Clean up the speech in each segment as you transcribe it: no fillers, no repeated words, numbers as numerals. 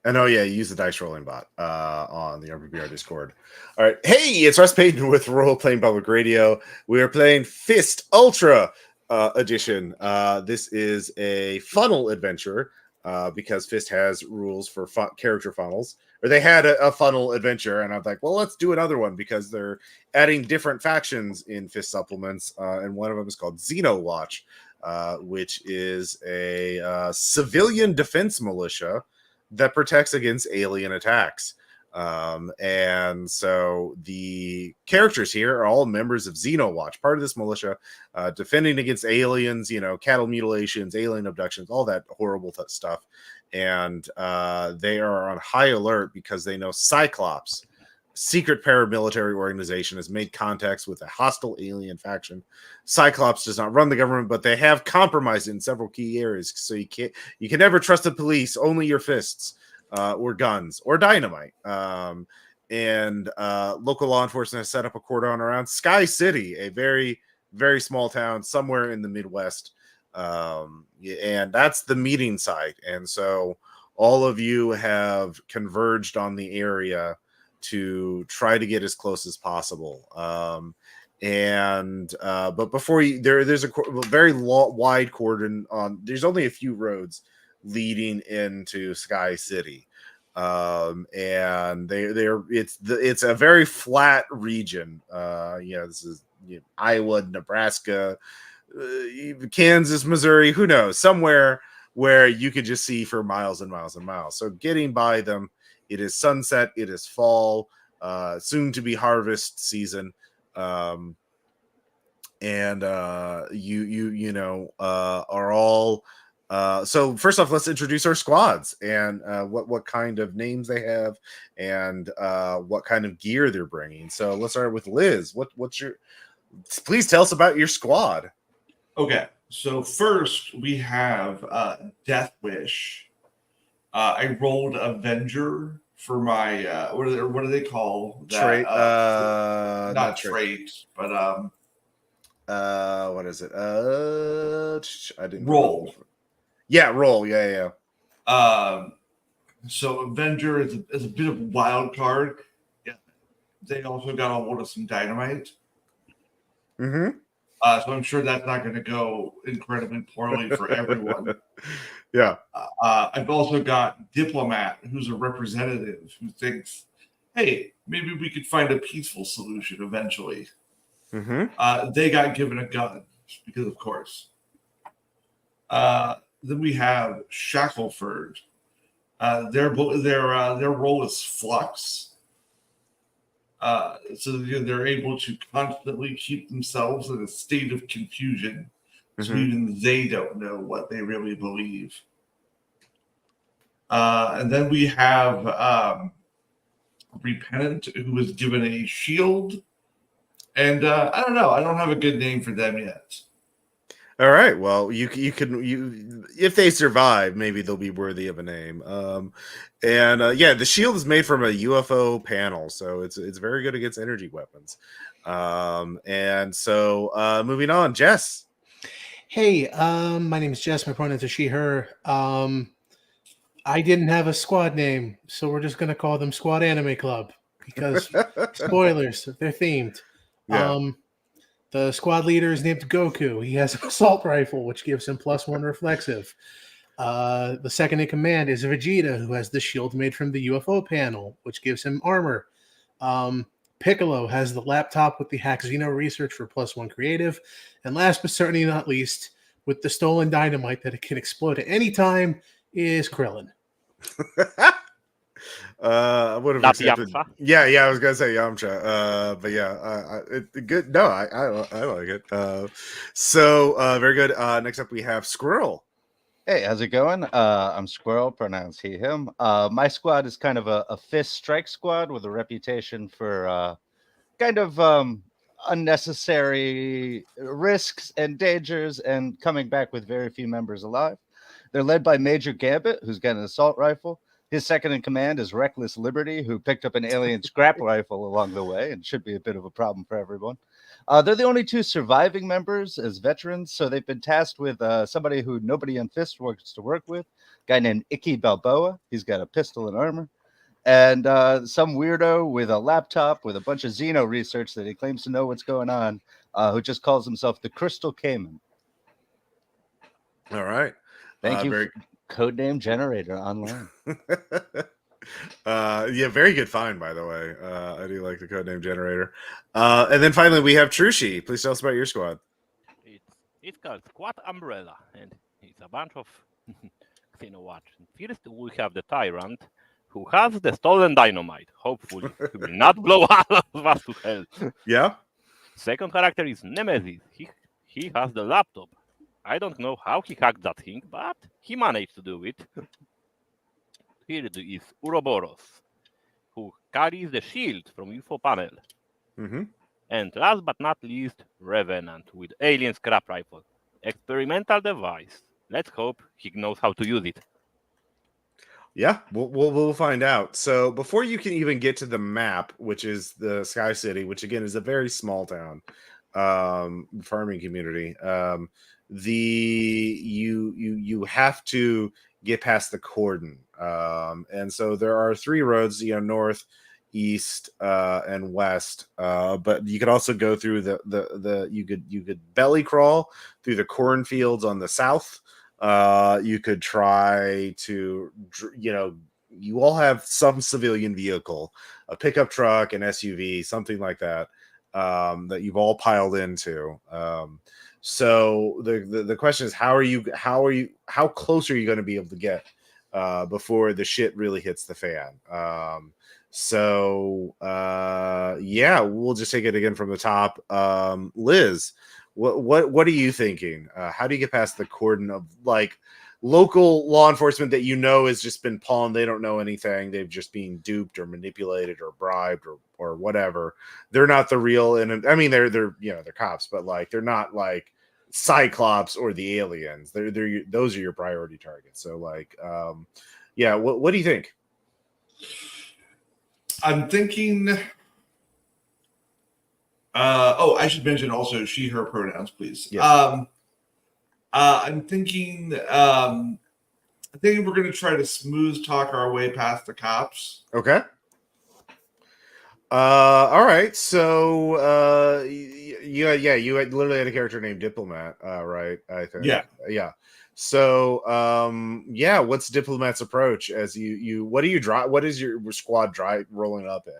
And oh yeah, use the dice rolling bot on the RPBR Discord. All right, hey, it's Russ Payton with Role Playing Public Radio. We are playing Fist Ultra Edition. This is a funnel adventure because Fist has rules for character funnels. Or they had a funnel adventure, and I'm like, well, let's do another one because they're adding different factions in Fist supplements, and one of them is called Xenowatch, which is a civilian defense militia that protects against alien attacks. And so the characters here are all members of Xenowatch, part of this militia, defending against aliens, cattle mutilations, alien abductions, all that horrible stuff. And they are on high alert because they know Cyclops, secret paramilitary organization, has made contacts with a hostile alien faction. Cyclops does not run the government, but they have compromised in several key areas. So you can never trust the police, only your fists, or guns, or dynamite. And local law enforcement has set up a cordon around Sky City, a very, very small town somewhere in the Midwest. And that's the meeting site. And so all of you have converged on the area to try to get as close as possible. But before you, there's a very wide cordon on. There's only a few roads leading into Sky City, and it's a very flat region. This is Iowa, Nebraska, Kansas, Missouri, who knows, somewhere where you could just see for miles and miles and miles. So getting by them, it is sunset, it is fall, soon to be harvest season. Are all so first off, let's introduce our squads and what kind of names they have and what kind of gear they're bringing. So let's start with Liz. Please tell us about your squad. Okay, so first we have Death Wish. I rolled Avenger for my what do they call that? Trait. Not trait, but what is it? I didn't roll. Yeah, roll. Yeah. So Avenger is a bit of a wild card. Yeah, they also got a hold of some dynamite. Mm-hmm. So I'm sure that's not going to go incredibly poorly for everyone. Yeah. I've also got Diplomat, who's a representative who thinks, hey, maybe we could find a peaceful solution eventually. Mm-hmm. They got given a gun because, of course. Then we have Shackleford. Their role is flux. So they're able to constantly keep themselves in a state of confusion. So even they don't know what they really believe. And then we have Repentant, who was given a shield. And I don't know. I don't have a good name for them yet. All right. Well, you if they survive, maybe they'll be worthy of a name. The shield is made from a UFO panel, so it's very good against energy weapons. Moving on, Jess. Hey, my name is Jess. My pronouns are she, her. I didn't have a squad name, so we're just gonna call them Squad Anime Club because spoilers, they're themed. Yeah. The squad leader is named Goku. He has an assault rifle, which gives him +1 reflexive. The second in command is Vegeta, who has the shield made from the UFO panel, which gives him armor. Piccolo has the laptop with the hack Xeno research for +1 creative. And last but certainly not least, with the stolen dynamite that it can explode at any time, is Krillin. I would have accepted. Yeah, I was gonna say Yamcha. But yeah, good. No, I like it. Very good. Next up we have Squirrel. Hey, how's it going? I'm Squirrel, pronounced he, him. My squad is kind of a fist strike squad with a reputation for kind of unnecessary risks and dangers and coming back with very few members alive. They're led by Major Gambit, who's got an assault rifle. His second in command is Reckless Liberty, who picked up an alien scrap rifle along the way and should be a bit of a problem for everyone. They're the only two surviving members as veterans, so they've been tasked with somebody who nobody on Fist wants to work with, guy named Icky Balboa. He's got a pistol and armor. And some weirdo with a laptop with a bunch of Xeno research that he claims to know what's going on, who just calls himself the Crystal Cayman. All right. Thank you. Very... Codename Generator online. Yeah, very good find, by the way. I do like the codename Generator. And then finally, we have Trushi. Please tell us about your squad. It's called Squad Umbrella, and it's a bunch of Xenowatch. First, we have the Tyrant, who has the stolen dynamite. Hopefully, he will not blow all of us to hell. Yeah? Second character is Nemesis. He has the laptop. I don't know how he hacked that thing, but he managed to do it. Third is Uroboros, who carries the shield from UFO panel. Mm-hmm. And last but not least, Revenant with alien scrap rifle. Experimental device. Let's hope he knows how to use it. Yeah, we'll find out. So before you can even get to the map, which is the Sky City, which again is a very small town, farming community, you have to get past the cordon, and so there are 3 roads, north, east, and west. But you could also go through you could belly crawl through the cornfields on the south. You could try to, you all have some civilian vehicle, a pickup truck, an SUV, something like that, that you've all piled into. So the question is, how close are you going to be able to get before the shit really hits the fan? Yeah, we'll just take it again from the top. Liz, what are you thinking? How do you get past the cordon of local law enforcement that has just been pawned? They don't know anything. They've just been duped or manipulated or bribed or whatever. They're not the real, and I mean they're cops, but they're not like Cyclops or the aliens. Those are your priority targets. So yeah, what do you think? I'm thinking. I should mention also she, her pronouns, please. Yes. I'm thinking. I think we're going to try to smooth talk our way past the cops. Okay. All right. So, you literally had a character named Diplomat, right? I think. Yeah. So, what's Diplomat's approach as what do you drive? What is your squad rolling up in?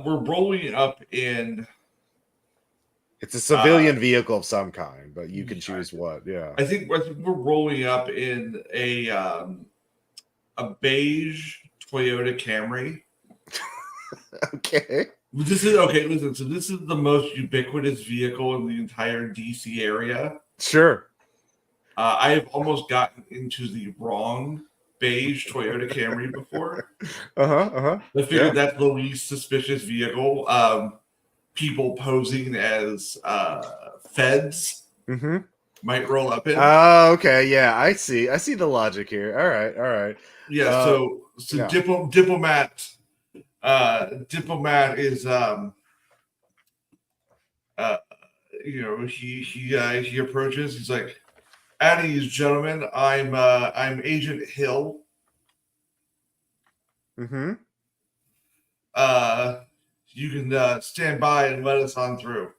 We're rolling up in. It's a civilian vehicle of some kind, but you can choose what. Yeah. I think we're rolling up in a beige Toyota Camry. Okay. This is okay. Listen, so this is the most ubiquitous vehicle in the entire DC area. Sure. I have almost gotten into the wrong beige Toyota Camry before. I figured that's the least suspicious vehicle. People posing as feds might roll up in. Oh, okay. Yeah, I see the logic here. All right. Yeah. So Diplomat. Diplomat is he approaches. He's like, "At ease, gentlemen. I'm Agent Hill. Mm-hmm. You can stand by and let us on through."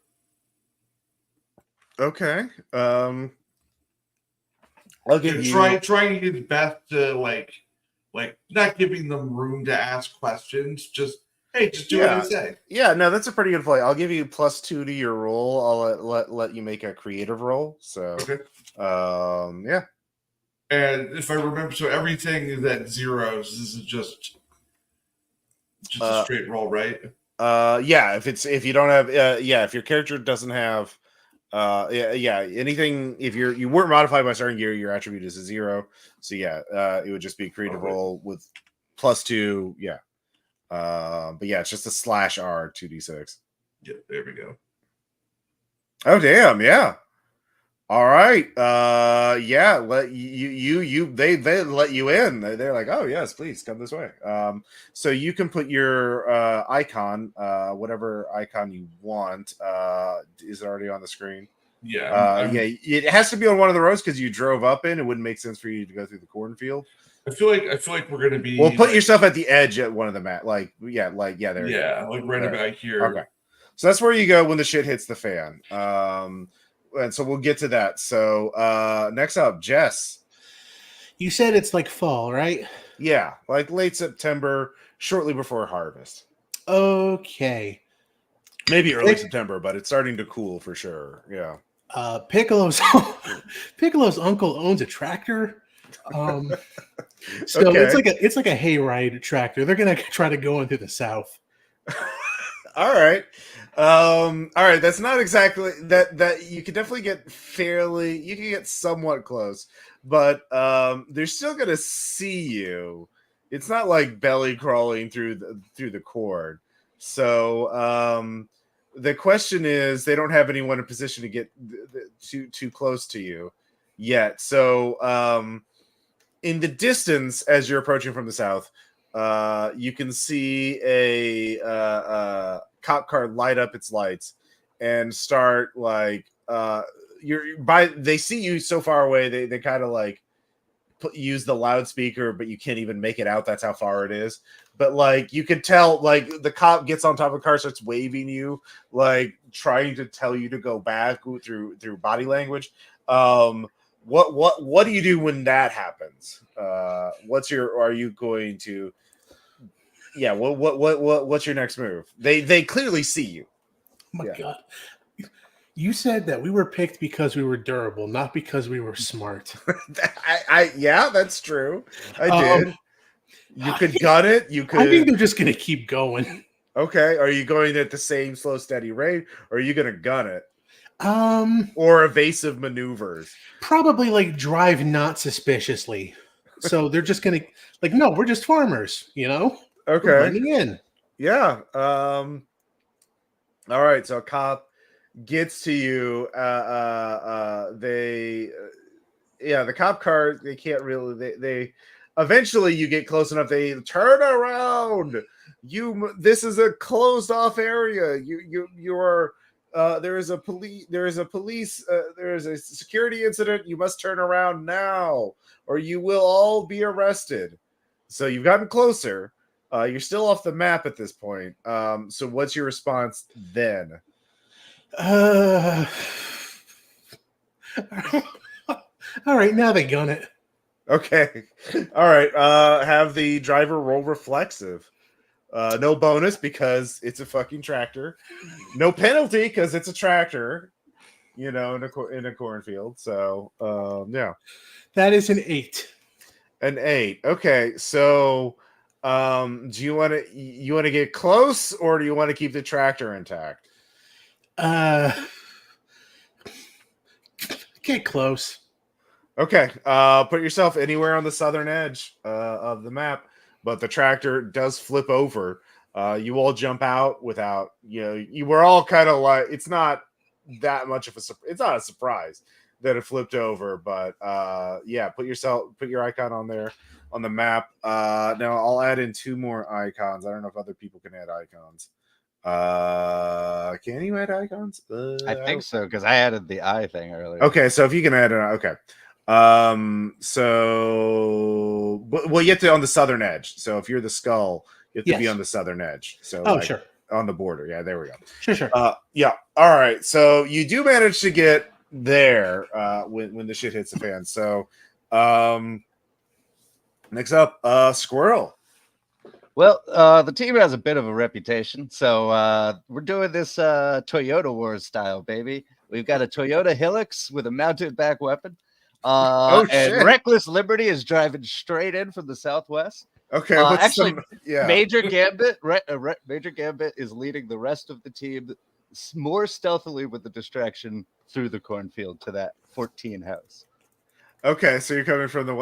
Okay. I'll give you trying his best to like not giving them room to ask questions. Just do what I say. Yeah, no, that's a pretty good play. I'll give you +2 to your roll. I'll let you make a creative roll. So, okay. Yeah. And if I remember, so everything is at zeros. This is just a straight roll, right? Yeah. If you don't have, if your character doesn't have, anything. If you weren't modified by starting gear, your attribute is a 0. So it would just be a creative roll with +2. Yeah. But yeah, it's just a /R 2d6. Yeah, there we go. Oh damn, yeah. All right. Let they let you in. They're like, oh yes, please come this way. So you can put your icon, whatever icon you want. Is it already on the screen? Yeah, yeah, it has to be on one of the roads because you drove up in. It wouldn't make sense for you to go through the cornfield. I feel like we're gonna be. Well, put yourself at the edge at one of the there. There you go. Like right about here. Okay, so that's where you go when the shit hits the fan. And so we'll get to that. So next up, Jess. You said it's like fall, right? Yeah, like late September, shortly before harvest. Okay. Maybe early September, but it's starting to cool for sure. Yeah. Piccolo's uncle owns a tractor. So it's like a hayride tractor. They're gonna try to go into the south. All right. All right. That's not exactly that you can definitely get you can get somewhat close, but they're still gonna see you. It's not like belly crawling through the cord. So the question is, they don't have anyone in position to get too close to you yet. So in the distance, as you're approaching from the south, you can see a cop car light up its lights and start like they see you so far away. They kind of like use the loudspeaker, but you can't even make it out. That's how far it is. But like you can tell, like the cop gets on top of the car, starts waving you, like trying to tell you to go back through body language. What do you do when that happens? Are you going to? Yeah. What's your next move? They clearly see you. Oh my God. You said that we were picked because we were durable, not because we were smart. Yeah, that's true. I did. You could gun it. You could. I think they're just going to keep going. Okay. Are you going at the same slow, steady rate, or are you going to gun it? Or evasive maneuvers. Probably like drive not suspiciously. So they're just going to like, no, we're just farmers, you know? Okay. We're blending in. Yeah. All right. So a cop gets to you. The cop car, they can't really, they eventually you get close enough. They turn around. This is a closed off area. You are, there is a security incident. You must turn around now or you will all be arrested. So you've gotten closer. You're still off the map at this point. So what's your response then? All right, now they gun it. Okay. All right. Have the driver roll reflexive. No bonus because it's a fucking tractor. No penalty because it's a tractor. You know, in a cornfield. So yeah. That is an 8. An 8. Okay. So do you want to get close or do you want to keep the tractor intact? Get close. Okay. Put yourself anywhere on the southern edge of the map, but the tractor does flip over. You all jump out without, you were all kind of like, it's not that much of it's not a surprise that it flipped over, but yeah, put your icon on there on the map. Now I'll add in 2 more icons. I don't know if other people can add icons. Can you add icons? I think so because I added the eye thing earlier. Okay, so if you can add it, okay. So well, you have to on the southern edge. So if you're the skull, you have to be on the southern edge. So sure, on the border. Yeah, there we go. Sure. Yeah. All right. So you do manage to get there when the shit hits the fan. So next up, Squirrel. Well, the team has a bit of a reputation, so we're doing this Toyota Wars style, baby. We've got a Toyota Hilux with a mounted back weapon. And Reckless Liberty is driving straight in from the southwest. Okay, Major Gambit, Major Gambit is leading the rest of the team more stealthily with the distraction through the cornfield to that 14 house. Okay, so you're coming in from the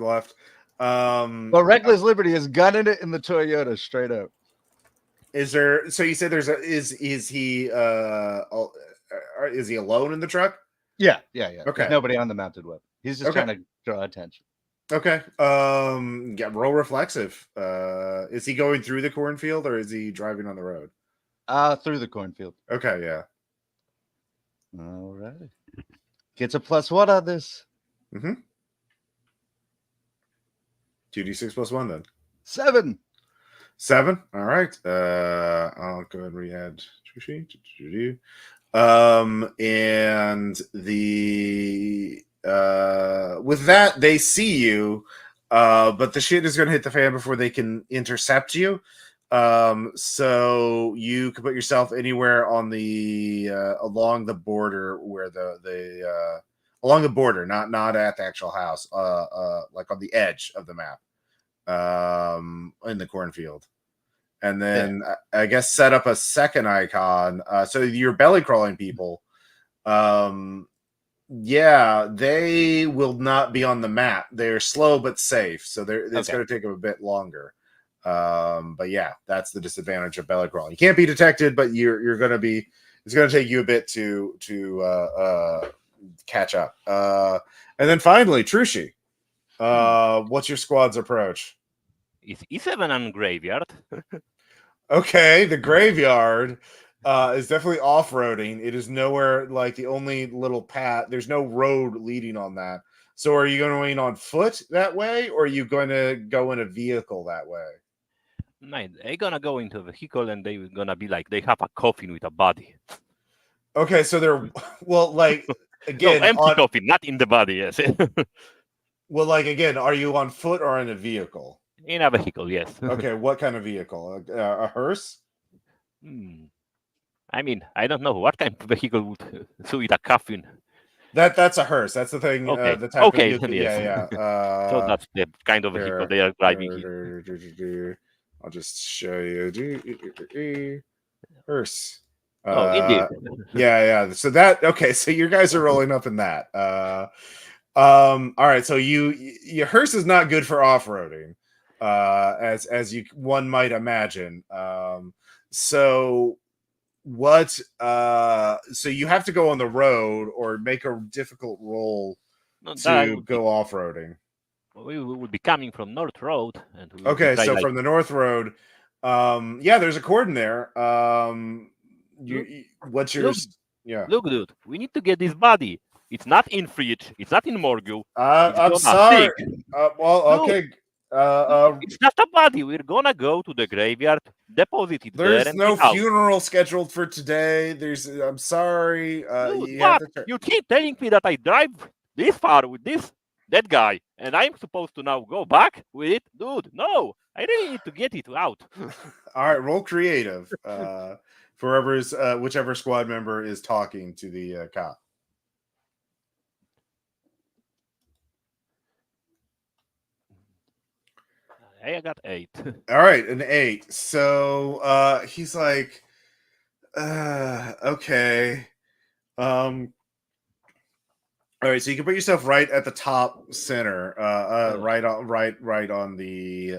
left. But Reckless Liberty is gunning it in the Toyota straight up. Is there? So you said there's is he alone in the truck? Yeah. Okay. There's nobody on the mounted weapon. He's just trying to draw attention. Okay. Roll reflexive. Is he going through the cornfield or is he driving on the road? Through the cornfield. Okay, yeah. All right. Gets a +1 on this. 2d6 plus 1 then. 7. 7. All right. I'll go ahead and re-add Trushi. And the with that, they see you, but the shit is going to hit the fan before they can intercept you. So you can put yourself anywhere on the along the border where the along the border, not at the actual house, like on the edge of the map, in the cornfield. And then I guess set up a second icon. So your belly crawling people, yeah, they will not be on the map. They're slow but safe, so it's going to take them a bit longer. But yeah, that's the disadvantage of belly crawling. You can't be detected, but you're going to be. It's going to take you a bit to catch up. And then finally, Trushi, what's your squad's approach? Is E7 on graveyard? Okay, the graveyard is definitely off-roading. It is nowhere like the only little path. There's no road leading on that. So are you going on foot that way, or are you going to go in a vehicle that way? No, they're gonna go into a vehicle and they're gonna be like they have a coffin with a body. Okay, so they're like again, no, empty coffin, not in the body. Yes. Well, like again, are you on foot or in a vehicle? In a vehicle, yes. Okay, what kind of vehicle? A hearse? I mean, I don't know what kind of vehicle would suit a coffin. That's a hearse. That's the thing. Okay. The type okay. of Yes. yeah. So that's the kind of vehicle they are driving here. I'll just show you. Hearse. Indeed. Yeah. So so your guys are rolling up in that. All right. So your hearse is not good for off-roading, as one might imagine. So what? So you have to go on the road or make a difficult roll to go off-roading. We would be coming from North Road. And okay, so from the North Road, yeah, there's a cordon there. What's your? Look, dude, we need to get this body. It's not in fridge. It's not in morgue. I'm sorry. Okay. It's not a body. We're gonna go to the graveyard, deposit it there. There's no funeral scheduled for today. I'm sorry. Dude, you keep telling me that I drive this far with this dead guy, and I'm supposed to now go back with it, dude. No, I really need to get it out. All right, roll creative. Whichever squad member is talking to the cop. I got 8. All right, an 8. So he's like, okay. All right, so you can put yourself right at the top center, right on the.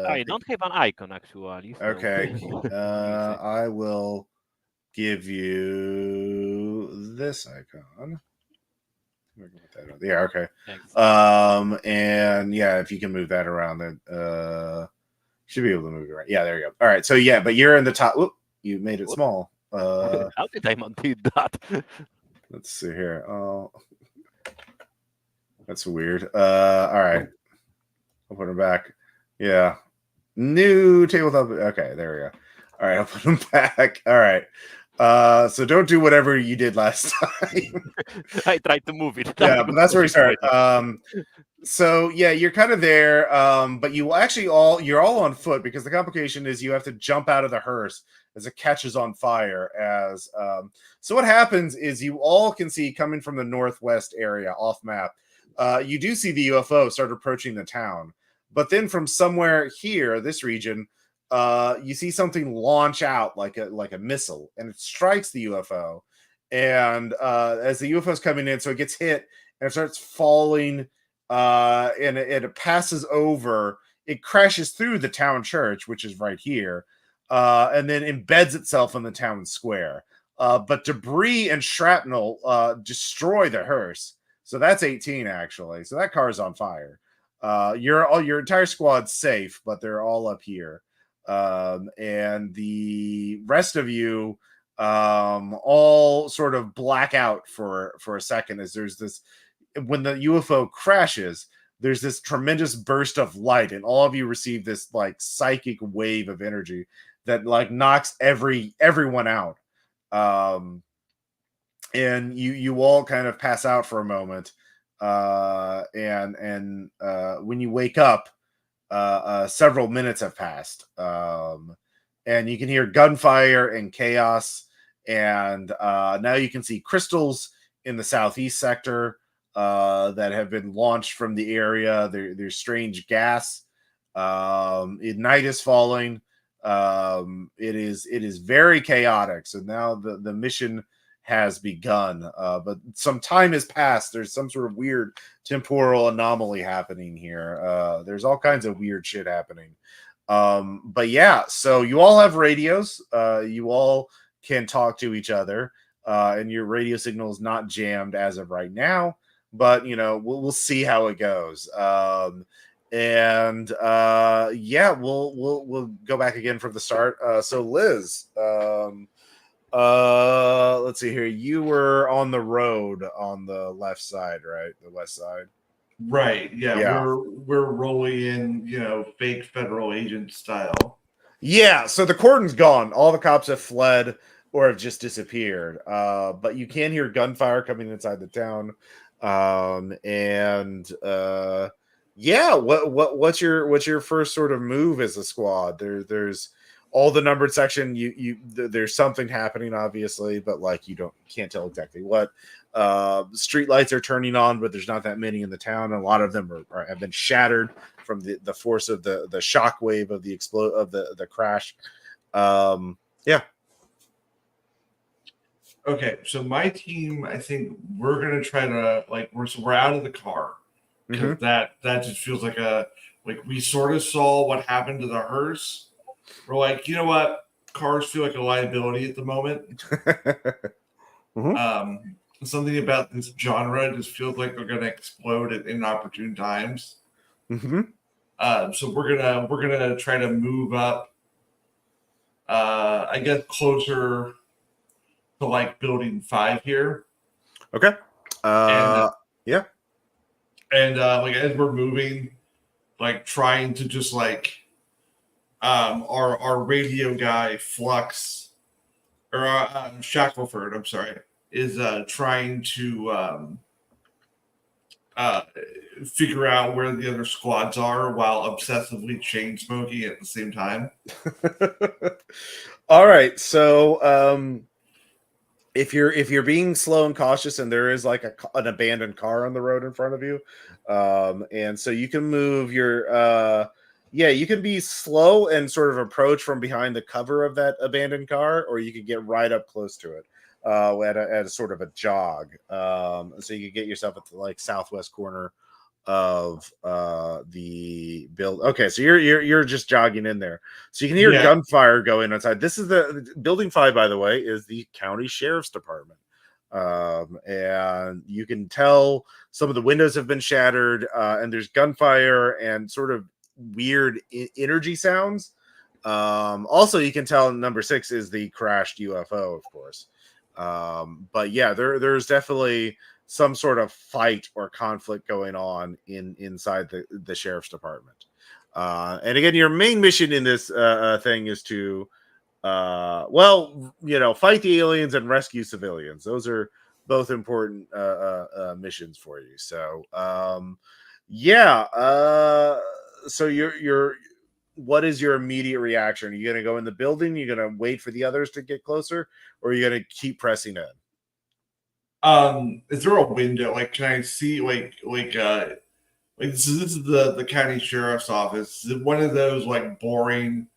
I don't have an icon actually. So. Okay, I will give you this icon. Yeah, okay. And yeah, if you can move that around, then should be able to move it right. Yeah, there you go. All right, so yeah, but you're in the top. Whoop, you made it small. How did I undo that? Let's see here. Oh, that's weird. All right, I'll put him back. Yeah, new tabletop. Okay, there we go. All right, I'll put him back. All right. So don't do whatever you did last time. I tried to move it. Yeah, but that's where we start. So yeah, you're kind of there, but you're all on foot because the complication is you have to jump out of the hearse as it catches on fire. So what happens is you all can see coming from the northwest area off map. You do see the UFO start approaching the town, but then from somewhere here, this region, you see something launch out like a missile, and it strikes the UFO. And as the UFO is coming in, so it gets hit and it starts falling, and it passes over. It crashes through the town church, which is right here, and then embeds itself in the town square. But debris and shrapnel destroy the hearse. So that's 18 actually. So that car is on fire. Your entire squad's safe, but they're all up here. And the rest of you, all sort of black out for a second as there's this, when the UFO crashes, there's this tremendous burst of light, and all of you receive this like psychic wave of energy that like knocks everyone out. And you all kind of pass out for a moment. And when you wake up, several minutes have passed. And you can hear gunfire and chaos. And now you can see crystals in the southeast sector that have been launched from the area. There's strange gas. Night is falling. It is very chaotic. So now the mission has begun. But some time has passed. There's some sort of weird temporal anomaly happening here. There's all kinds of weird shit happening. But yeah, so you all have radios. You all can talk to each other. And your radio signal is not jammed as of right now. But we'll see how it goes. Yeah, we'll go back again from the start. So Liz, let's see here. You were on the road on the left side, right? The west side. Right. Yeah. Yeah. We're rolling in, fake federal agent style. Yeah. So the cordon's gone. All the cops have fled or have just disappeared. But you can hear gunfire coming inside the town. Yeah, what's your first sort of move as a squad? There's all the numbered section. There's something happening, obviously, but like can't tell exactly what. Street lights are turning on, but there's not that many in the town. A lot of them have been shattered from the force of the shockwave of the crash. Yeah. Okay, so my team, I think we're gonna try to we're out of the car because that just feels like we sort of saw what happened to the hearse. We're like, you know what? Cars feel like a liability at the moment. Something about this genre just feels like they're gonna explode at inopportune times. So we're gonna try to move up. I guess closer to like building 5 here. Okay. Yeah. And as we're moving, trying to just our radio guy Flux or Shackleford, I'm sorry, is trying to figure out where the other squads are while obsessively chain smoking at the same time. All right. So if you're being slow and cautious, and there is like an abandoned car on the road in front of you, and so you can move your you can be slow and sort of approach from behind the cover of that abandoned car, or you can get right up close to it at a sort of a jog. So you can get yourself at the southwest corner of the build. Okay, so you're just jogging in there, so you can hear gunfire going outside. This is the building 5, by the way, is the county sheriff's department, and you can tell some of the windows have been shattered, and there's gunfire and sort of weird energy sounds. Also, you can tell number 6 is the crashed UFO, of course. But yeah, there's definitely some sort of fight or conflict going on inside the sheriff's department. And again, your main mission in this thing is to fight the aliens and rescue civilians. Those are both important missions for you. So so you're what is your immediate reaction? Are you going to go in the building? Are you going to wait for the others to get closer, or are you going to keep pressing in? Is there a window? Can I see this is the county sheriff's office? Is it one of those boring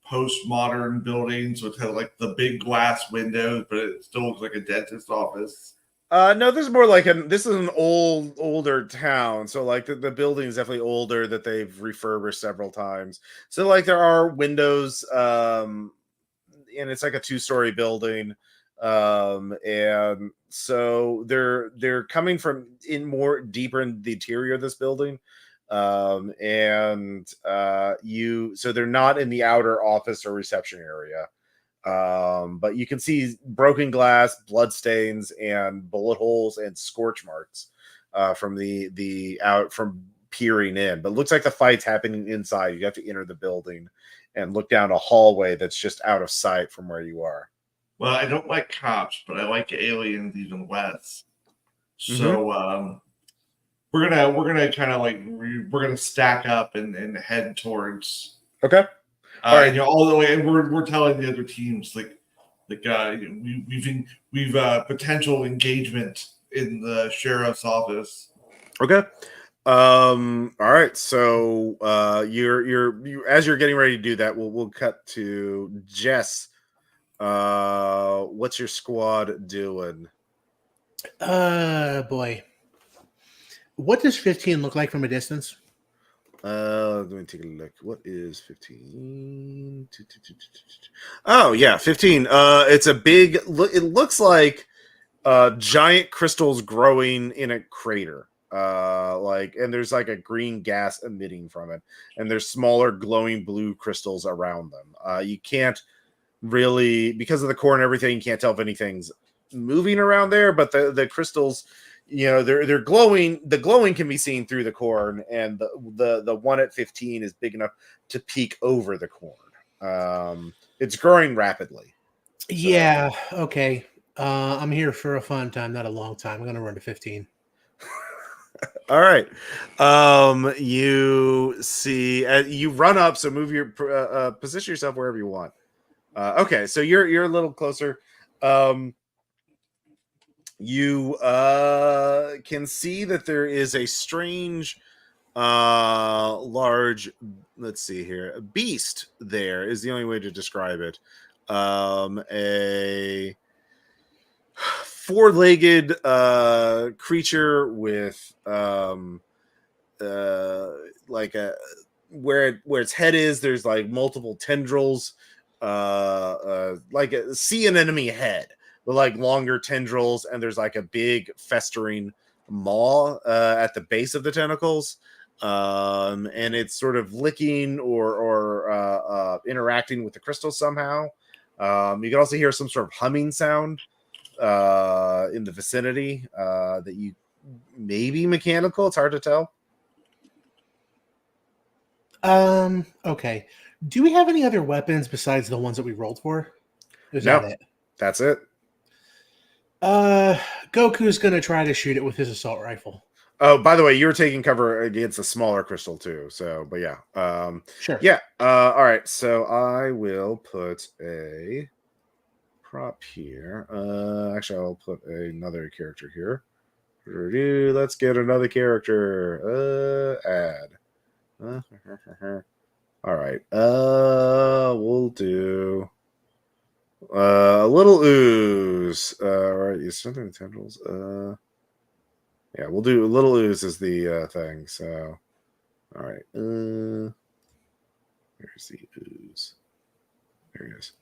postmodern buildings which have the big glass windows, but it still looks like a dentist's office? No, this is more this is an older town. So the building is definitely older, that they've refurbished several times. So there are windows, and it's a 2-story building. And so they're coming from deeper in the interior of this building. So they're not in the outer office or reception area. But you can see broken glass, blood stains, and bullet holes and scorch marks from from peering in. But it looks like the fight's happening inside. You have to enter the building and look down a hallway that's just out of sight from where you are. Well, I don't like cops, but I like aliens even less. So we're gonna kind of like we're gonna stack up and head towards. Okay. All right. All the way, and we're telling the other teams we've potential engagement in the sheriff's office. Okay. All right. So you as you're getting ready to do that, we'll cut to Jess. What's your squad doing? Boy. What does 15 look like from a distance? Let me take a look. What is 15? Oh yeah, 15. It's a big. It looks like giant crystals growing in a crater. And there's like a green gas emitting from it, and there's smaller glowing blue crystals around them. You can't really, because of the core and everything, you can't tell if anything's moving around there, but the crystals, they're glowing. The glowing can be seen through the corn, and the one at 15 is big enough to peek over the corn. It's growing rapidly. Yeah. Okay. I'm here for a fun time, not a long time. I'm gonna run to 15. All right. You see, you run up, so move your position yourself wherever you want. Okay, so you're a little closer. You can see that there is a strange, large. Let's see here. A beast. There is the only way to describe it. A four-legged creature with like a where its head is. There's like multiple tendrils, like a sea anemone head with like longer tendrils, and there's like a big festering maw at the base of the tentacles, and it's sort of licking or interacting with the crystal somehow. You can also hear some sort of humming sound in the vicinity that you maybe mechanical. It's hard to tell. Okay. Do we have any other weapons besides the ones that we rolled for? Is No, that it? That's it. Goku's gonna try to shoot it with his assault rifle. Oh, by the way, you're taking cover against a smaller crystal too. So, but yeah. Sure. Yeah. All right. So I will put a prop here. Actually, I'll put another character here. Let's get another character. Add. All right. We'll do a little ooze. All right. You something with tendrils. Yeah, we'll do a little ooze as the thing. So, all right. Where's the ooze? There he is.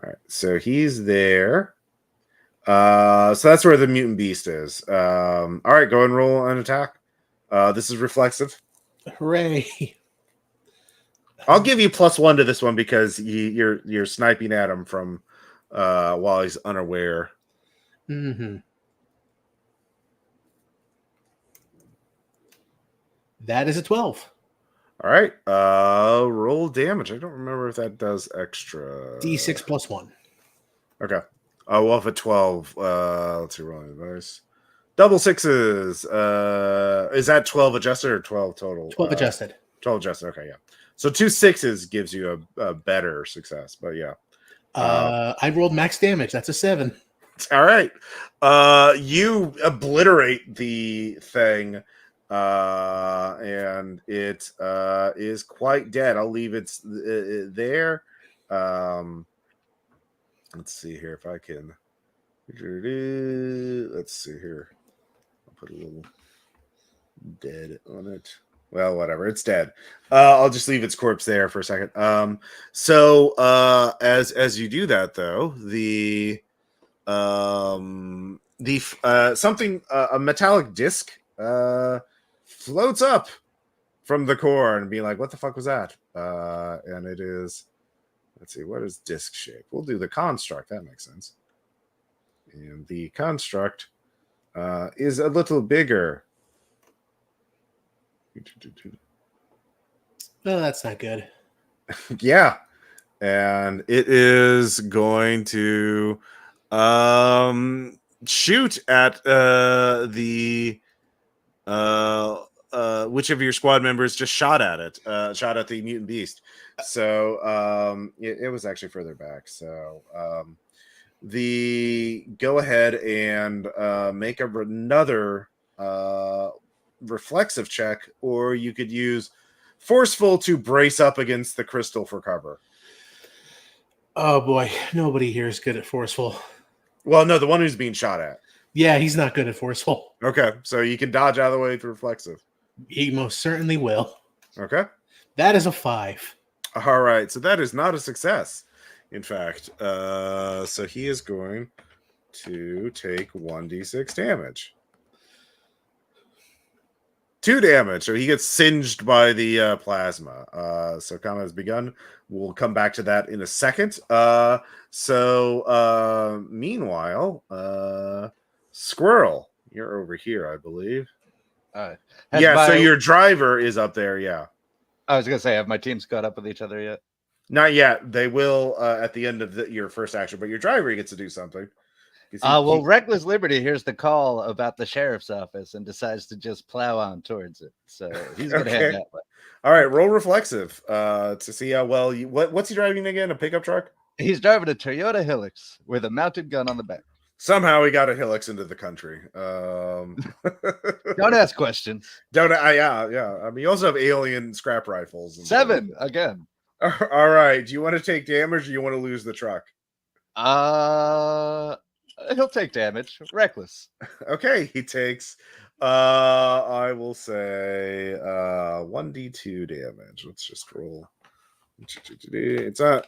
All right. So he's there. So that's where the mutant beast is. All right. Go and roll an attack. This is reflexive. Hooray! I'll give you +1 to this one because you're sniping at him from while he's unaware. Mm-hmm. That is a 12. All right. Roll damage. I don't remember if that does extra. D6 +1. Okay. Well, if a 12. Let's see. Rolling dice. Double sixes. Is that 12 adjusted or 12 total? 12 adjusted. 12 adjusted. Okay, yeah. So 2 6s gives you a better success, but yeah. I rolled max damage. That's a 7. All right. You obliterate the thing, and it is quite dead. I'll leave it there. Let's see here if I can. Let's see here. I'll put a little dead on it. Well, whatever. It's dead. I'll just leave its corpse there for a second. So as you do that, though, a metallic disc floats up from the core and be like, "What the fuck was that?" And it is let's see, what is disc shape? We'll do the construct. That makes sense. And the construct is a little bigger. No, that's not good. Yeah. And it is going to shoot at the which of your squad members just shot at it, shot at the mutant beast. So it was actually further back. So go ahead and make another reflexive check, or you could use forceful to brace up against the crystal for cover. Oh boy, nobody here is good at forceful. Well, no, the one who's being shot at. Yeah, he's not good at forceful. Okay, so you can dodge out of the way with reflexive. He most certainly will. Okay. That is a 5. All right, so that is not a success, in fact. So he is going to take 1d6 damage. 2 damage, so he gets singed by the plasma. So combat has begun. We'll come back to that in a second. Meanwhile, Squirrel, you're over here, I believe. So your driver is up there, yeah. I was going to say, have my teams caught up with each other yet? Not yet. They will at the end of your first action, but your driver gets to do something. Reckless Liberty hears the call about the sheriff's office and decides to just plow on towards it. So he's going to head that way. All right, roll reflexive to see how well you. What's he driving again? A pickup truck? He's driving a Toyota Hilux with a mounted gun on the back. Somehow he got a Hilux into the country. Don't ask questions. Yeah. I mean, you also have alien scrap rifles. 7 again. All right. Do you want to take damage, or do you want to lose the truck? He'll take damage. Reckless. Okay, he takes. I will say 1d2 damage. Let's just roll. It's a.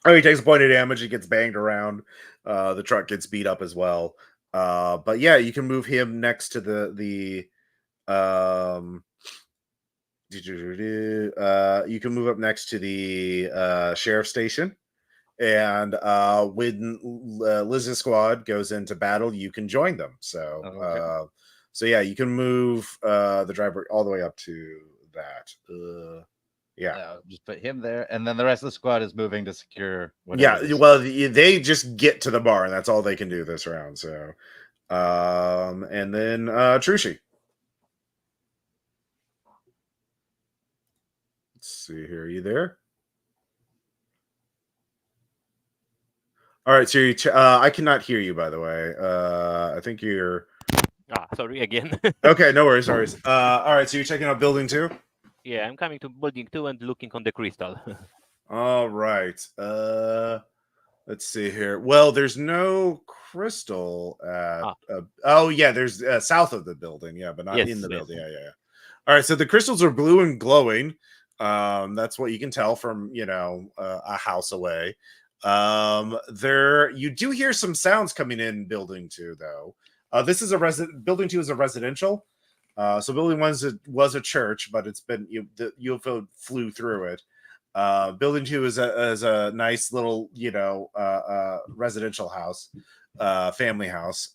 Oh, he takes a point of damage. He gets banged around. The truck gets beat up as well. But yeah, you can move him next to the you can move up next to the sheriff's station. And when Liz's squad goes into battle, you can join them. So, yeah, you can move the driver all the way up to that. Just put him there, and then the rest of the squad is moving to secure. They just get to the bar, and that's all they can do this round. So, and then Trushi. Let's see here. Are you there? All right, so I cannot hear you, by the way. I think you're... sorry again. Okay, no worries. All right, so you're checking out building 2? Yeah, I'm coming to building 2 and looking on the crystal. All right. Let's see here. Well, there's no crystal at... there's south of the building, but not in the building. Yeah. All right, so the crystals are blue and glowing. That's what you can tell from, a house away. You do hear some sounds coming in building 2, though. This is building 2 is a residential. So building 1 was a church, but it's been the UFO flew through it. Building 2 is a nice little residential house, family house.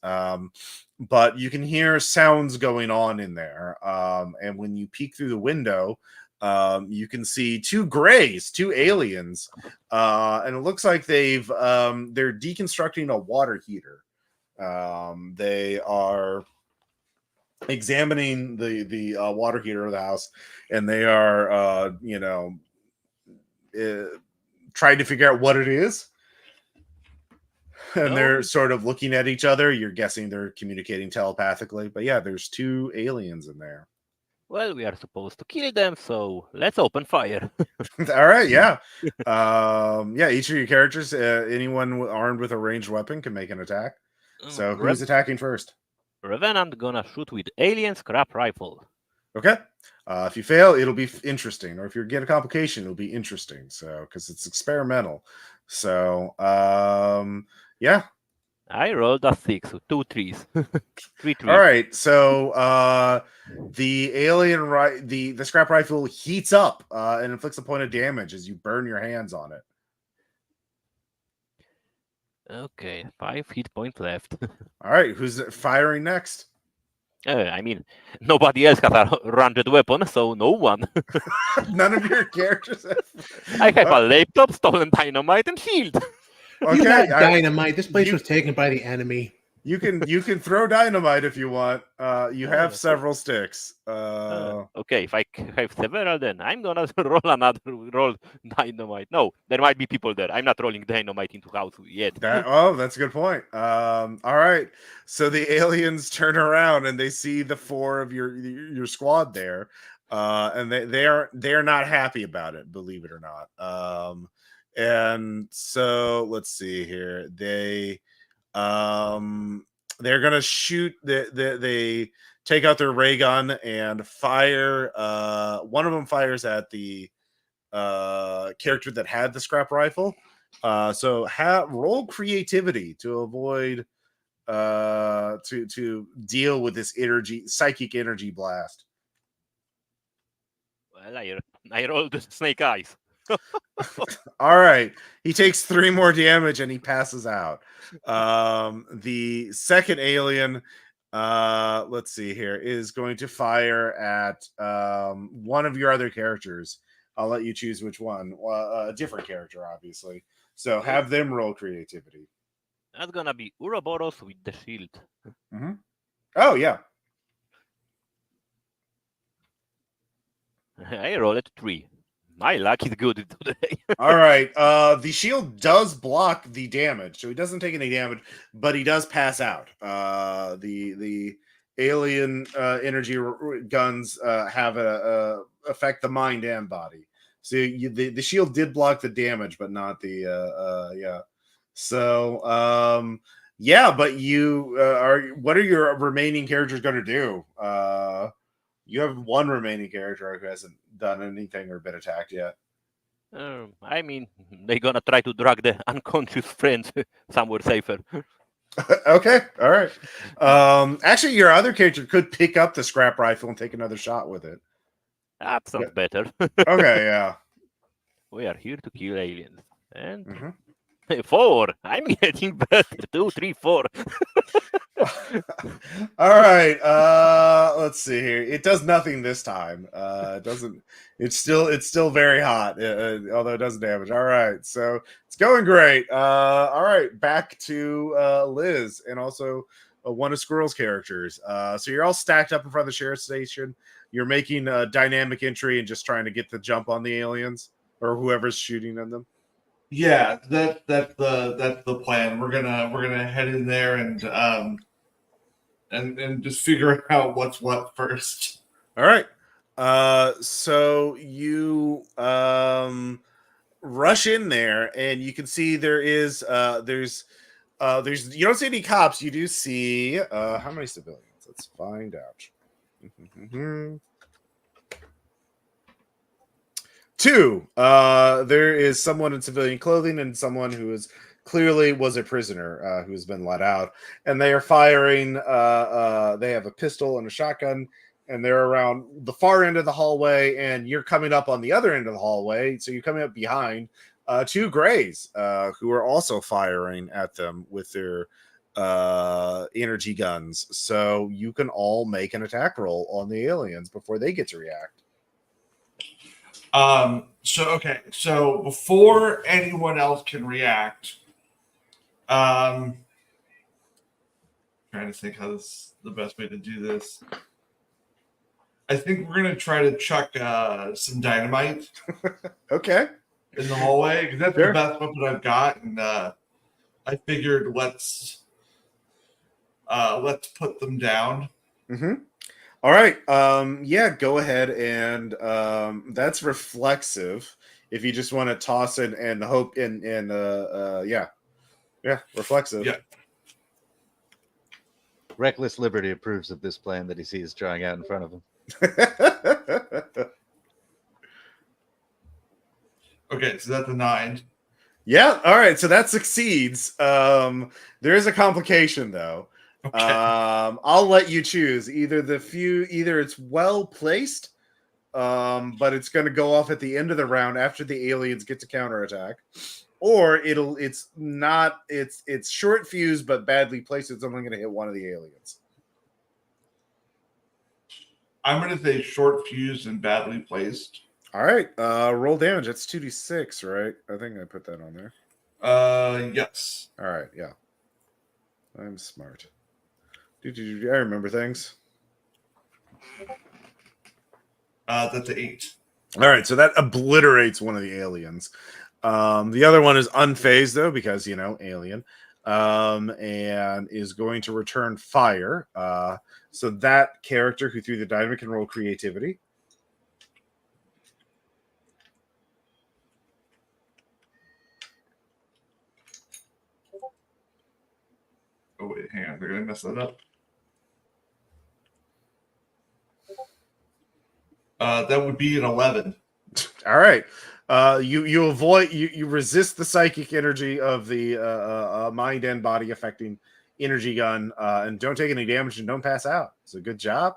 But you can hear sounds going on in there. And when you peek through the window, you can see 2 grays, 2 aliens, and it looks like they're deconstructing a water heater. They are examining the water heater of the house, and they are trying to figure out what it is. And they're sort of looking at each other. You're guessing they're communicating telepathically, but yeah, there's 2 aliens in there. Well, we are supposed to kill them, so let's open fire. All right, yeah. Each of your characters, anyone armed with a ranged weapon can make an attack. So who's attacking first? Revenant gonna shoot with alien scrap rifle. Okay. If you fail, it'll be interesting. Or if you get a complication, it'll be interesting. So, because it's experimental. So, yeah. I rolled a 6, so 2 3s. 3 3. All right, so the alien the scrap rifle heats up and inflicts a point of damage as you burn your hands on it. Okay, 5 hit points left. All right, who's firing next? I mean, nobody else has a ranged weapon, so no one. None of your characters have... I have a laptop, stolen dynamite, and shield. You got dynamite. This place was taken by the enemy. You can throw dynamite if you want. You have several sticks. Okay, if I have several, then I'm gonna roll dynamite. No, there might be people there. I'm not rolling dynamite into house yet. That's a good point. All right, so the aliens turn around and they see the 4 of your squad there, and they're not happy about it, believe it or not. And so let's see here. They're gonna shoot. They take out their ray gun and fire. One of them fires at the character that had the scrap rifle. So roll creativity to avoid to deal with this psychic energy blast. Well, I rolled snake eyes. All right, he takes 3 more damage and he passes out. The second alien, let's see here, is going to fire at one of your other characters. I'll let you choose which one. A different character, obviously. So have them roll creativity. That's gonna be Ouroboros with the shield. Mm-hmm. Oh yeah. I rolled 3. My luck is good today. All right. The shield does block the damage, so he doesn't take any damage, but he does pass out. The alien energy guns have affect the mind and body. So the shield did block the damage, but not the yeah. So yeah, but you what are your remaining characters going to do? You have one remaining character who hasn't done anything or been attacked yet. I mean, they're gonna try to drag the unconscious friends somewhere safer. Okay, all right. Actually, your other character could pick up the scrap rifle and take another shot with it. That sounds better. Okay, yeah. We are here to kill aliens. And 4. I'm getting better. 2, 3, 4. All right. Let's see here. It does nothing this time. It doesn't. It's still very hot, although it does damage. All right. So it's going great. All right. Back to Liz and also one of Squirrel's characters. So you're all stacked up in front of the sheriff's station. You're making a dynamic entry and just trying to get the jump on the aliens or whoever's shooting at them. Yeah, that's the plan. We're gonna head in there and just figure out what's what first. All right. So you rush in there and you can see there's you don't see any cops. You do see how many civilians? Let's find out. 2. There is someone in civilian clothing and someone who is clearly was a prisoner who has been let out, and they are firing. They have a pistol and a shotgun, and they're around the far end of the hallway, and you're coming up on the other end of the hallway, so you're coming up behind 2 grays who are also firing at them with their energy guns. So you can all make an attack roll on the aliens before they get to react. So before anyone else can react, trying to think how the best way to do this. I think we're gonna try to chuck some dynamite. Okay. In the hallway, because that's the best weapon I've got, and I figured let's put them down. All right. Yeah, go ahead and that's reflexive. If you just want to toss it and hope and yeah, reflexive. Yeah. Reckless Liberty approves of this plan that he sees drawing out in front of him. Okay, so that's a 9. Yeah. All right. So that succeeds. There is a complication though. Okay. I'll let you choose either it's well placed, but it's going to go off at the end of the round after the aliens get to counterattack, or it's short fuse but badly placed. It's only going to hit one of the aliens. I'm going to say short fused and badly placed. All right. Roll damage. That's 2d6, right? I think I put that on there. Yes. All right. Yeah. I'm smart. I remember things. That's an 8. All right. So that obliterates one of the aliens. The other one is unfazed though, because alien. And is going to return fire. So that character who threw the dynamic can roll creativity. Oh wait, hang on. They're gonna mess that up. That would be an 11. All right. You avoid you resist the psychic energy of the mind and body affecting energy gun, and don't take any damage and don't pass out. So good job.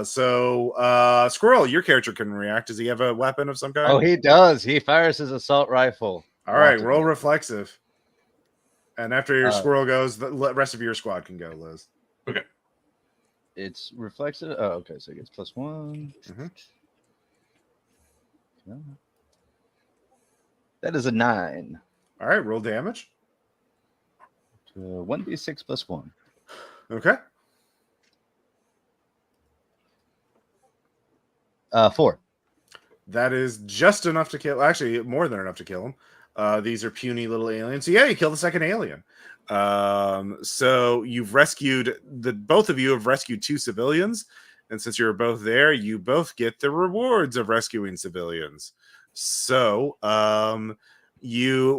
Squirrel, your character can react. Does he have a weapon of some kind? Oh, he does. He fires his assault rifle. All right, roll reflexive. And after your squirrel goes, the rest of your squad can go, Liz. Okay. It's reflexive. Oh, okay. So it gets +1. Mm-hmm. Yeah. That is a 9. All right, roll damage. 1d6 +1. Okay. 4. That is just enough to kill. Actually, more than enough to kill him. These are puny little aliens. So yeah, you kill the second alien. So you've rescued both of you have rescued 2 civilians, and since you're both there, you both get the rewards of rescuing civilians. So for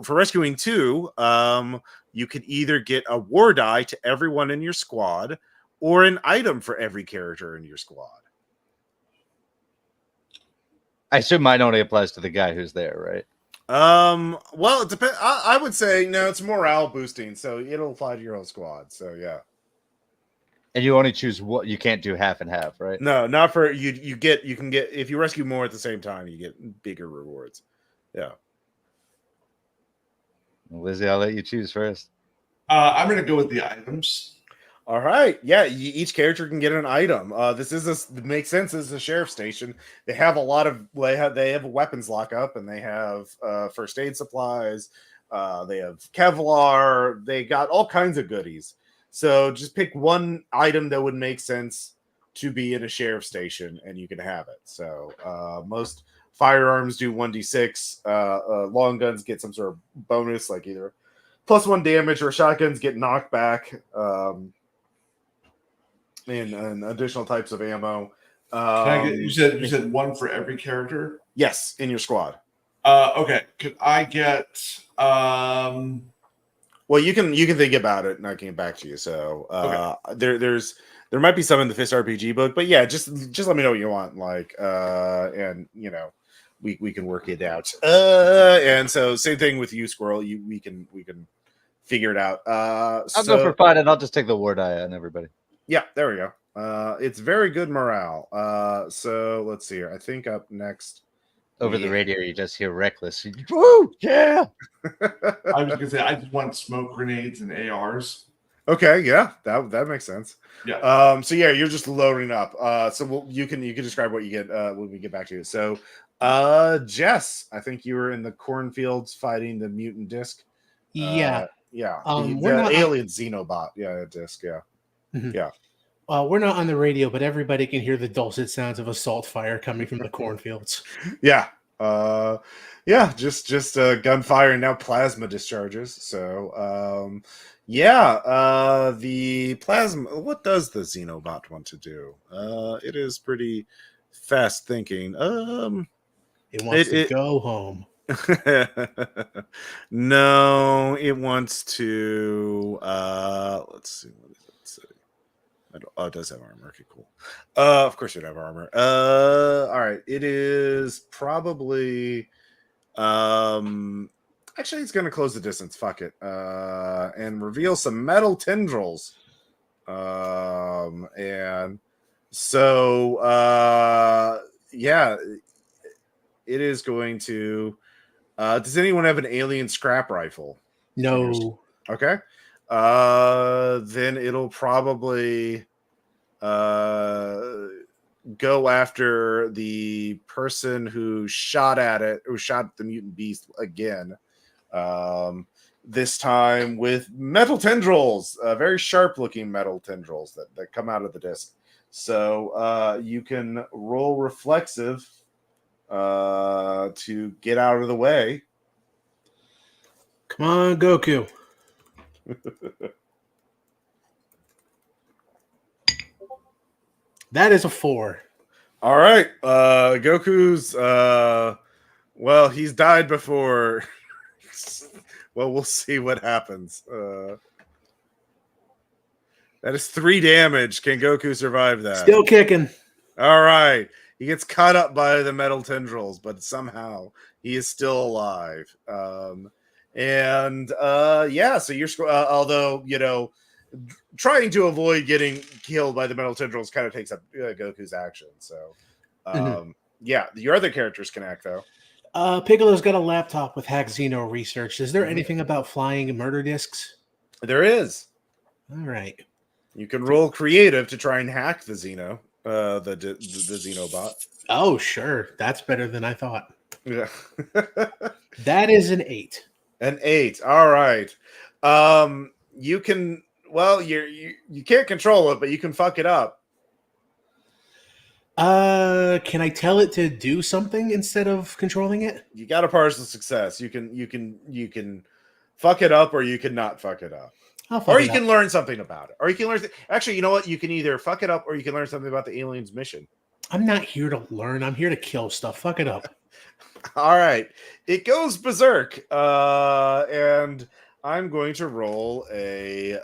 rescuing 2, you could either get a war die to everyone in your squad, or an item for every character in your squad. I assume mine only applies to the guy who's there, right? Well, it depends. I would say no, it's morale boosting, so it'll apply to your whole squad. So yeah. And you only choose what you can't do half and half, right? No, not for you. You can get if you rescue more at the same time, you get bigger rewards. Yeah. Well, Lizzie, I'll let you choose first. I'm gonna go with the items. All right. Yeah, each character can get an item. This makes sense. This is a sheriff station. They have a lot of they have a weapons lockup, and they have first aid supplies. They have Kevlar. They got all kinds of goodies. So just pick one item that would make sense to be in a sheriff station, and you can have it. So most firearms do 1d6. Long guns get some sort of bonus, like either +1 damage, or shotguns get knocked back. And additional types of ammo. Can I get, you said one for every character? Yes, in your squad. Okay. Could I get well, you can think about it and I can get back to you. So okay. There might be some in the Fist RPG book, but yeah, just let me know what you want. Like and we can work it out. And so same thing with you, Squirrel. We can figure it out. I'll go for fun, and I'll just take the war die on everybody. Yeah, there we go. It's very good morale. So let's see here. I think up next over the radio, you just hear reckless. Woo, yeah. I was gonna say I just want smoke grenades and ARs. Okay, yeah, that makes sense. Yeah. So yeah, you're just loading up. So you can describe what you get when we get back to you. So, Jess, I think you were in the cornfields fighting the mutant disc. Yeah. Yeah. The alien xenobot. Yeah, disc. Yeah. Mm-hmm. Yeah. We're not on the radio, but everybody can hear the dulcet sounds of assault fire coming from the cornfields. Yeah. Just gunfire and now plasma discharges. So, the plasma. What does the xenobot want to do? It is pretty fast thinking. It wants to go home. No, it wants to. Let's see. What does it say? It does have armor. Okay, cool. Of course, it have armor. All right. It is probably. I Actually, it's going to close the distance. Fuck it. And reveal some metal tendrils. And so, yeah, it is going to. Does anyone have an alien scrap rifle? No. Okay. Then it'll probably go after the person who shot at it, who shot the mutant beast again. This time with metal tendrils, very sharp looking metal tendrils that come out of the disc. So you can roll reflexive to get out of the way. Come on, Goku. That is a 4. All right. Goku's well, he's died before. Well, we'll see what happens. That is 3 damage. Can Goku survive that? Still kicking. All right. He gets caught up by the metal tendrils, but somehow he is still alive. Yeah, so you're although, you know, trying to avoid getting killed by the metal tendrils kind of takes up Goku's action. So, yeah, your other characters can act though. Piccolo's got a laptop with hack Xeno research. Is there anything about flying murder discs? There is. All right. You can roll creative to try and hack the Xeno, the Xenobot. Oh, sure. That's better than I thought. Yeah. That is an 8. An 8. All right. You can. Well, you can't control it, but you can fuck it up. Can I tell it to do something instead of controlling it? You got a partial success. You can fuck it up, or you can not fuck it up. Or you can learn something about it. Or you can learn. Actually, you know what? You can either fuck it up, or you can learn something about the alien's mission. I'm not here to learn. I'm here to kill stuff. Fuck it up. All right. It goes berserk, and I'm going to roll a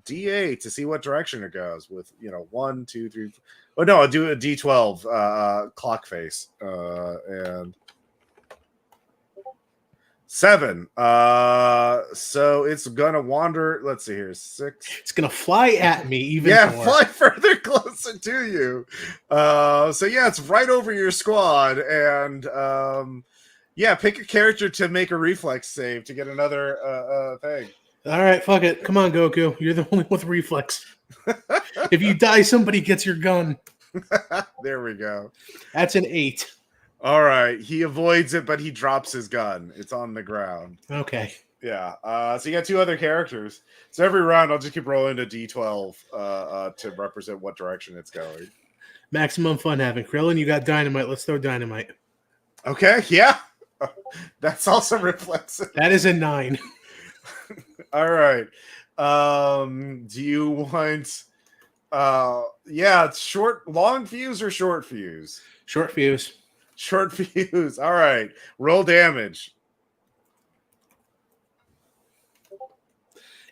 D8 to see what direction it goes with, 1, 2, 3. Oh no, I'll do a D12 clock face and 7. So it's gonna wander. Let's see here, 6. It's gonna fly at me even. Yeah, more. fly further closer to you. So yeah, it's right over your squad, and yeah, pick a character to make a reflex save to get another thing. All right, fuck it. Come on, Goku. You're the only one with reflex. If you die, somebody gets your gun. There we go. That's an 8. All right. He avoids it, but he drops his gun. It's on the ground. Okay. Yeah. So you got 2 other characters. So every round, I'll just keep rolling a D12 to represent what direction it's going. Maximum fun having. Krillin, you got dynamite. Let's throw dynamite. Okay. Yeah. That's also reflexive. That is a 9. All right. Do you want yeah, it's long fuse or short fuse? Short fuse. Short fuse. All right. Roll damage.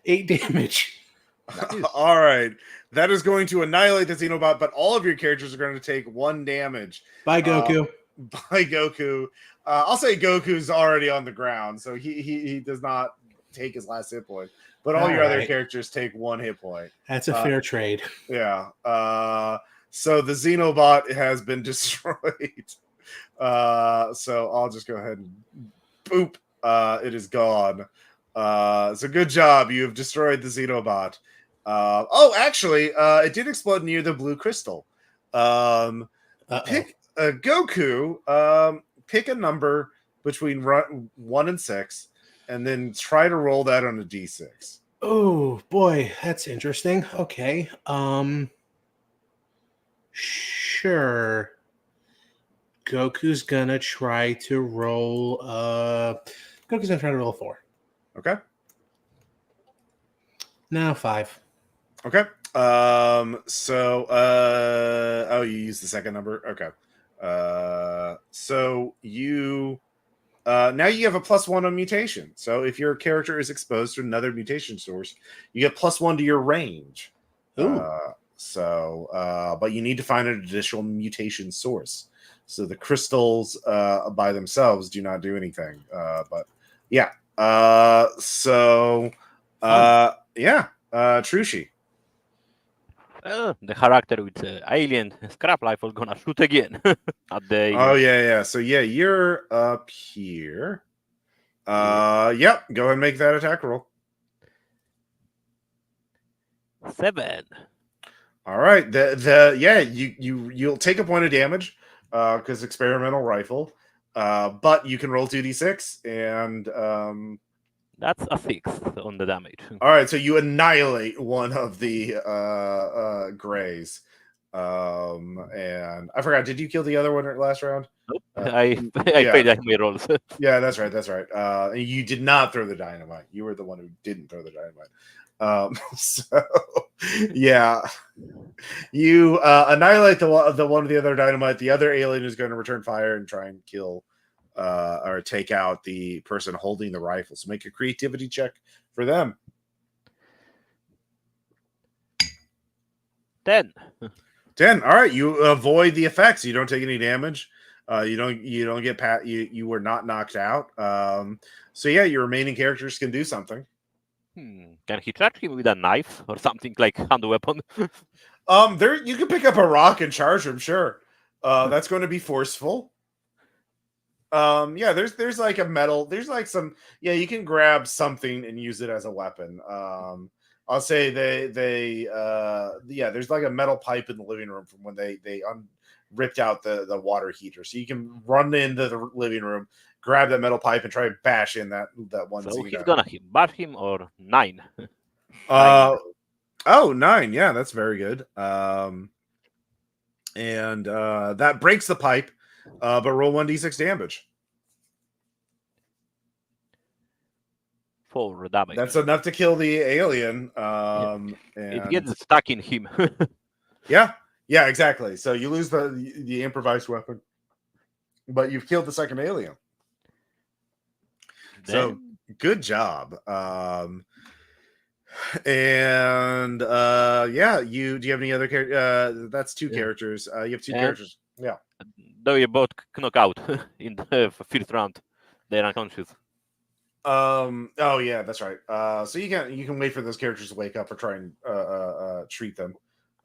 8 damage. Nice. All right. That is going to annihilate the Xenobot, but all of your characters are going to take 1 damage. Bye, Goku. By Goku. I'll say Goku's already on the ground, so he does not take his last hit point. But all your other characters take 1 hit point. That's a fair trade. Yeah. So the Xenobot has been destroyed. So I'll just go ahead and boop. It is gone. So good job. You have destroyed the Xenobot. Actually, it did explode near the blue crystal. Pick Goku. Pick a number between 1 and 6, and then try to roll that on a D6. Oh boy, that's interesting. Okay. Sure. Goku's gonna try to roll. Goku's gonna try to roll a 4. Okay. No, 5. Okay. You use the second number. Okay. So you now you have a +1 on mutation. So if your character is exposed to another mutation source, you get +1 to your range. Ooh. But you need to find an additional mutation source. So the crystals by themselves do not do anything. But Yeah. Trushi. The character with the alien scrap rifle gonna shoot again at the alien. Oh yeah. So yeah, you're up here. Yep. Go ahead and make that attack roll. 7. All right. You'll take a point of damage because experimental rifle. But you can roll 2d6 and that's a 6 on the damage. All right, so you annihilate one of the grays. And I forgot, did you kill the other one last round? Nope. I paid my rolls. Yeah, that's right. You did not throw the dynamite. You were the one who didn't throw the dynamite. So yeah, you annihilate the one of the other dynamite. The other alien is going to return fire and try and kill or take out the person holding the rifle. So make a creativity check for them. 10. 10. All right, you avoid the effects. You don't take any damage. You don't get you were not knocked out. So yeah, your remaining characters can do something. Can he charge him with a knife or something like hand weapon? There you can pick up a rock and charge him. Sure, that's going to be forceful. Yeah, there's like a metal. There's like some. Yeah, you can grab something and use it as a weapon. I'll say there's like a metal pipe in the living room from when they ripped out the water heater. So you can run into the living room, grab that metal pipe, and try to bash in that one. So he's gonna bash him or 9. 9. Yeah, that's very good. And that breaks the pipe, but roll 1d6 damage. 4 damage. That's enough to kill the alien. And it gets stuck in him. Yeah, exactly. So you lose the improvised weapon, but you've killed the second alien. So good job. And do you have any other characters? That's 2 characters. You have 2 characters. Yeah. Though you both knock out in the first round, they're unconscious. Oh yeah, that's right. So you can wait for those characters to wake up or try and treat them.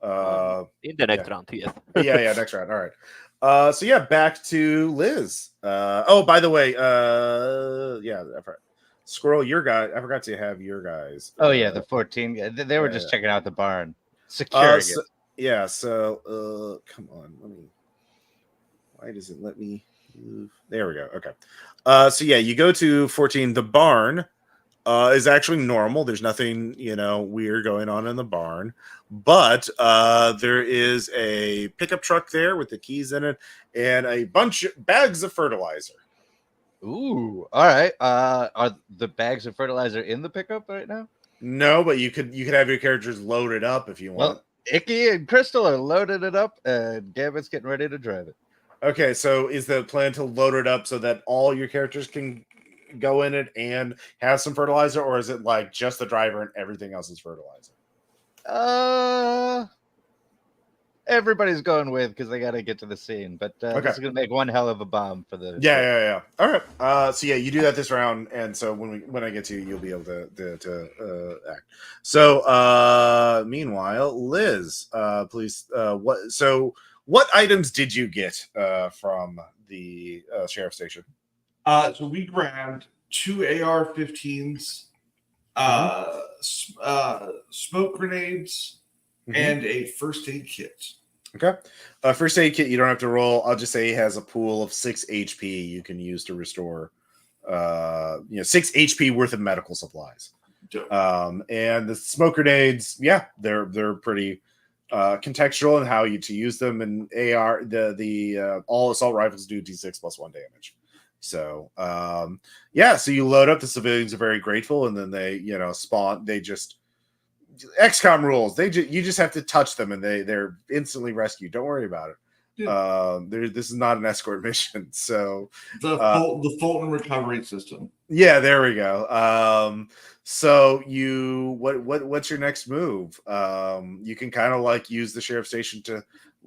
In the next round, yes. yeah, next round. All right. So yeah, back to Liz. By the way, Squirrel, your guy. I forgot to have your guys. Oh yeah, the 14. They were just checking out the barn, securing it. Yeah. So come on, why does it let me move? There we go. Okay. So yeah, you go to 14. The barn is actually normal. There's nothing, weird going on in the barn, but there is a pickup truck there with the keys in it and a bunch of bags of fertilizer. Ooh, all right. Are the bags of fertilizer in the pickup right now? No, but you could have your characters loaded up if you want. Well, Icky and Crystal are loading it up, and Gambit's getting ready to drive it. Okay, so is the plan to load it up so that all your characters can go in it and have some fertilizer, or is it like just the driver and everything else is fertilizer? Everybody's going with because they got to get to the scene, but this is going to make one hell of a bomb for the. Yeah. All right. So yeah, you do that this round, and so when I get to you, you'll be able to act. So meanwhile, Liz, please. What items did you get from the sheriff's station? So we grabbed 2 AR-15s, smoke grenades, and a first aid kit. Okay. First aid kit, you don't have to roll. I'll just say it has a pool of 6 HP you can use to restore 6 HP worth of medical supplies. And the smoke grenades, they're pretty contextual in how to use them. And AR, the all assault rifles do D6 plus 1 damage. So so you load up. The civilians are very grateful, and then they spawn. They just XCOM rules. You just have to touch them, and they're instantly rescued. Don't worry about it. Yeah. This is not an escort mission. So the Fulton recovery system. Yeah, there we go. So what's your next move? You can kind of like use the sheriff's station to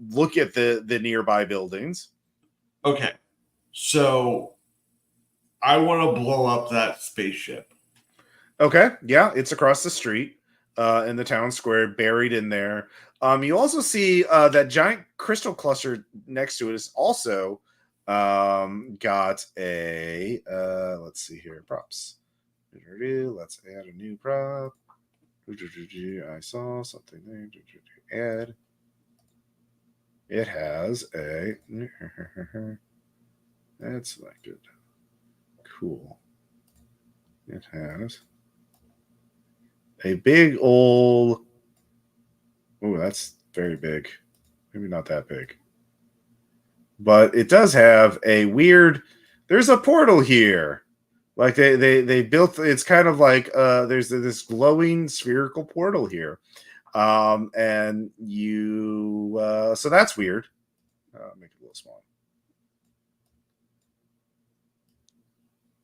look at the nearby buildings. Okay, so I want to blow up that spaceship. Okay, yeah, it's across the street in the town square, buried in there. You also see that giant crystal cluster next to it is also got a let's see here, props. Let's add a new prop. I saw something there. Add. It has a that's selected. Cool. It has a big old. Oh, that's very big. Maybe not that big. But it does have a weird. There's a portal here. Like they built. It's kind of like there's this glowing spherical portal here. And you so that's weird. Make it a little small.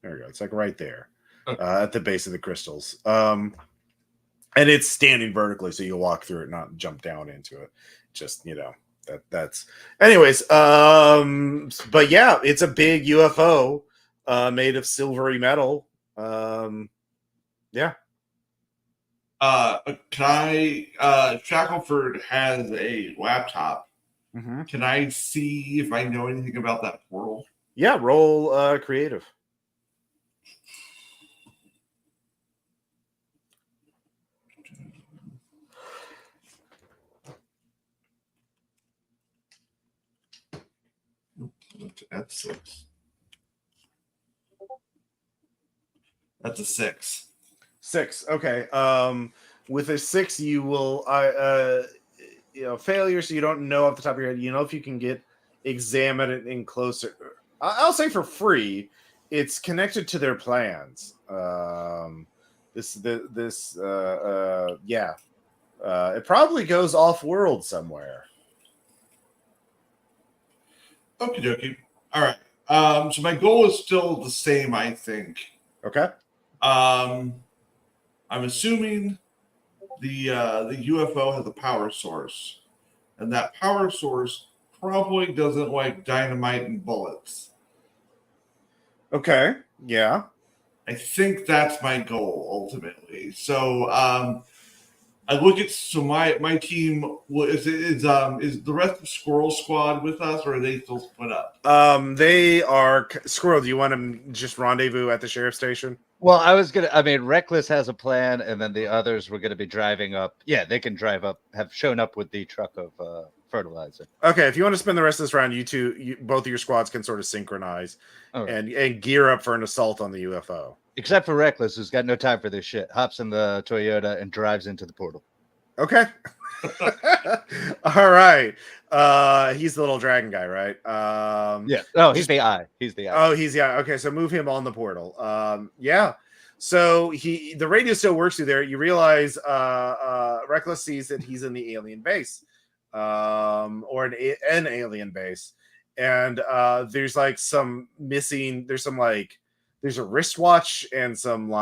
There we go. It's like right there. At the base of the crystals. And it's standing vertically, so you walk through it, not jump down into it. Just, that's anyways. But yeah, it's a big UFO made of silvery metal. Yeah. Shackleford has a laptop. Mm-hmm. Can I see if I know anything about that portal? Yeah, roll creative. That's 6. That's a 6. 6. Okay. With a 6, you will failure, so you don't know off the top of your head. If you can examine it in closer. I'll say for free. It's connected to their plans. It probably goes off world somewhere. Okie dokie. All right. So my goal is still the same, I think. Okay. I'm assuming the UFO has a power source, and that power source probably doesn't like dynamite and bullets. Okay. Yeah. I think that's my goal ultimately. So I look at my team is the rest of Squirrel Squad with us, or are they still split up? They are Squirrel. Do you want to just rendezvous at the sheriff's station? Well, Reckless has a plan, and then the others were gonna be driving up. Yeah, they can drive up. Have shown up with the truck of fertilizer. Okay, if you want to spend the rest of this round, both of your squads can sort of synchronize and gear up for an assault on the UFO. Except for Reckless, who's got no time for this shit. Hops in the Toyota and drives into the portal. Okay. All right. He's the little dragon guy, right? Yeah. Oh, he's the eye. He's the eye. Oh, he's the eye. Okay, so move him on the portal. Yeah. So the radio still works through there. You realize Reckless sees that he's in the alien base. Or an alien base. And there's like some missing, there's a wristwatch and some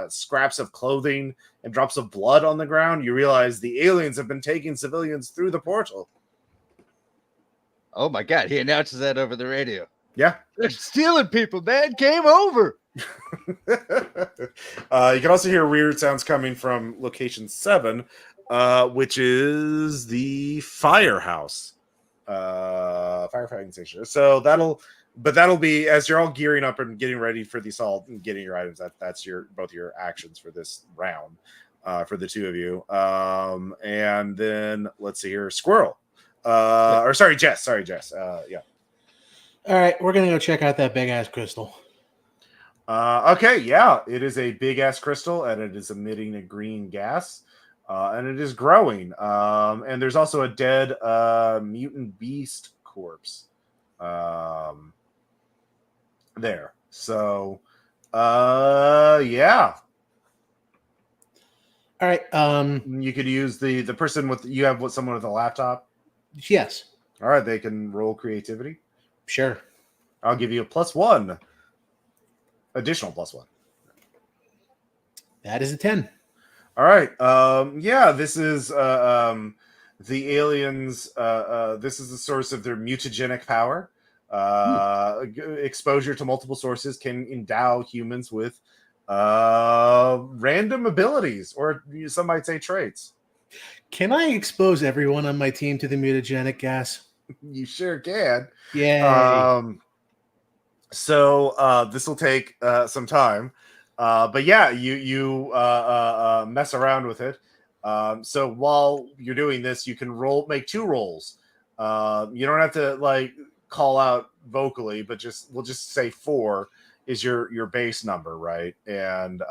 scraps of clothing and drops of blood on the ground. You realize the aliens have been taking civilians through the portal. Oh my God, he announces that over the radio. Yeah. They're stealing people, man. Game over. You can also hear weird sounds coming from location 7, which is the firehouse. Firefighting station. So that'll be as you're all gearing up and getting ready for the assault and getting your items. That's both your actions for this round, for the two of you. And then let's see here, Squirrel. Jess. Yeah. All right, we're gonna go check out that big ass crystal. Okay, yeah, it is a big ass crystal, and it is emitting a green gas, and it is growing. And there's also a dead mutant beast corpse. There. So, yeah. All right. You could use the person someone with a laptop. Yes. All right, they can roll creativity. Sure. I'll give you a +1. Additional +1. That is a 10. All right. Yeah, this is the aliens. This is the source of their mutagenic power. Exposure to multiple sources can endow humans with random abilities, or some might say traits. Can I expose everyone on my team to the mutagenic gas? You sure can. Yay. So this will take some time. But yeah, you mess around with it. So while you're doing this, you can make 2 rolls. You don't have to like call out vocally, but we'll just say 4 is your base number, right? And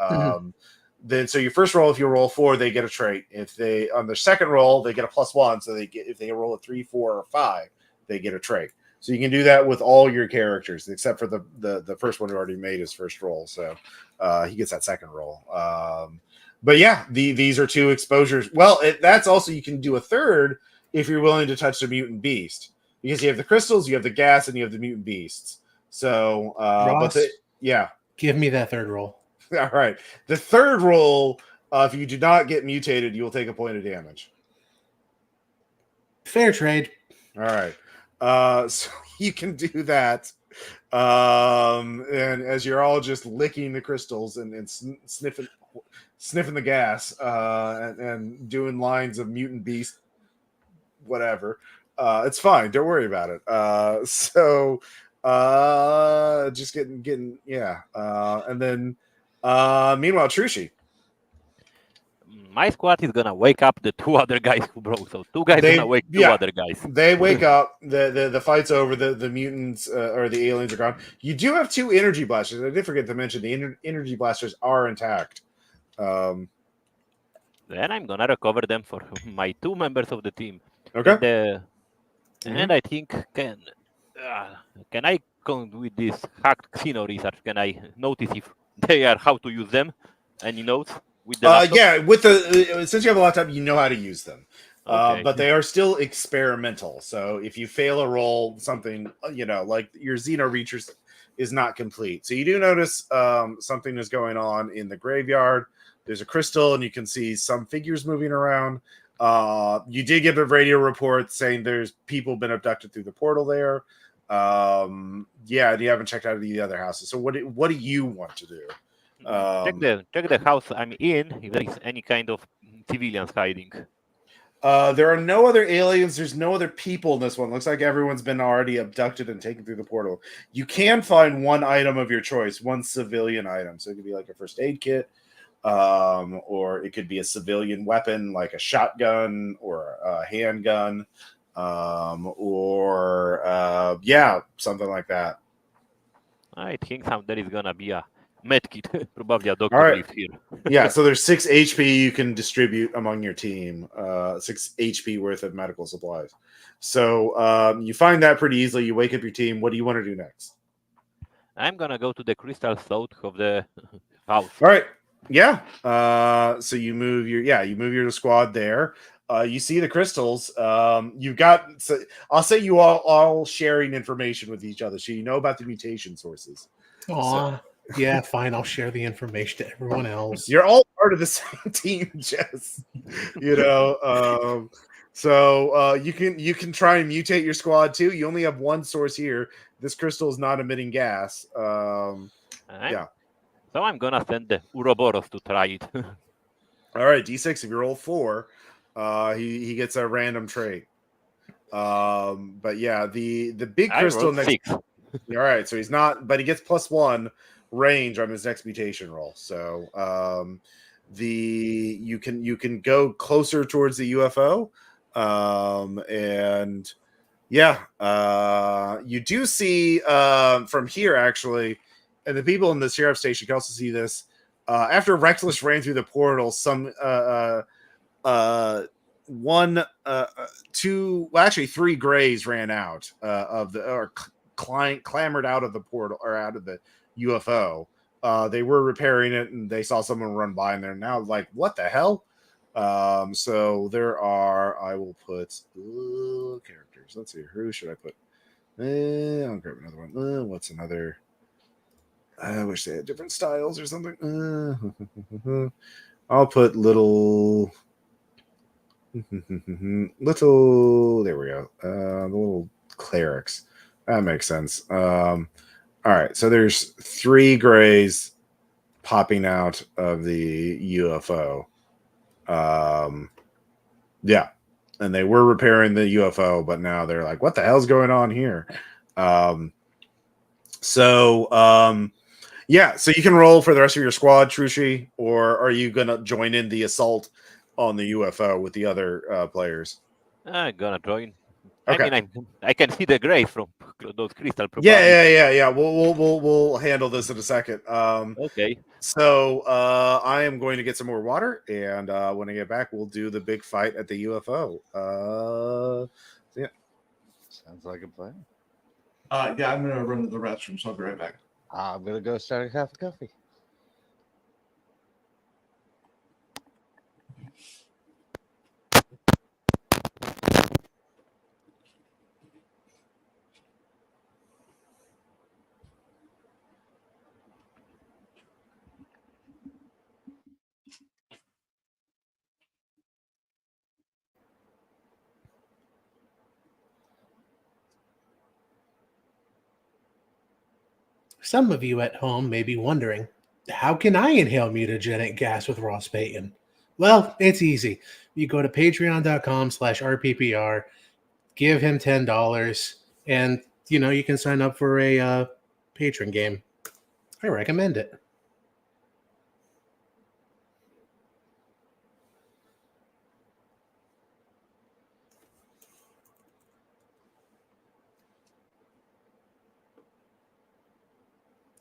then so your first roll, if you roll 4, they get a trait. If they on their second roll, they get a +1. So if they roll a 3, 4, or 5, they get a trait. So you can do that with all your characters, except for the first one who already made his first roll. So he gets that second roll. But yeah, these are 2 exposures. Well, that's also, you can do a third if you're willing to touch the mutant beast. Because you have the crystals, you have the gas, and you have the mutant beasts. So, Ross, yeah. Give me that third roll. All right. The third roll, if you do not get mutated, you will take a point of damage. Fair trade. All right. So you can do that. And as you're all just licking the crystals and sniffing the gas, and doing lines of mutant beast, whatever. It's fine. Don't worry about it. Just getting yeah. And then meanwhile, Trushi. My squad is gonna wake up the 2 other guys who broke. So 2 guys gonna wake 2 other guys. They wake up. The fight's over. The mutants or the aliens are gone. You do have 2 energy blasters. I did forget to mention the energy blasters are intact. Then I'm gonna recover them for my 2 members of the team. Okay. And I think can I come with this hacked xeno research? Can I notice if they are how to use them? Any notes? With the yeah, with since you have a laptop, you know how to use them. Okay. But they are still experimental. So if you fail a roll, something like your Xeno Reacher is not complete. So you do notice something is going on in the graveyard. There's a crystal, and you can see some figures moving around. You did get a radio report saying there's people been abducted through the portal there. Yeah, and you haven't checked out the other houses. So what do you want to do? Check the house I'm in, if there is any kind of civilians hiding. There are no other aliens. There's no other people in this one. Looks like everyone's been already abducted and taken through the portal. You can find one item of your choice, one civilian item. So it could be like a first aid kit, or it could be a civilian weapon like a shotgun or a handgun, or something like that. I think there is gonna be a medkit, probably a doctor right. lives here. Yeah, so there's 6 HP you can distribute among your team, 6 HP worth of medical supplies. So you find that pretty easily. You wake up your team. What do you want to do next? I'm gonna go to the crystal south of the house. All right. Yeah. So you move your squad there. You see the crystals. You've got. So I'll say you all sharing information with each other, so you know about the mutation sources. Aw. Yeah, fine. I'll share the information to everyone else. You're all part of the same team, Jess. So you can try and mutate your squad too. You only have one source here. This crystal is not emitting gas. Yeah. So I'm gonna send the Ouroboros to try it. All right, D6. If you roll 4, he gets a random trait. But yeah, the big crystal next. 6. All right, so he's not, but he gets +1 range on his next mutation roll. So you can go closer towards the UFO, and you do see from here actually, and the people in the sheriff station can also see this. After Reckless ran through the portal, some 3 grays ran out clambered out of the portal or out of the UFO. They were repairing it and they saw someone run by and they're now like, what the hell? So there are, I will put characters. Let's see, who should I put? I'll grab another one. What's another? I wish they had different styles or something. I'll put little. There we go. The little clerics. That makes sense. All right, so there's 3 grays popping out of the UFO. Yeah, and they were repairing the UFO, but now they're like, what the hell's going on here? Yeah, so you can roll for the rest of your squad, Trushi, or are you going to join in the assault on the UFO with the other players? I'm gonna join. Okay. I mean, I can see the gray from those crystal. Yeah. We'll handle this in a second. Okay. So I am going to get some more water, and when I get back, we'll do the big fight at the UFO. Yeah. Sounds like a plan. Yeah, I'm gonna run to the restroom, so I'll be right back. I'm gonna go start a cup of coffee. Some of you at home may be wondering, how can I inhale mutagenic gas with Ross Payton? Well, it's easy. You go to patreon.com/rppr, give him $10, and you can sign up for a patron game. I recommend it.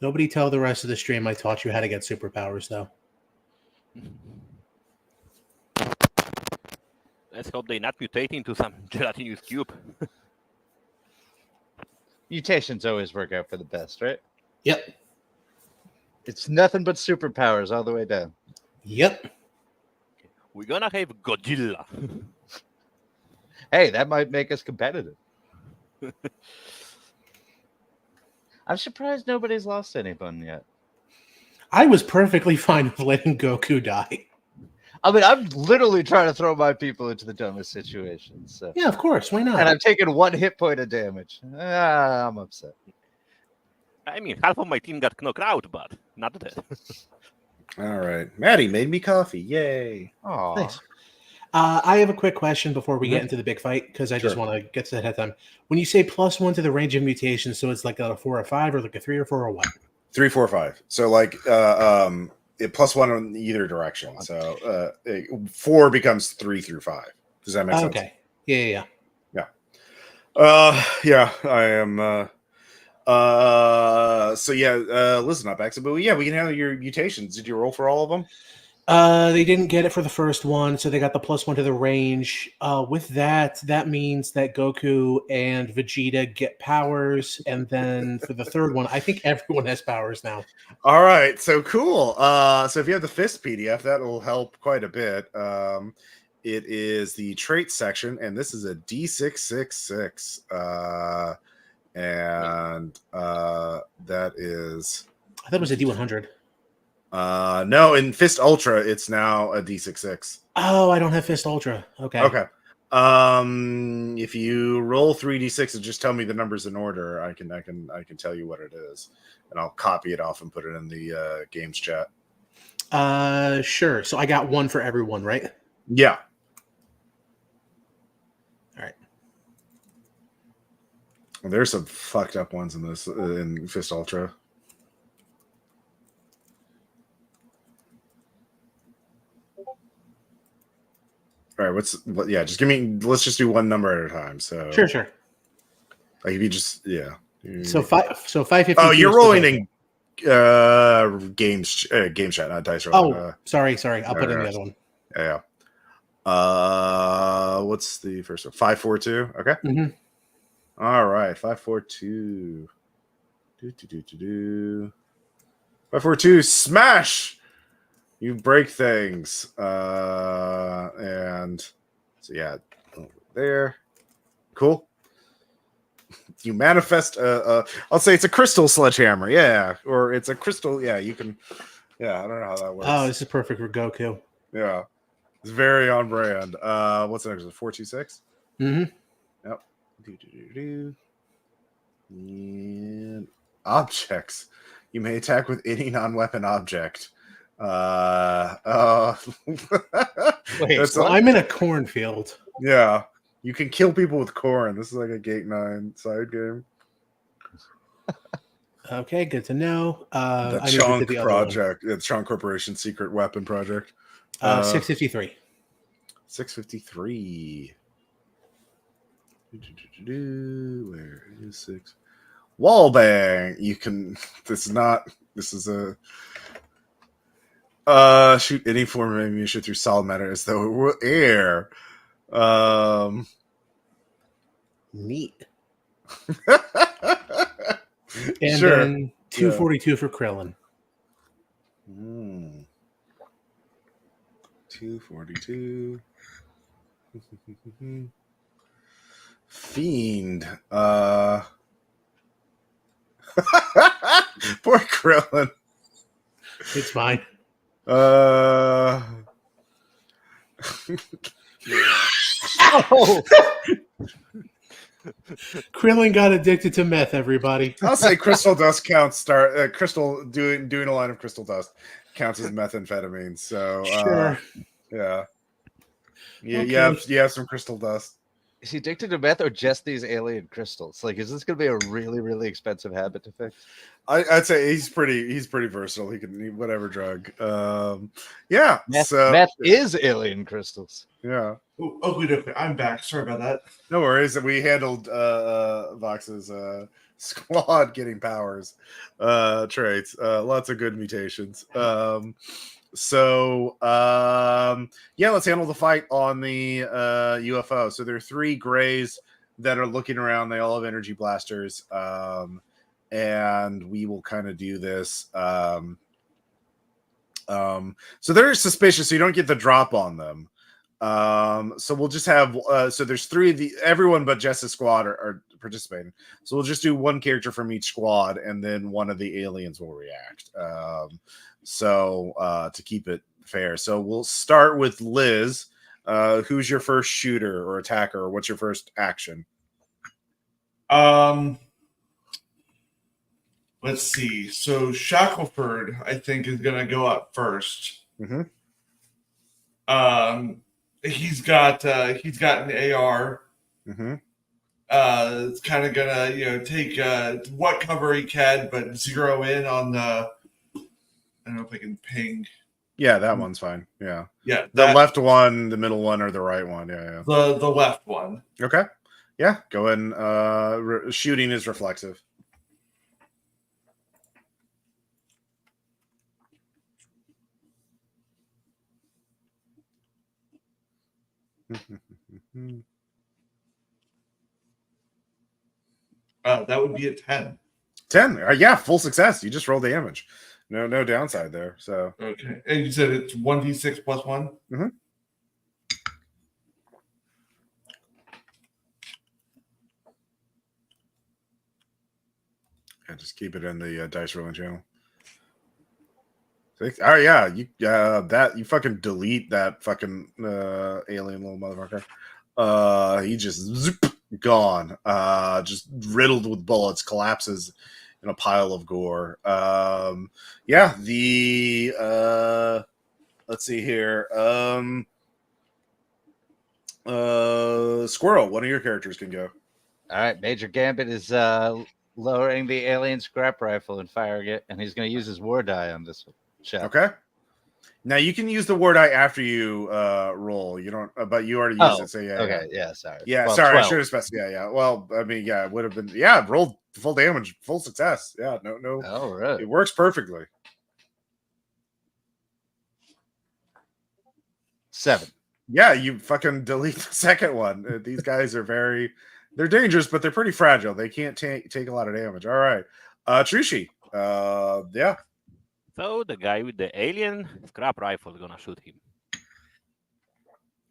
Nobody tell the rest of the stream I taught you how to get superpowers, though. Let's hope they not mutate into some gelatinous cube. Mutations always work out for the best, right? Yep. It's nothing but superpowers all the way down. Yep. We're gonna have Godzilla. Hey, that might make us competitive. I'm surprised nobody's lost anyone yet. I was perfectly fine with letting Goku die. I mean, I'm literally trying to throw my people into the dumbest situations. So. Yeah, of course. Why not? And I'm taking 1 hit point of damage. I'm upset. I mean, half of my team got knocked out, but not dead. All right. Maddie made me coffee. Yay. Aww. Nice. I have a quick question before we get into the big fight, because I just want to get to that ahead of time. When you say +1 to the range of mutations, so it's like a 4 or 5, or like a 3 or 4 or what? 3, 4, 5. So like it +1 in either direction. So 4 becomes 3 through 5. Does that make sense? Okay. Yeah. Yeah, I am. Listen up, Axabu. Yeah, we can handle your mutations. Did you roll for all of them? They didn't get it for the first one, so they got the +1 to the range. With that means that Goku and Vegeta get powers, and then for the third one, I think everyone has powers now. All right, so cool. So if you have the Fist PDF, that will help quite a bit. It is the traits section, and this is a D666. That is. I thought it was a D100. No, in Fist Ultra, it's now a D66. Oh, I don't have Fist Ultra. Okay. If you roll 3d6 and just tell me the numbers in order, I can tell you what it is, and I'll copy it off and put it in the games chat. Sure. So I got 1 for everyone, right? Yeah. All right. Well, there's some fucked up ones in this in Fist Ultra. All right, just give me, let's just do one number at a time. So Sure. Like if you just, So 550. Oh, you're rolling in game chat, not dice roll. Oh, sorry. I'll put in the other one. Yeah. What's the first one? 542. Okay. Mm-hmm. All right, 542. 542. Smash. You break things. And so yeah, over there. Cool. You manifest I'll say it's a crystal sledgehammer. Yeah. Or it's a crystal. Yeah, you can. Yeah, I don't know how that works. Oh, this is perfect for Goku. Yeah. It's very on brand. What's the next one? 426? Mm-hmm. Yep. And objects. You may attack with any non-weapon object. Wait, I'm in a cornfield. Yeah. You can kill people with corn. This is like a Gate 9 side game. Okay, good to know. The I moved it to Chunk the other one. project. The Chunk Corporation secret weapon project. 653. 653. Where is 6? Wall bang. You can. This is a. Shoot any form of ammunition through solid matter as though it were air. Neat. And sure. then 242 for Krillin. 242. Fiend. Poor Krillin. It's fine. Oh. Krillin got addicted to meth, everybody. I'll say crystal dust counts. Crystal doing a line of crystal dust counts as methamphetamine. So Sure. yeah. Okay. You have some crystal dust. Is he addicted to meth or just these alien crystals? Like, is this going to be a really, really expensive habit to fix? I'd say he's pretty versatile. He can eat whatever drug. Yeah. Meth is alien crystals. Yeah. Okay, I'm back. Sorry about that. No worries. We handled Vox's squad getting powers traits. Lots of good mutations. Let's handle the fight on the UFO. So there are 3 grays that are looking around. They all have energy blasters. And we will kind of do this. So they're suspicious, so you don't get the drop on them. So we'll just have so there's 3 of the everyone but Jess's squad are participating. So we'll just do 1 character from each squad, and then 1 of the aliens will react. To keep it fair. So we'll start with Liz. Who's your first shooter or attacker, or what's your first action? Let's see. So Shackleford, I think, is going to go up first. Mm-hmm. He's got an AR. Mm-hmm. It's kind of gonna take what cover he can, but zero in on the. I don't know if I can ping. Yeah, that one's fine. Yeah. Yeah. The left one, the middle one, or the right one. Yeah. The left one. Okay. Yeah. Go ahead. Shooting is reflexive. That would be a 10. 10. Yeah, full success. You just roll damage. No downside there. So okay. And you said it's 1d6 plus 1? Mm-hmm. Yeah, just keep it in the dice rolling channel. Oh yeah, you fucking delete that fucking alien little motherfucker. He just zoop, gone. Just riddled with bullets, collapses in a pile of gore. Let's see here. Squirrel, one of your characters can go. All right, Major Gambit is lowering the alien scrap rifle and firing it, and he's going to use his war die on this shot. Okay. Now you can use the war die after you roll. You don't, but you already used it. So yeah. Okay. Yeah. Sorry. Yeah. Well, sorry. 12. I should have specified. Yeah. Well, I mean, yeah, it would have been. Rolled full damage, full success. Yeah. No. All right. It works perfectly. 7. Yeah. You fucking delete the second one. These guys are they're dangerous, but they're pretty fragile. They can't take a lot of damage. All right. Trushi. Yeah. So the guy with the alien scrap rifle is gonna shoot him.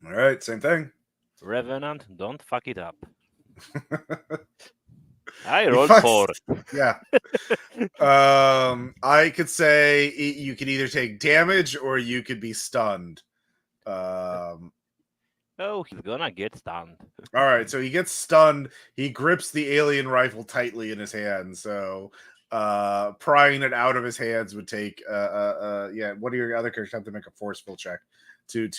All right, same thing. Revenant, don't fuck it up. I rolled 4. Yeah. I could say you could either take damage or you could be stunned. Well, Oh, he's gonna get stunned. All right, so he gets stunned. He grips the alien rifle tightly in his hand. So prying it out of his hands would take yeah. What do your other characters have to make a forceful check to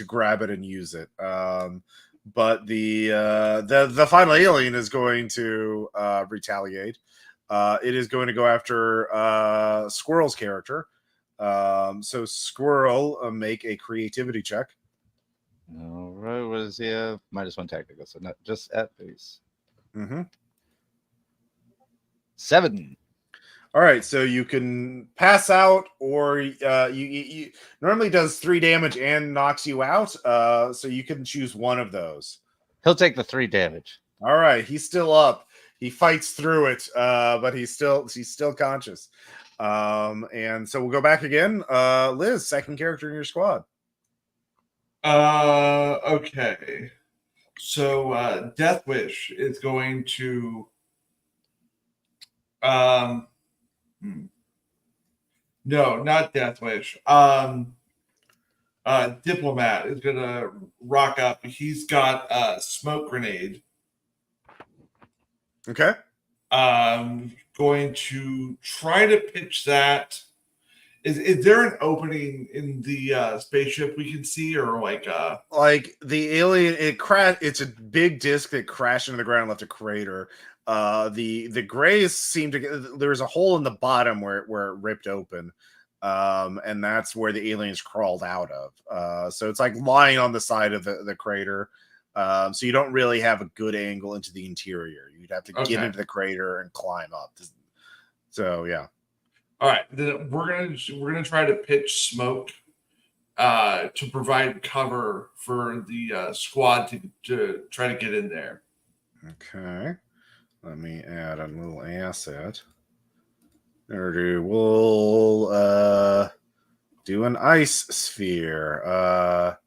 grab it and use it? But the final alien is going to retaliate. It is going to go after Squirrel's character. So Squirrel, make a creativity check. All right, what does he have? -1 technical, so not just at base. 7. All right, so you can pass out, or you normally does 3 damage and knocks you out. So you can choose one of those. He'll take the 3 damage. All right, he's still up. He fights through it, but he's still conscious. And so we'll go back again. Liz, second character in your squad. Okay. So Death Wish is going to no, not Death Wish. Diplomat is gonna rock up. He's got a smoke grenade. Okay. Going to try to pitch that. Is there an opening in the spaceship we can see, or like the alien? It's a big disc that crashed into the ground and left a crater. The grays seem to get. There's a hole in the bottom where it ripped open, and that's where the aliens crawled out of. So it's like lying on the side of the crater. So you don't really have a good angle into the interior. You'd have to get into the crater and climb up. So yeah. All right, then we're gonna try to pitch smoke to provide cover for the squad to try to get in there. Okay, let me add a little asset. We'll do an ice sphere.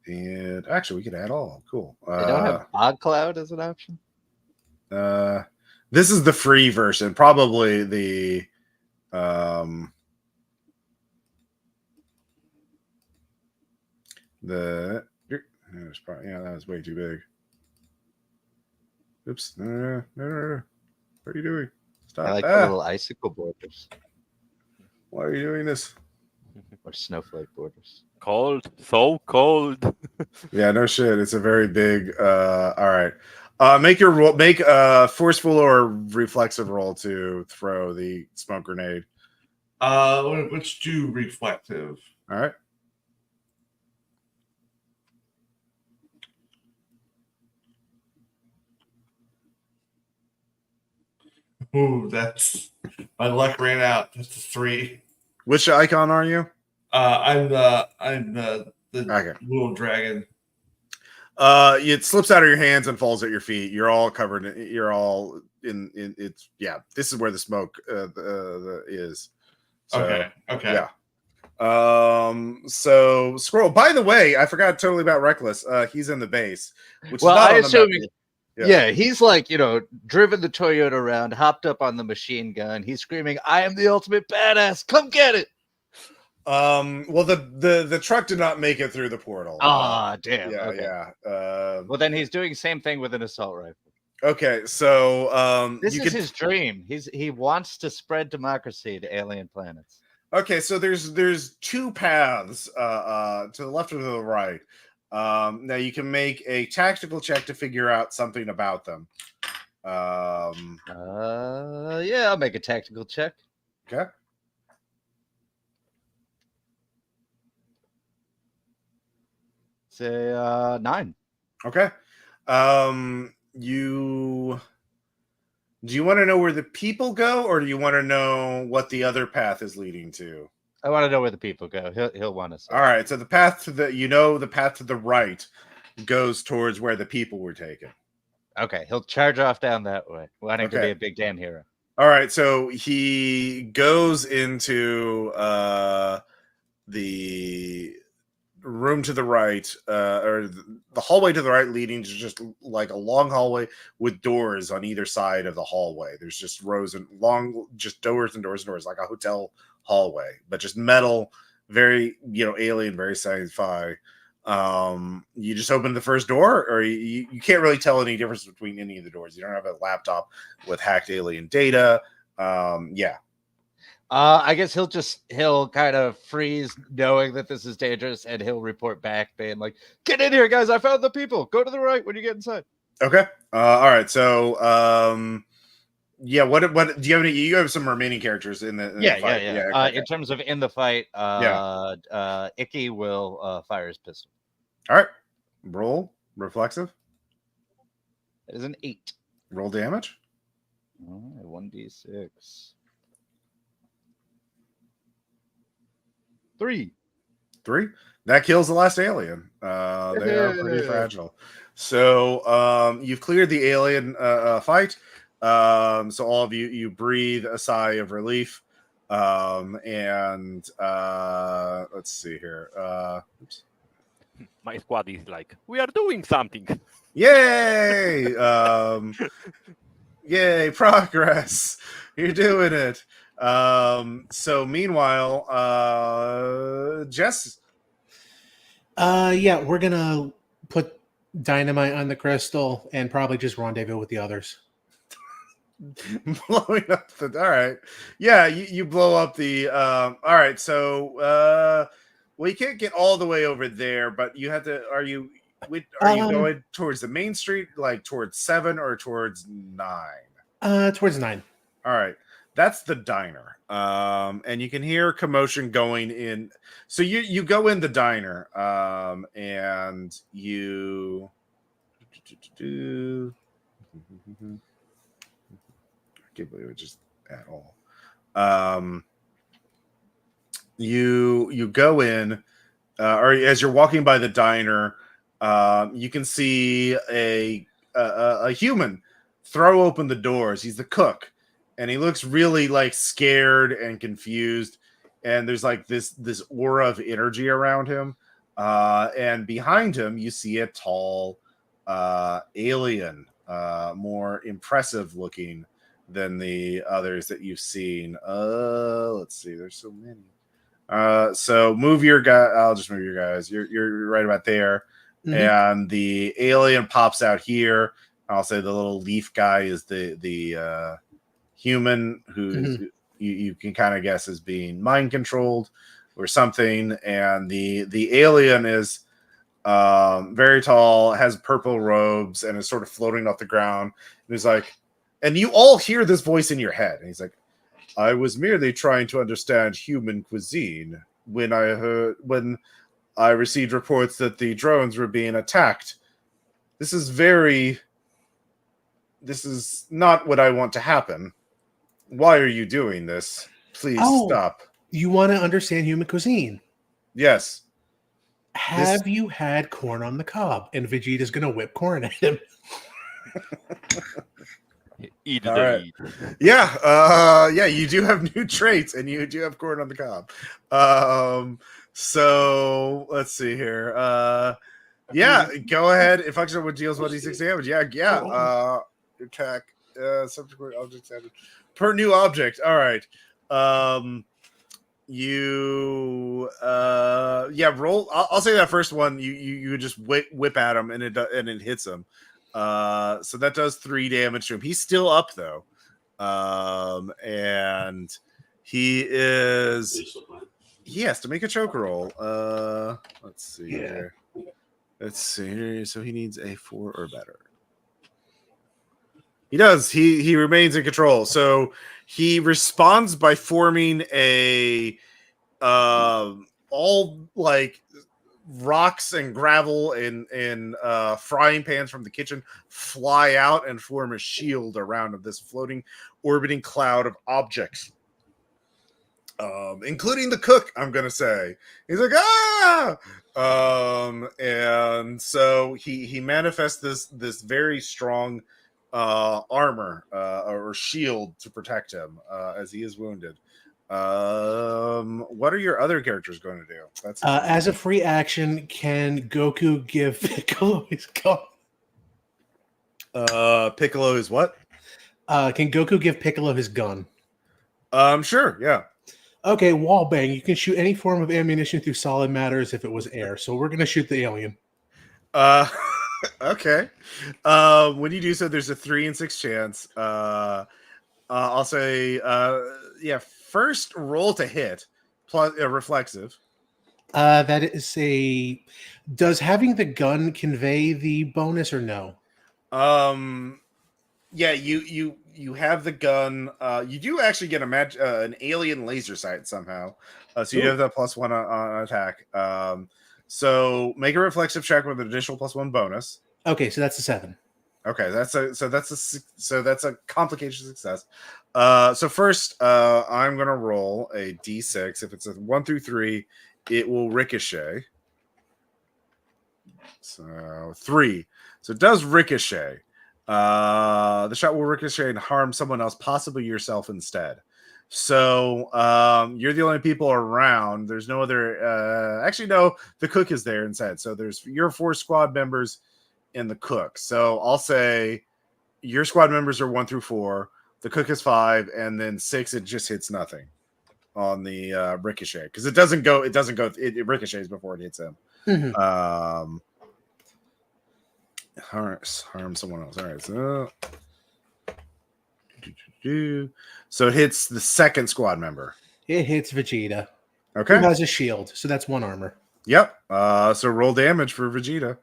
And actually, we could add all. Cool. They don't have fog cloud as an option. This is the free version. Probably the that was way too big. Oops. No. What are you doing? Stop. I like the little icicle borders. Why are you doing this? Or snowflake borders. Cold. So cold. Yeah, no shit. It's a very big all right. Make a forceful or reflexive roll to throw the smoke grenade. Let's do reflective. All right. Ooh, that's my luck ran out. That's a 3. Which icon are you? I'm the little dragon. It slips out of your hands and falls at your feet. You're all covered. You're all in it's this is where the smoke is. So, Okay. Yeah. So Squirrel, by the way, I forgot totally about Reckless. He's in the base. Which well, is not I on the assume map. Yeah, he's like, driven the Toyota around, hopped up on the machine gun. He's screaming, "I am the ultimate badass. Come get it." Well, the truck did not make it through the portal. Damn. Yeah, okay. yeah. Well, then he's doing the same thing with an assault rifle. Okay, so this is his dream. He wants to spread democracy to alien planets. Okay, so there's 2 paths to the left or to the right. Now you can make a tactical check to figure out something about them. Yeah, I'll make a tactical check. Okay. Say 9. Okay. Do you want to know where the people go, or do you want to know what the other path is leading to? I want to know where the people go. He'll want to say. All right. So the path to the path to the right goes towards where the people were taken. Okay, he'll charge off down that way, wanting to be a big damn hero. All right. So he goes into the room to the right, or the hallway to the right, leading to just like a long hallway with doors on either side of the hallway. There's just rows and just doors and doors and doors, like a hotel hallway, but just metal, very alien, very sci-fi. You just open the first door, or you can't really tell any difference between any of the doors. You don't have a laptop with hacked alien data. Yeah. I guess he'll kind of freeze knowing that this is dangerous, and he'll report back being like, "Get in here, guys! I found the people. Go to the right when you get inside." Okay. All right. So, yeah. What do you have? You have some remaining characters in the fight? Yeah. Okay. In terms of in the fight, Icky will fire his pistol. All right. Roll reflexive. It is an 8. Roll damage. 1d6. 3. That kills the last alien. They are pretty fragile. So you've cleared the alien fight. So all of you breathe a sigh of relief. And let's see here. Oops. My squad is like, we are doing something. Yay! Yay, progress. You're doing it. So meanwhile, Jess. Yeah, we're gonna put dynamite on the crystal and probably just rendezvous with the others. Blowing up the all right. Yeah, you blow up the all right, so well, you can't get all the way over there, but you have to are you going towards the main street, like towards 7 or towards 9? Towards 9. All right. That's the diner. And you can hear commotion going in. So you go in the diner, and you I can't believe it just at all. You go in, or as you're walking by the diner, you can see a human throw open the doors. He's the cook, and he looks really like scared and confused. And there's like this aura of energy around him. And behind him, you see a tall alien, more impressive looking than the others that you've seen. Let's see, there's so many. So move your guy. I'll just move your guys. You're right about there. Mm-hmm. And the alien pops out here. I'll say the little leaf guy is the human who you can kind of guess is being mind controlled or something. And the alien is very tall, has purple robes, and is sort of floating off the ground. And he's like, and you all hear this voice in your head. And he's like, I was merely trying to understand human cuisine when I received reports that the drones were being attacked. This is not what I want to happen. Why are you doing this? Please stop. You want to understand human cuisine? Yes. Have you had corn on the cob? And Vegeta's going to whip corn at him. Eat the right. meat. Yeah, you do have new traits, and you do have corn on the cob. So let's see here. Go ahead. It functions with deals 1d6 damage. Yeah. Attack. Subsequent objects added per new object. All right. Roll. I'll say that first one. You just whip at him, and it hits him. So that does 3 damage to him. He's still up though. And he has to make a choke roll. Let's see here. Let's see. So he needs a 4 or better. He does. He remains in control. So he responds by forming a all like rocks and gravel and frying pans from the kitchen fly out and form a shield around this floating, orbiting cloud of objects, including the cook. I'm gonna say he's like and so he manifests this very strong armor or shield to protect him as he is wounded. What are your other characters going to do? That's as a free action, can Goku give Piccolo his gun? Piccolo is what? Can Goku give Piccolo his gun? Sure, yeah. Okay, wall bang. You can shoot any form of ammunition through solid matter as if it was air. So we're gonna shoot the alien. Okay. When you do so, there's a 3 in 6 chance. I'll say, first roll to hit plus reflexive. That is a. Does having the gun convey the bonus or no? Yeah, you have the gun. You do actually get an alien laser sight somehow. So you do have that +1 on attack. So make a reflexive check with an additional +1 bonus. Okay, so that's a 7. Okay, that's a complication success. So first, I'm gonna roll a d6. If it's a 1 through 3, it will ricochet. So 3. So it does ricochet. The shot will ricochet and harm someone else, possibly yourself instead. So you're the only people around. There's no other. Actually, no. The cook is there instead. So there's your 4 squad members and the cook. So I'll say your squad members are 1 through 4. The cook is 5, and then 6. It just hits nothing on the ricochet because it doesn't go. It ricochets before it hits him. Mm-hmm. Harm someone else. All right. So it hits the second squad member. It hits Vegeta. Okay. Who has a shield, so that's 1 armor. Yep. So roll damage for Vegeta.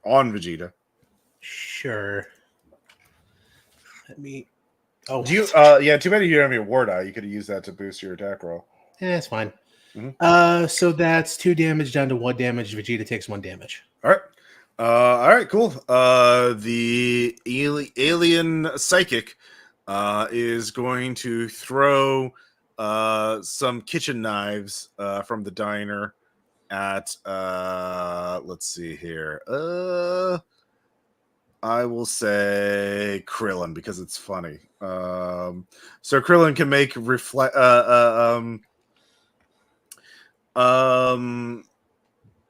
On Vegeta. Sure. Let me. Oh, do you? Yeah. Too bad you don't have your war die. You could have used that to boost your attack roll. That's fine. Mm-hmm. So that's 2 damage down to 1 damage. Vegeta takes 1 damage. All right. Cool. The alien psychic is going to throw some kitchen knives from the diner at let's see here. I will say Krillin because it's funny. So Krillin can make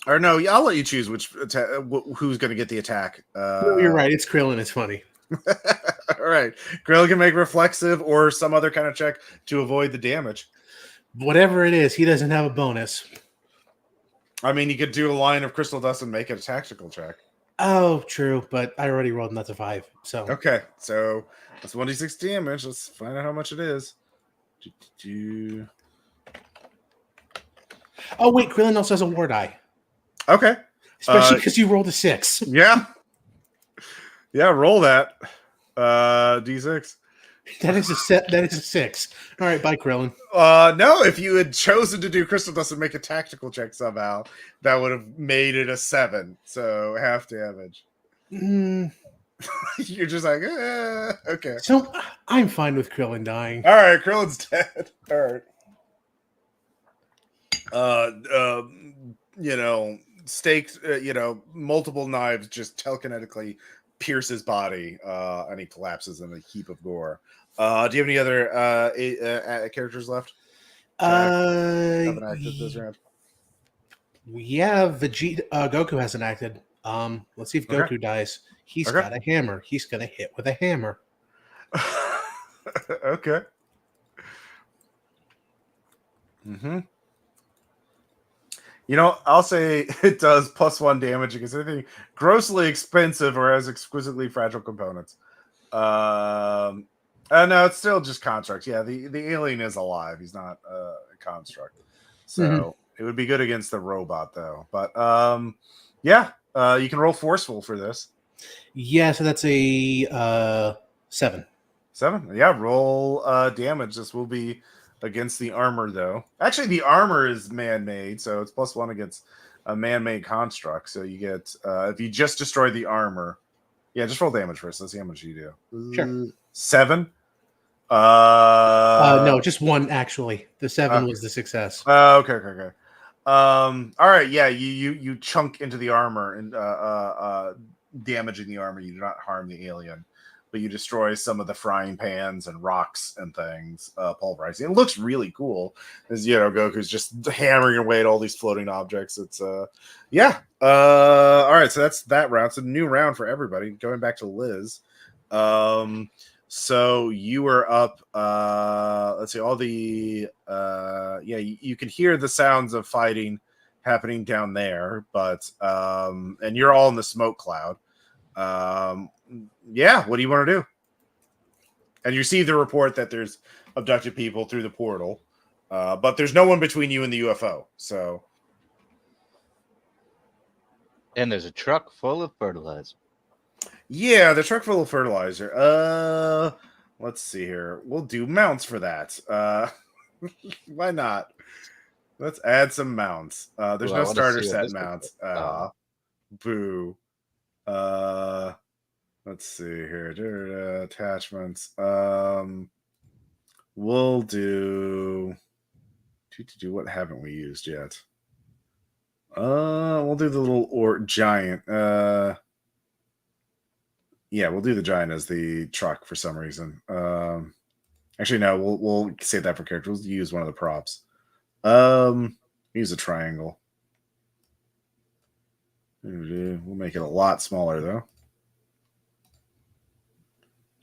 or no, yeah, I'll let you choose who's going to get the attack. No, you're right. It's Krillin. It's funny. All right. Krillin can make reflexive or some other kind of check to avoid the damage. Whatever it is, he doesn't have a bonus. I mean, you could do a line of crystal dust and make it a tactical check. Oh, true, but I already rolled not to 5. So okay, so that's 1d6 damage. Let's find out how much it is. Oh wait, Krillin also has a war die. Okay, especially because you rolled a 6. Yeah, roll that d6. That is a 6. All right, bye, Krillin. No, if you had chosen to do crystal dust and make a tactical check somehow, that would have made it a 7. So half damage. You're just like, okay. So I'm fine with Krillin dying. All right, Krillin's dead. All right. Stakes. Multiple knives just telekinetically pierce his body, and he collapses in a heap of gore. Do you have any other characters left? Haven't acted this round. Yeah, Vegeta. Goku hasn't acted. Let's see if Goku dies. He's got a hammer. He's gonna hit with a hammer. Okay. Mm-hmm. I'll say it does +1 damage against anything grossly expensive or has exquisitely fragile components. No, it's still just constructs. Yeah, the alien is alive. He's not a construct. So it would be good against the robot, though. But you can roll forceful for this. Yeah, so that's a 7. 7? Yeah, roll damage. This will be against the armor, though. Actually, the armor is man-made, so it's +1 against a man-made construct. So you get, if you just destroy the armor, just roll damage first. Let's see how much you do. Sure. 7? No, just 1, actually. The 7 was the success. Okay. All right, yeah, you chunk into the armor and damaging the armor. You do not harm the alien, but you destroy some of the frying pans and rocks and things, pulverizing. It looks really cool as Goku's just hammering away at all these floating objects. It's all right, so that's that round. It's a new round for everybody. Going back to Liz. So you were up. Let's see. All the you can hear the sounds of fighting happening down there, but and you're all in the smoke cloud. Yeah. What do you want to do? And you see the report that there's abducted people through the portal, but there's no one between you and the UFO. So. And there's a truck full of fertilizer. Yeah, the truck full of fertilizer. Let's see here. We'll do mounts for that. Why not? Let's add some mounts. There's no starter set mounts. Boo. Let's see here. Attachments. We'll do. What haven't we used yet? We'll do the little giant. Yeah, we'll do the giant as the truck for some reason. Actually, no, we'll save that for characters. We'll use one of the props. Use a triangle. We'll make it a lot smaller though.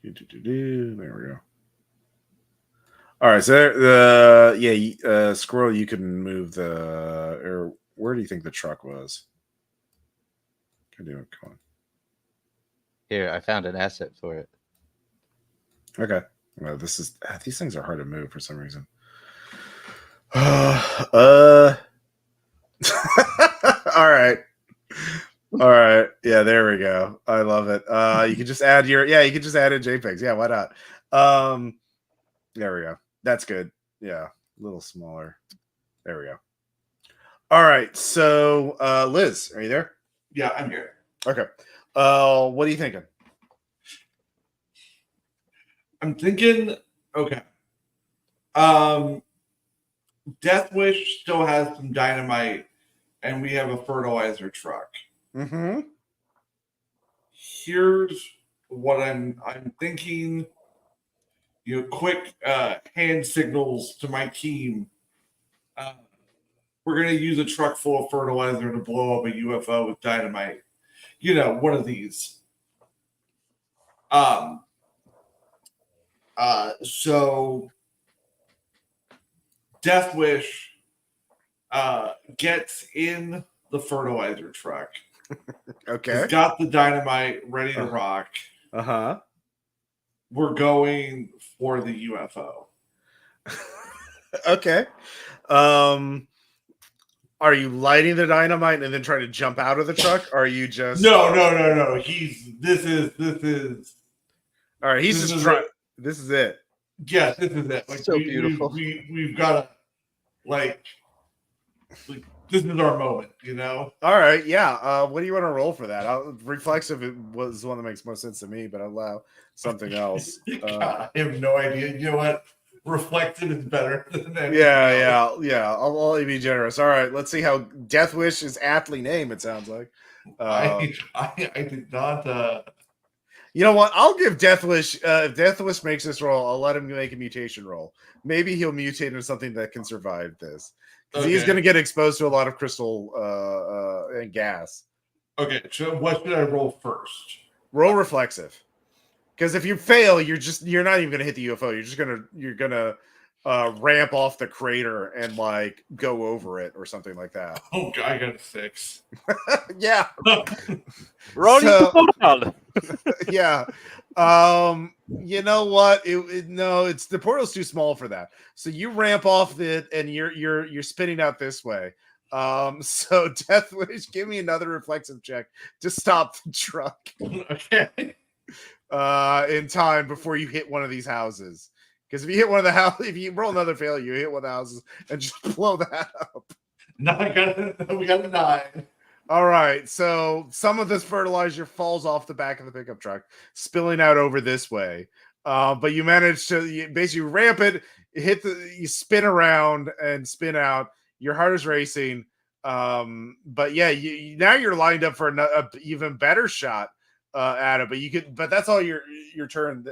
There we go. All right, so Squirrel, you can move or where do you think the truck was? Come on. Here, I found an asset for it. Okay. Well, these things are hard to move for some reason. All right. Yeah, there we go. I love it. You can just add you can just add in JPEGs. Yeah, why not? There we go. That's good. Yeah, a little smaller. There we go. All right. So, Liz, are you there? Yeah, I'm here. Okay. What are you thinking? I'm thinking, okay. Death Wish still has some dynamite, and we have a fertilizer truck. Mm-hmm. Here's what I'm thinking. Quick hand signals to my team. We're gonna use a truck full of fertilizer to blow up a UFO with dynamite. One of these. So Death Wish gets in the fertilizer truck. Okay. He's got the dynamite ready to rock. Uh-huh. We're going for the UFO. Okay. Are you lighting the dynamite and then trying to jump out of the truck? Or are you just No. This is all right, he's just trying. This is it. Yes, this is it. Like, so beautiful. We've got to like this is our moment, All right, yeah. What do you want to roll for that? Reflexive was the one that makes most sense to me, but I'll allow something else. God, I have no idea. You know what? Reflective is better than anything Yeah. I'll be generous. All right, let's see how Death Wish is aptly named. It sounds like. I did not. You know what? I'll give Death Wish. If Death Wish makes this roll, I'll let him make a mutation roll. Maybe he'll mutate into something that can survive this. Because he's going to get exposed to a lot of crystal and gas. Okay, so what should I roll first? Roll reflexive. Because if you fail, you're not even going to hit the UFO. You're gonna ramp off the crater and like go over it or something like that. Oh, God, I got a 6. Yeah. Rolling portal. Yeah. You know what? It's the portal's too small for that. So you ramp off it and you're spinning out this way. So Death Wish, give me another reflexive check to stop the truck. Okay. In time before you hit one of these houses. Because if you hit one of the houses, if you roll another failure, you hit one of the houses and just blow that up. No, we got a 9. All right, so some of this fertilizer falls off the back of the pickup truck, spilling out over this way. But you manage to basically ramp it, you spin around and spin out. Your heart is racing. But yeah, now you're lined up for an even better shot at it. But that's all your turn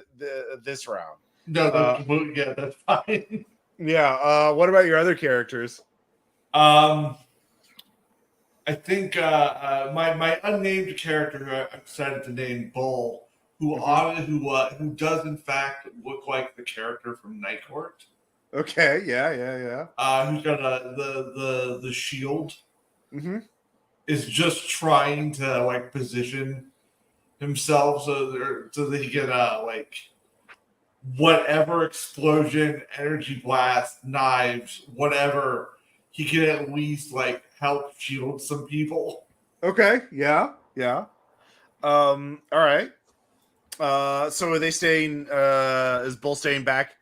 this round. No, that's fine. Yeah. What about your other characters? I think my unnamed character, I decided to name Bull, who does in fact look like the character from Night Court. Okay, yeah. Who's got the shield. Mm-hmm. Is just trying to like position himself so that he can like whatever explosion, energy blast, knives, whatever, he can at least like help shield some people. Okay, yeah. All right. So are they staying? Is Bull staying back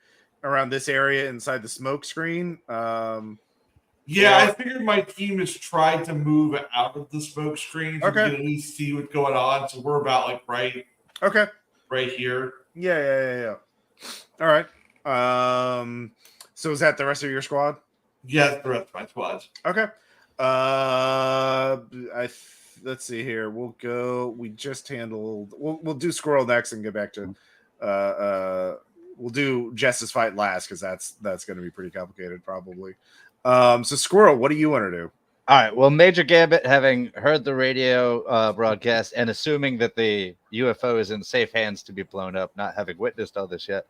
around this area inside the smoke screen? Yeah, I figured my team has tried to move out of the smoke screen so we can at least see what's going on. So we're about like right here. Yeah. All right. So is that the rest of your squad? Yes, the rest of my squad. Okay. Let's see here. We'll go. We just handled. We'll do Squirrel next and get back to. We'll do Jess's fight last because that's going to be pretty complicated probably. So Squirrel, what do you want to do? All right. Well, Major Gambit, having heard the radio broadcast and assuming that the UFO is in safe hands to be blown up, not having witnessed all this yet,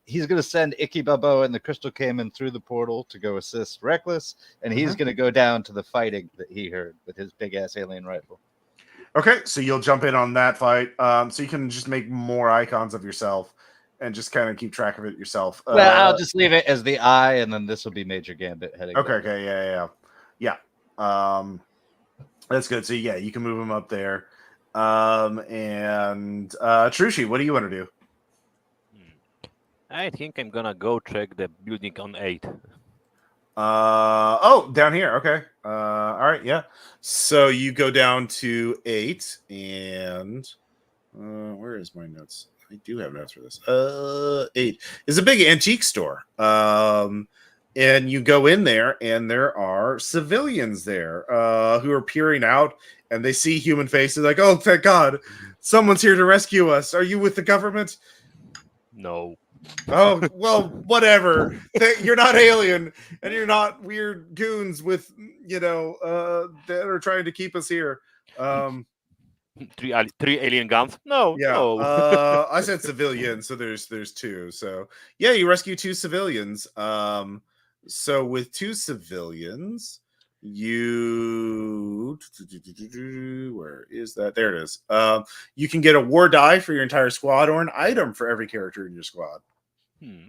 he's going to send Icky Bubbo and the Crystal Cayman through the portal to go assist Reckless, and he's going to go down to the fighting that he heard with his big-ass alien rifle. Okay, so you'll jump in on that fight. So you can just make more icons of yourself and just kind of keep track of it yourself. Well, I'll just leave it as the eye, and then this will be Major Gambit heading. Okay, yeah. That's good. So yeah, you can move him up there. And Trushi, what do you want to do? I think I'm gonna go check the building on 8. Down here. Okay. All right. Yeah. So you go down to 8, and where is my notes? I do have notes for this. 8 is a big antique store. And you go in there, and there are civilians there who are peering out, and they see human faces. Like, oh, thank God, someone's here to rescue us. Are you with the government? No. Oh, well, whatever. You're not alien, and you're not weird goons with, that are trying to keep us here. Three alien guns? No. Yeah. No. I said civilian, so there's 2. So yeah, you rescue 2 civilians. So with 2 civilians, you where is that? There it is. You can get a war die for your entire squad or an item for every character in your squad.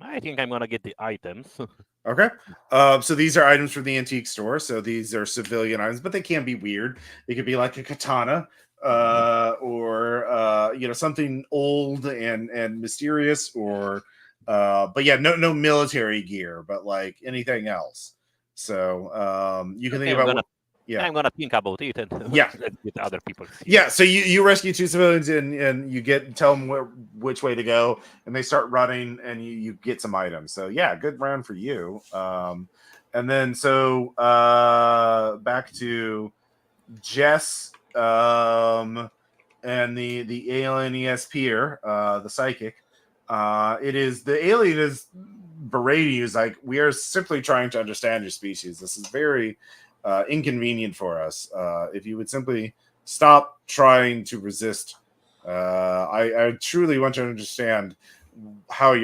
I think I'm gonna get the items. Okay. So these are items from the antique store. So these are civilian items, but they can be weird. They could be like a katana, or something old and mysterious, or but yeah, no military gear, but like anything else. So you can think about I'm gonna think about it and let's get other people. Yeah, so you rescue 2 civilians and you tell them which way to go, and they start running, and you get some items. So yeah, good round for you. And then so back to Jess and the alien ESPer, the psychic. The alien is berating you. Is like, we are simply trying to understand your species. This is very inconvenient for us. If you would simply stop trying to resist, I truly want to understand how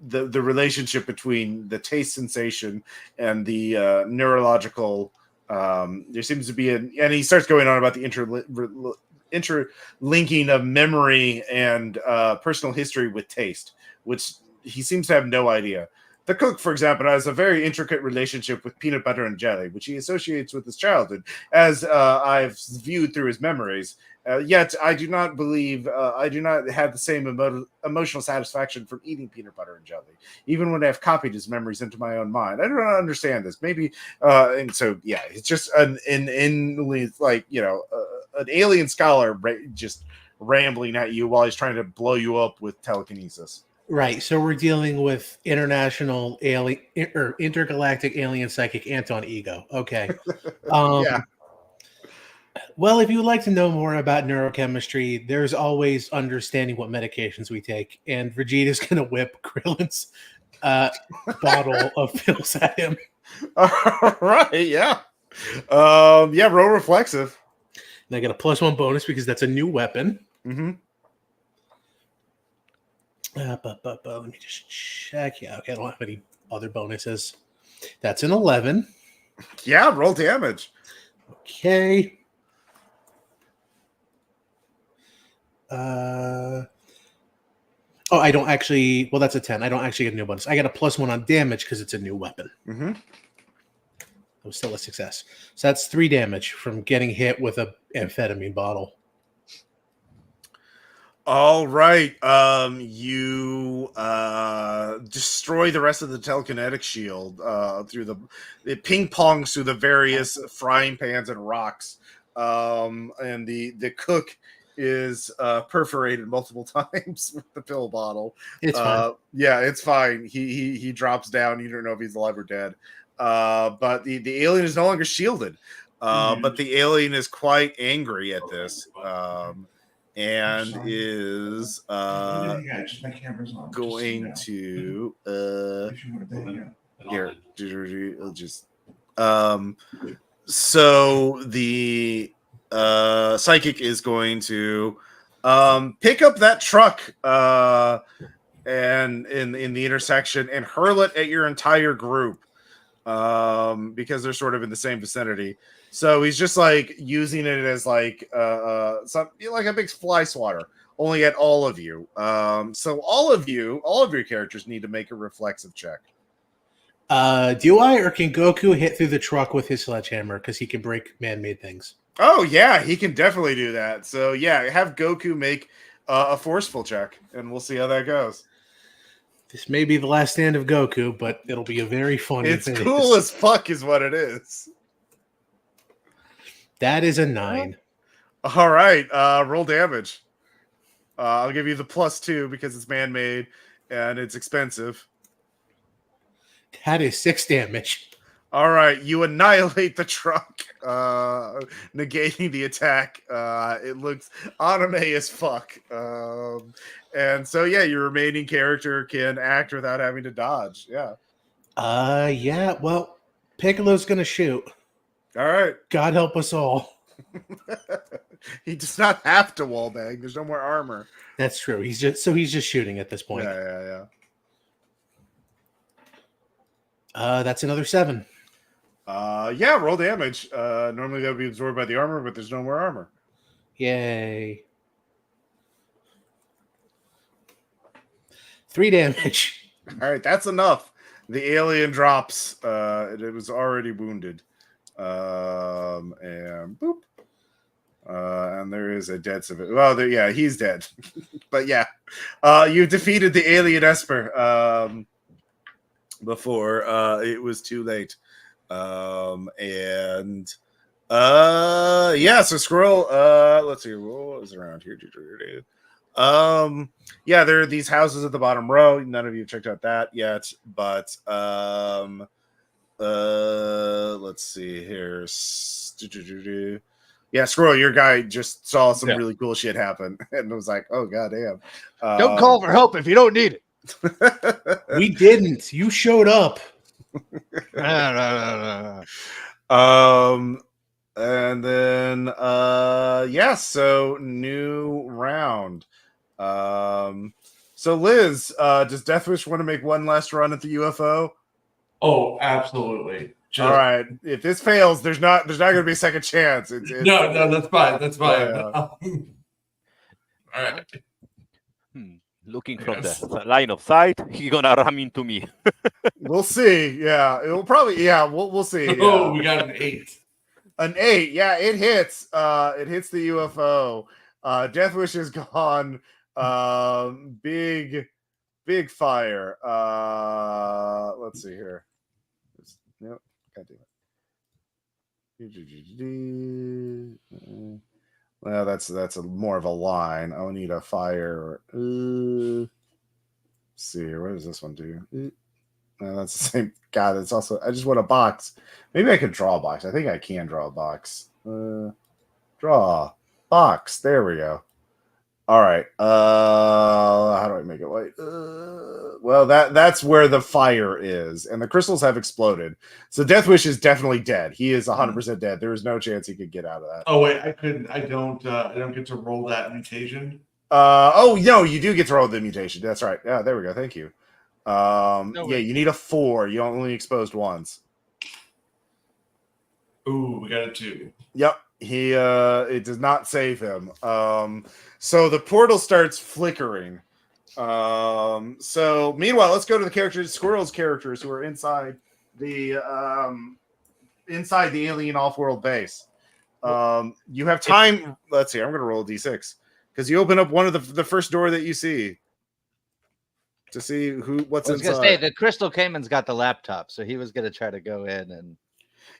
the relationship between the taste sensation and the neurological. There seems to be and he starts going on about the interlinking of memory and personal history with taste, which he seems to have no idea. The cook, for example, has a very intricate relationship with peanut butter and jelly, which he associates with his childhood, as I've viewed through his memories. Yet, I do not believe, I do not have the same emotional satisfaction from eating peanut butter and jelly, even when I've copied his memories into my own mind. I do not understand this. Maybe, and so, yeah, it's just an alien scholar just rambling at you while he's trying to blow you up with telekinesis. Right, so we're dealing with international alien or intergalactic alien psychic Anton Ego. Okay. Yeah. Well, if you would like to know more about neurochemistry, there's always understanding what medications we take, and Vegeta's going to whip Krillin's bottle of pills at him. All right, yeah. Roll reflexive. And I get a +1 bonus because that's a new weapon. Mm-hmm. Let me just check. Yeah, okay, I don't have any other bonuses. That's an 11. Yeah, roll damage. Okay. I don't actually. Well, that's a 10. I don't actually get a new bonus. I get a +1 on damage because it's a new weapon. Mm-hmm. That was still a success. So that's 3 damage from getting hit with a amphetamine bottle. All right. You destroy the rest of the telekinetic shield through it ping pongs through the various frying pans and rocks. And the cook is perforated multiple times with the pill bottle. It's fine. Yeah, it's fine. He drops down. You don't know if he's alive or dead. But the alien is no longer shielded. But the alien is quite angry at this. And is going to here just so the psychic is going to pick up that truck and in the intersection and hurl it at your entire group because they're sort of in the same vicinity. So he's just like using it as like like a big fly swatter, only at all of you. So all of your characters need to make a reflexive check. Do I or can Goku hit through the truck with his sledgehammer because he can break man-made things? Oh yeah, he can definitely do that. So yeah, have Goku make a forceful check, and we'll see how that goes. This may be the last stand of Goku, but it'll be a very funny. It's cool as fuck, is what it is. That is a 9. All right, roll damage. I'll give you the +2 because it's man-made and it's expensive. That is 6 damage. All right, you annihilate the truck, negating the attack. It looks anime as fuck. And so, yeah, your remaining character can act without having to dodge. Yeah. Yeah, well, Piccolo's going to shoot. All right. God help us all. He does not have to wallbang. There's no more armor. That's true. He's just shooting at this point. Yeah. That's another 7. Yeah, roll damage. Normally that would be absorbed by the armor, but there's no more armor. Yay. 3 damage. All right, that's enough. The alien drops. It was already wounded. And boop. And there is a dead civilian. Well, yeah, he's dead. But yeah, you defeated the alien Esper before it was too late. Yeah, so Squirrel, let's see, what was around here? Yeah, there are these houses at the bottom row. None of you checked out that yet, but let's see here. Yeah, Squirrel, your guy just saw some really cool shit happen and was like, oh goddamn. Don't call for help if you don't need it. We didn't. You showed up. And then yeah, so new round. So Liz, does Deathwish want to make one last run at the UFO? Oh, absolutely. All right. If this fails, there's not going to be a second chance. No, that's fine. That's fine. Yeah. All right. Looking from the line of sight, he's gonna ram into me. We'll see. Yeah, it will probably. Yeah, we'll see. Yeah. Oh, we got an 8. An 8. Yeah, it hits. It hits the UFO. Deathwish is gone. Big fire. Let's see here. Yep. God damn it. Well, that's more of a line. I'll need a fire. Let's see here. What does this one do? No, that's the same. God, it's also. I just want a box. Maybe I could draw a box. I think I can draw a box. Draw box. There we go. All right. How do I make it white? Well, that's where the fire is, and the crystals have exploded. So Deathwish is definitely dead. He is 100% dead. There is no chance he could get out of that. Oh wait, I couldn't. I don't get to roll that mutation. Oh no, you do get to roll the mutation. That's right. Yeah, there we go. Thank you. way. You need a 4. You only exposed once. Ooh, we got a 2. Yep. He it does not save him. So the portal starts flickering. So meanwhile, let's go to the Squirrel's characters who are inside the alien off-world base. You have time. Let's see. I'm gonna roll a d6 because you open up one of the first door that you see to see what's inside. I was gonna say the Crystal Cayman's got the laptop, so he was gonna try to go in and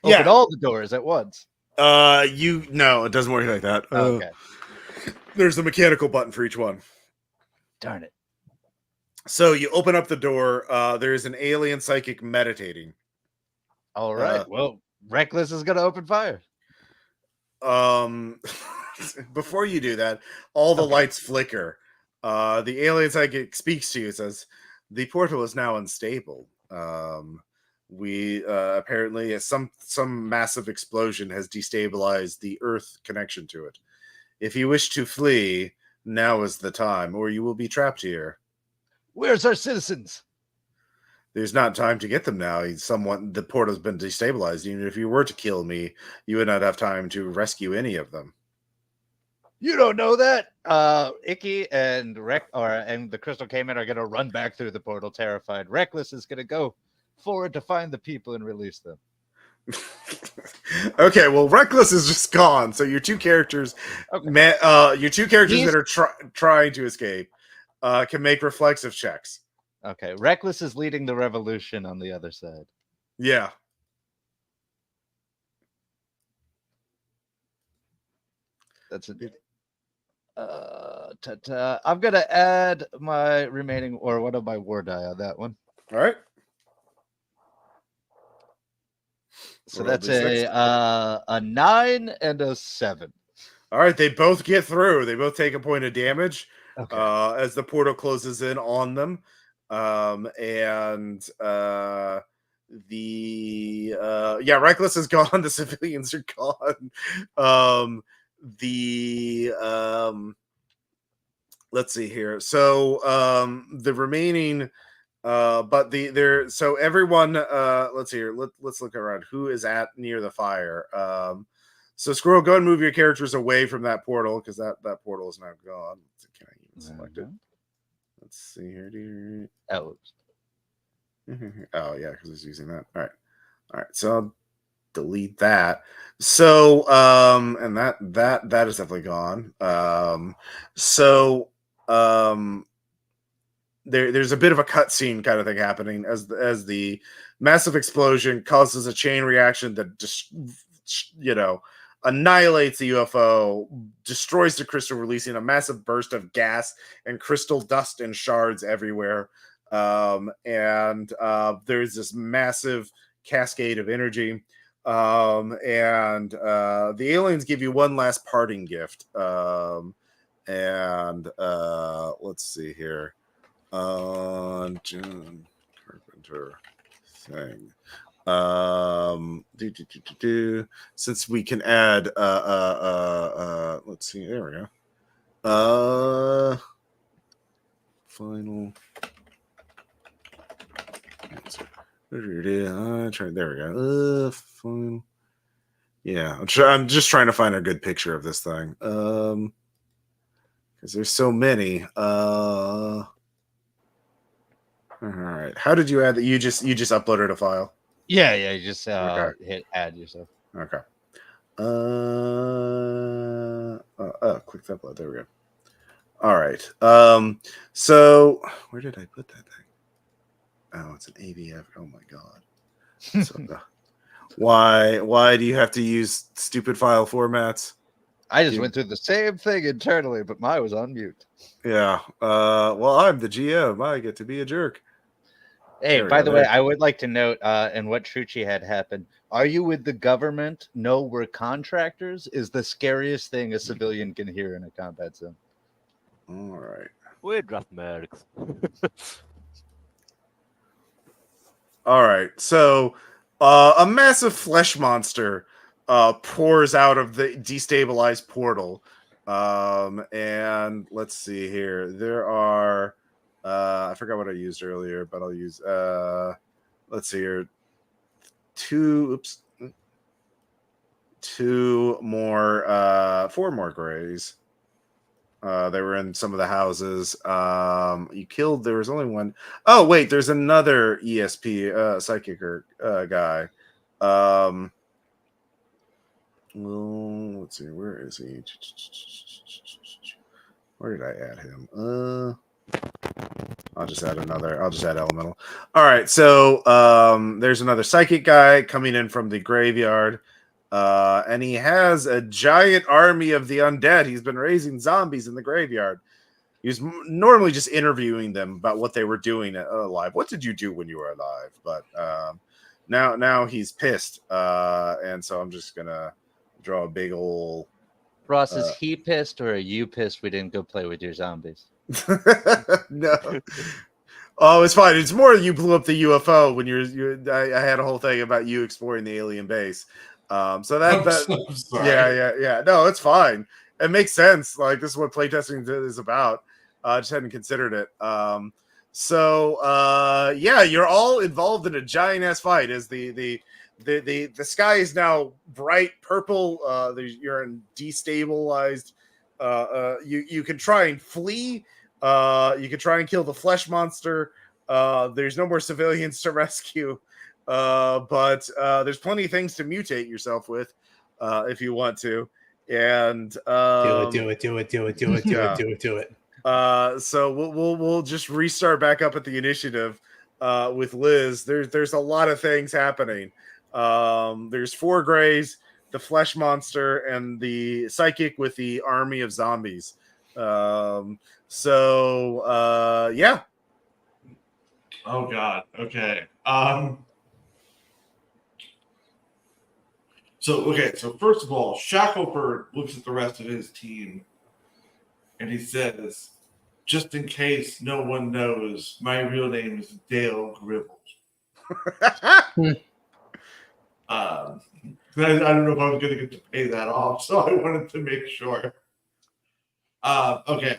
open all the doors at once. No, it doesn't work like that. Okay. There's a mechanical button for each one. Darn it. So you open up the door. There's an alien psychic meditating. All right. Well, Reckless is gonna open fire. Before you do that, all the lights flicker. The alien psychic speaks to you. Says, "The portal is now unstable. We apparently some massive explosion has destabilized the Earth connection to it. If you wish to flee, now is the time, or you will be trapped here." Where's our citizens? There's not time to get them now. The portal's been destabilized. Even if you were to kill me, you would not have time to rescue any of them. You don't know that. Icky and and the Crystal Cayman are gonna run back through the portal, terrified. Reckless is gonna go forward to find the people and release them. Okay, well, Reckless is just gone. So your two characters, that are trying to escape, can make reflexive checks. Okay, Reckless is leading the revolution on the other side. Yeah. That's it. I'm gonna add my remaining one of my war die on that one. All right. So that's a 9 and a 7. All right, they both get through. They both take a point of damage as the portal closes in on them. Reckless is gone. The civilians are gone. Let's see here. So the remaining everyone let's see here. Let's look around. Who is near the fire? So Squirrel, go and move your characters away from that portal because that portal is now gone. Can I even select it? Let's see here. Oh yeah, because it's using that. All right. So I'll delete that. So and that is definitely gone. There's a bit of a cutscene kind of thing happening as the massive explosion causes a chain reaction that just annihilates the UFO, destroys the crystal, releasing a massive burst of gas and crystal dust and shards everywhere. There's this massive cascade of energy. The aliens give you one last parting gift. Let's see here. John Carpenter thing. Since we can add let's see, there we go. Final answer. There we go. Final. Yeah, I'm just trying to find a good picture of this thing. Because there's so many. All right. How did you add that? You just uploaded a file. Yeah. You just hit add yourself. Okay. Click upload. There we go. All right. So where did I put that thing? Oh, it's an AVF. Oh my god. So, why do you have to use stupid file formats? I just went through the same thing internally, but mine was on mute. Yeah. Well, I'm the GM. I get to be a jerk. Hey, by the way, I would like to note, and what Trucci had happened. Are you with the government? No, we're contractors. Is the scariest thing a civilian can hear in a combat zone. All right. We're just mercs. All right. So, a massive flesh monster pours out of the destabilized portal. And let's see here. There are I forgot what I used earlier, but I'll use let's see here. Four more grays. They were in some of the houses. You killed. There was only one. Oh wait, there's another ESP psychic guy. Well, let's see. Where is he? Where did I add him? I'll just add elemental. All right. So there's another psychic guy coming in from the graveyard. And he has a giant army of the undead. He's been raising zombies in the graveyard. He was normally just interviewing them about what they were doing alive. What did you do when you were alive? But now he's pissed. And so I'm just going to draw a big old... Ross, is he pissed or are you pissed we didn't go play with your zombies? No. Oh, it's fine. It's more you blew up the UFO when I had a whole thing about you exploring the alien base. So yeah. No, it's fine. It makes sense. Like, this is what playtesting is about. I just hadn't considered it. You're all involved in a giant ass fight. As the sky is now bright purple. You're in destabilized. You can try and flee. You can try and kill the flesh monster. There's no more civilians to rescue. But there's plenty of things to mutate yourself with if you want to. And do it. So we'll just restart back up at the initiative with Liz. There's a lot of things happening. There's 4 grays, the flesh monster, and the psychic with the army of zombies. Yeah. Oh God. Okay. So first of all, Shackleford looks at the rest of his team and he says, just in case no one knows, my real name is Dale Gribble. I don't know if I was going to get to pay that off, so I wanted to make sure. Okay.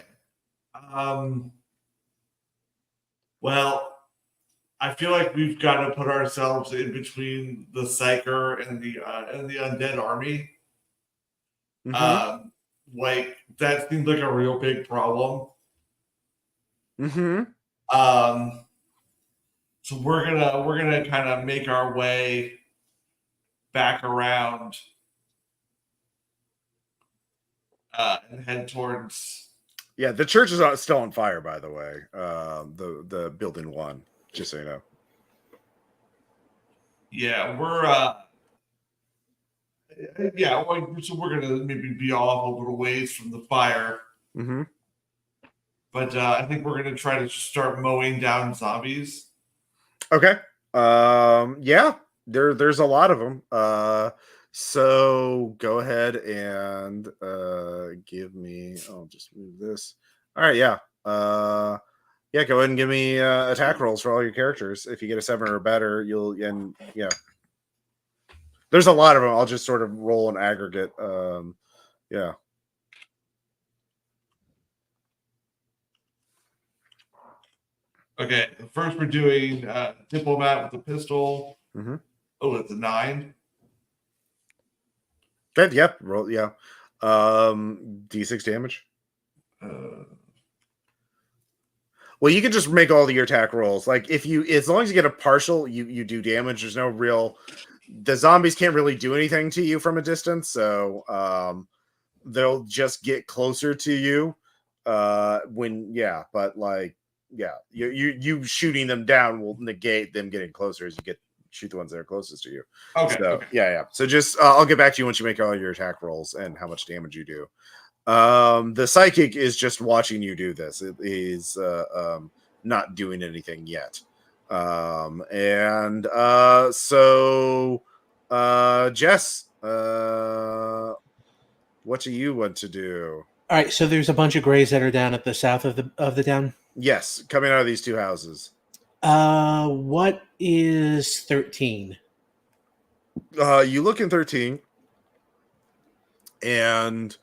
Well, I feel like we've got to put ourselves in between the Psyker and the undead army. Mm-hmm. Like, that seems like a real big problem. Mm-hmm. So we're gonna kind of make our way back around and head towards. Yeah, the church is still on fire, by the way. The building 1, just so you know. Yeah, so we're gonna maybe be off a little ways from the fire. Mm-hmm. But I think we're gonna try to start mowing down zombies. Okay. Yeah, there's a lot of them. So go ahead and give me. I'll just move this. All right. Yeah. Go ahead and give me attack rolls for all your characters. If you get a 7 or better, yeah. There's a lot of them. I'll just sort of roll an aggregate. Yeah. Okay. First, we're doing diplomat with the pistol. Mm-hmm. Oh, it's a 9. Good. Yep. Roll. Yeah. D6 damage. Well, you can just make all your attack rolls. Like, as long as you get a partial, you do damage. There's no real. The zombies can't really do anything to you from a distance, so they'll just get closer to you. But you shooting them down will negate them getting closer as you shoot the ones that are closest to you. Okay. So, okay. Yeah. So just I'll get back to you once you make all your attack rolls and how much damage you do. The psychic is just watching you do this. It is not doing anything yet. Jess, what do you want to do? All right, so there's a bunch of grays that are down at the south of the town. Yes, coming out of these 2 houses. What is 13? You look in 13, and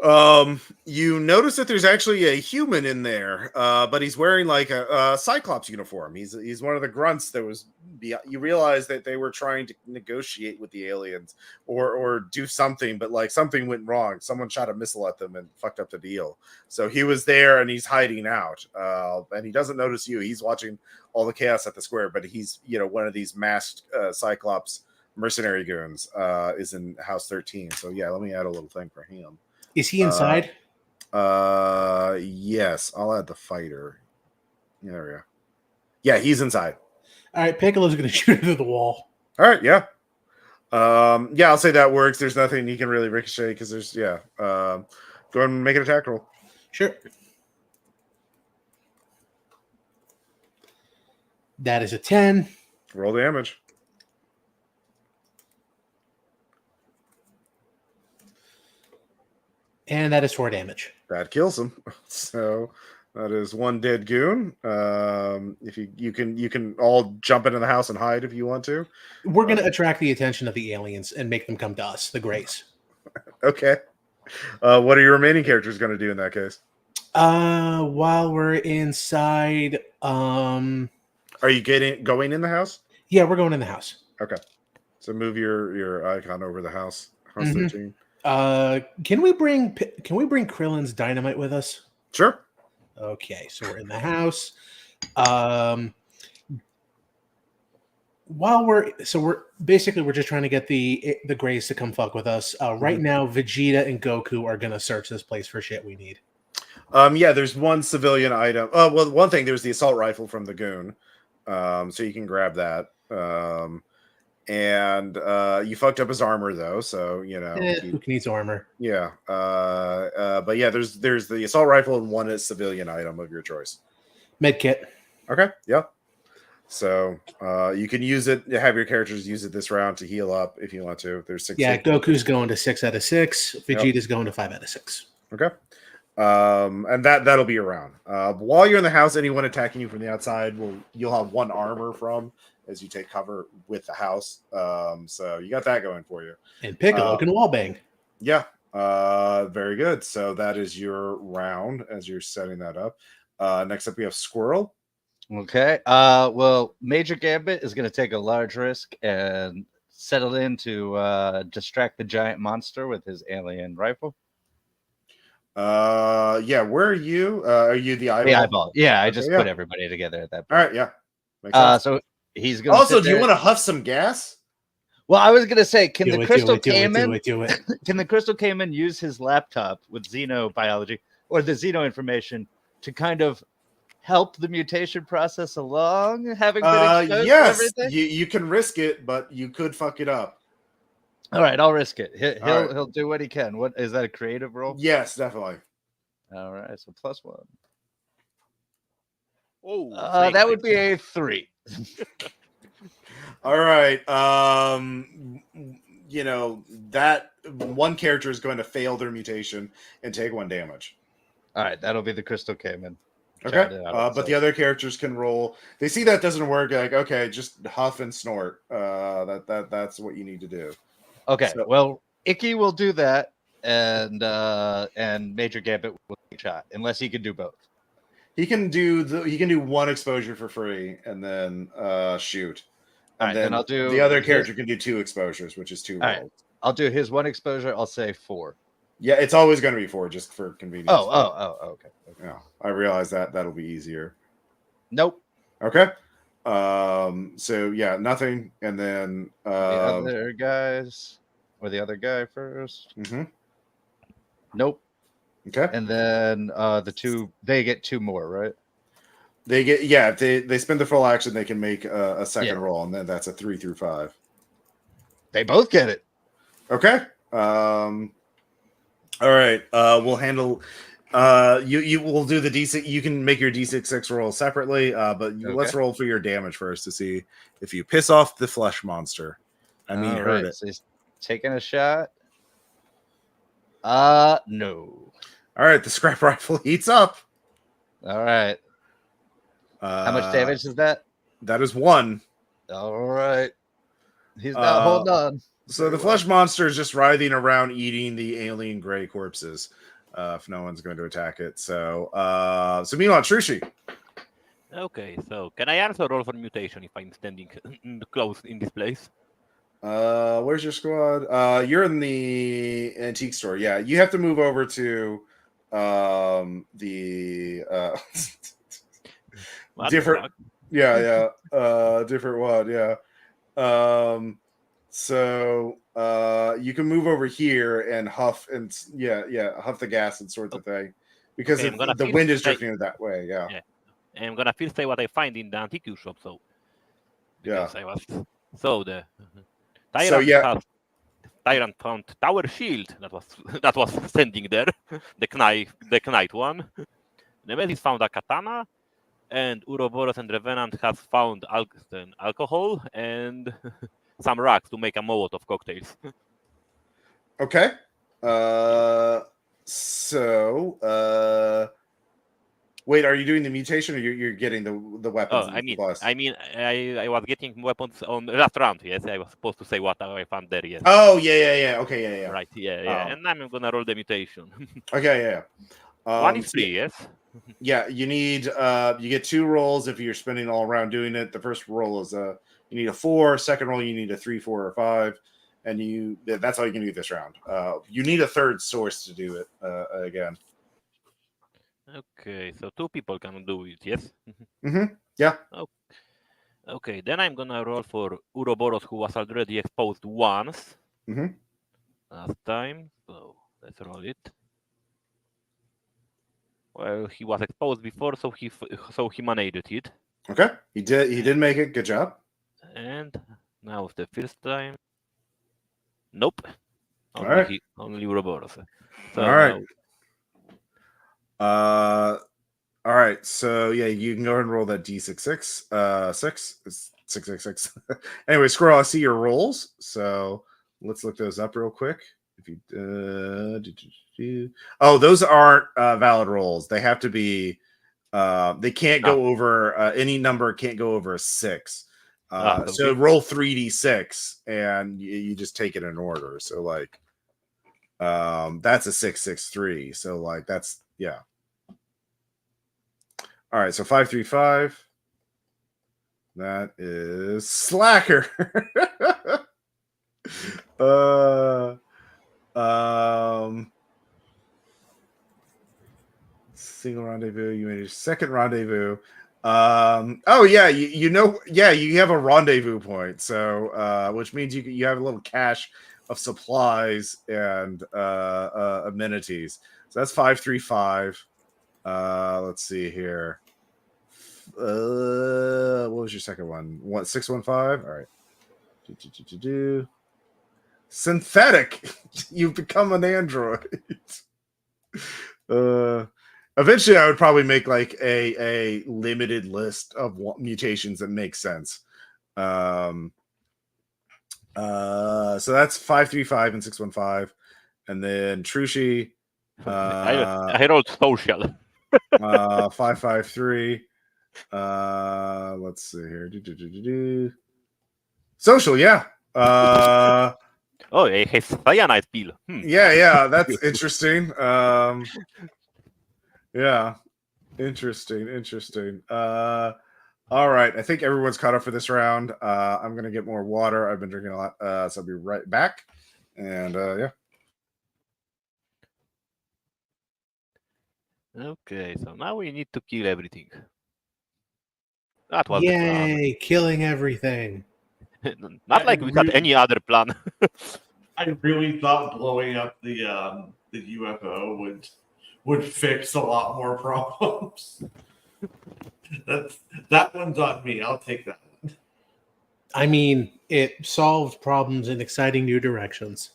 You notice that there's actually a human in there, but he's wearing like a Cyclops uniform. He's one of the grunts that was. You realize that they were trying to negotiate with the aliens or do something, but like something went wrong. Someone shot a missile at them and fucked up the deal. So he was there and he's hiding out, and he doesn't notice you. He's watching all the chaos at the square, but he's one of these masked Cyclops mercenary goons. Is in House 13. So yeah, let me add a little thing for him. Is he inside? Yes. I'll add the fighter. There we go. Yeah, he's inside. All right, Piccolo's going to shoot into the wall. All right, yeah. Yeah, I'll say that works. There's nothing he can really ricochet because there's go ahead and make an attack roll. Sure. That is a 10. Roll damage. And that is 4 damage. That kills him. So that is one dead goon. If you can all jump into the house and hide if you want to. We're going to attract the attention of the aliens and make them come to us, the Greys. Okay. What are your remaining characters going to do in that case? While we're inside, are you going in the house? Yeah, we're going in the house. Okay. So move your icon over the house. House 13. Can we bring Krillin's dynamite with us? Sure. Okay, so we're in the house. We're just trying to get the Greys to come fuck with us. Right now, Vegeta and Goku are gonna search this place for shit we need. Yeah, there's one civilian item. Well, one thing, there's the assault rifle from the goon. So you can grab that. And you fucked up his armor though, so who needs armor? Yeah. But yeah, there's the assault rifle and one is civilian item of your choice. Medkit. Okay. Yeah. So you can use it. Have your characters use it this round to heal up if you want to. There's 6. Yeah, Goku's going to 6 out of 6. Vegeta's going to 5 out of 6. Okay. And that'll be your round. While you're in the house, anyone attacking you from the outside you'll have 1 armor from as you take cover with the house. So you got that going for you. And Piccolo can wallbang. Yeah. Very good. So that is your round as you're setting that up. Next up we have Squirrel. Okay. Well, Major Gambit is going to take a large risk and settle in to distract the giant monster with his alien rifle. Yeah. Where are you? Are you the eyeball? The eyeball. Yeah, I just put everybody together at that point. All right. Yeah. Makes sense. So he's going. Also, do you want to huff some gas? Well, I was going to say, can the Crystal Cayman can the Crystal Cayman use his laptop with xenobiology or the xeno information to kind of help the mutation process along? Having been exposed to everything? You can risk it, but you could fuck it up. All right, I'll risk it. He'll do what he can. What is that, a creative roll? Yes, definitely. All right, so +1. Oh, that would be a 3. All right. That one character is going to fail their mutation and take 1 damage. All right, that'll be the Crystal Cayman. Okay. But the other characters can roll. They see that doesn't work. Like, okay, just huff and snort. That's what you need to do. Okay. So, well, Icky will do that, and Major Gambit will take a shot, unless he can do both. He can do 1 exposure for free and then shoot. And then I'll do the other character can do 2 exposures, which is 2 rolls. Right. I'll do his 1 exposure. I'll say 4. Yeah, it's always going to be 4 just for convenience. Okay. Yeah, I realize that'll be easier. Nope. Okay. So yeah, nothing, and then the other guys or the other guy first. Mm-hmm. Nope. Okay. And then the 2 they get 2 more, right? They get if they spend the full action, they can make a second roll, and then that's a 3 through 5. They both get it. Okay. All right. We'll handle. You will do the D6. You can make your D6 roll separately, but let's roll for your damage first to see if you piss off the flesh monster. Hurt it. So he's taking a shot. No. All right. The scrap rifle heats up. All right. How much damage is that? That is 1. All right. He's not holding on. So the flesh monster is just writhing around eating the alien gray corpses. If no one's going to attack it. So meanwhile, Trushi. Okay, so can I also roll for mutation if I'm standing close in this place? Where's your squad? You're in the antique store. Yeah, you have to move over to the different. Yeah. Different one. Yeah. So you can move over here and huff and huff the gas and sort of thing because the wind is drifting that way. Yeah. I'm gonna first say what I find in the antique shop. So because I was the Tyrant found tower shield that was standing there, the knight one. Nemesis found a katana, and Uroboros and Revenant has found alcohol and some rocks to make a Molotov cocktails. Okay. Wait, are you doing the mutation or you're getting the weapons? Oh, I was getting weapons on last round. Yes, I was supposed to say what I found there. Yes. Oh yeah. Okay, yeah. Right, yeah. And I'm gonna roll the mutation. Okay, yeah. One is free, yes. Yeah, you need you get 2 rolls if you're spending all around doing it. The first roll is you need a 4. Second roll you need a 3, 4, or 5, and that's all you can do this round. You need a third source to do it again. Okay, so 2 people can do it, yes? Yeah. Okay, then I'm gonna roll for Uroboros, who was already exposed once last time. So let's roll it. Well, he was exposed before, so he managed it. Okay, he did make it. Good job. And now the first time. Nope. Only Uroboros. So all right. All right. So yeah, you can go ahead and roll that D6. 666. Anyway, Squirrel, I see your rolls. So let's look those up real quick. If you those aren't valid rolls. They have to be. They can't go over any number. Can't go over a 6. So roll 3d6, and you just take it in order. So like, that's a 663. So like that's yeah. All right, so 535. That is Slacker. Single rendezvous. You made a second rendezvous. You have a rendezvous point. So which means you have a little cache of supplies and amenities. So that's 535. Let's see here. What was your second one? 615. All right. Synthetic. You've become an android. Eventually, I would probably make like a limited list of mutations that make sense. So that's 535 and 615, and then Trushi. I rolled social. 553. Let's see here. Social, yeah. It has cyanide pill. Yeah, that's interesting. Yeah, interesting. All right, I think everyone's caught up for this round. I'm gonna get more water. I've been drinking a lot, so I'll be right back. And yeah. Okay, so now we need to kill everything. That was Yay, killing everything. Not like we had any other plan. I really thought blowing up the UFO would fix a lot more problems. That one's on me. I'll take that one. I mean, it solved problems in exciting new directions.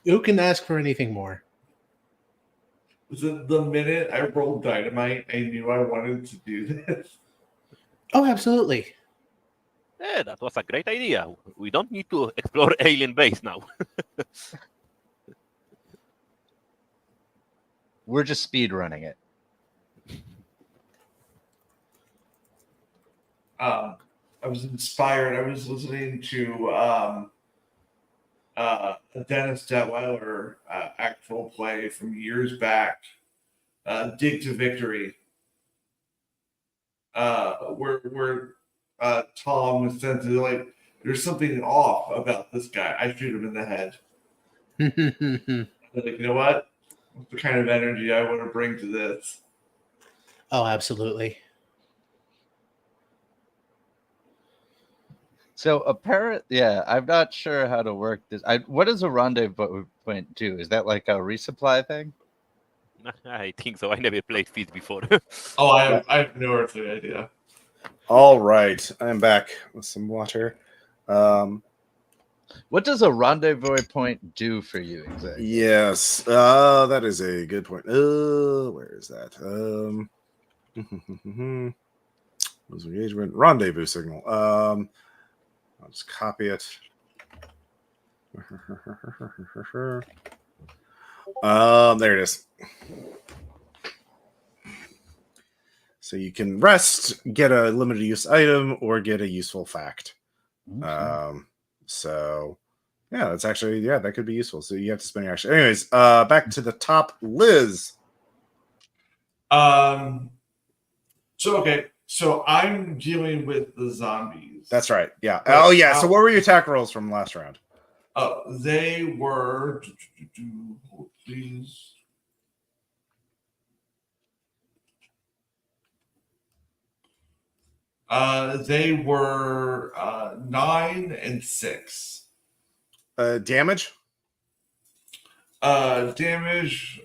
Who can ask for anything more? The minute I rolled dynamite, I knew I wanted to do this. Oh, absolutely. Yeah, that was a great idea. We don't need to explore alien base now. We're just speed running it. was inspired. I was listening to a Dennis Detweiler actual play from years back, Dig to Victory, where Tom was sent to like, there's something off about this guy. I shoot him in the head. Like, you know what? What's the kind of energy I want to bring to this? Oh, absolutely. So I'm not sure how to work this. What does a rendezvous point do? Is that like a resupply thing? I think so. I never played Fist before. Oh, I have no earthly idea. All right, I'm back with some water. What does a rendezvous point do for you exactly? Yes, that is a good point. Where is that? Was engagement rendezvous signal. I'll just copy it. There it is. So you can rest, get a limited use item, or get a useful fact. Okay. So yeah, that's actually, that could be useful. So you have to spend your action. Anyways, back to the top, Liz. So I'm dealing with the zombies. That's right. Yeah. But oh yeah. So what were your attack rolls from last round? They were. Hold, please. They were 9 and 6. Damage. Damage.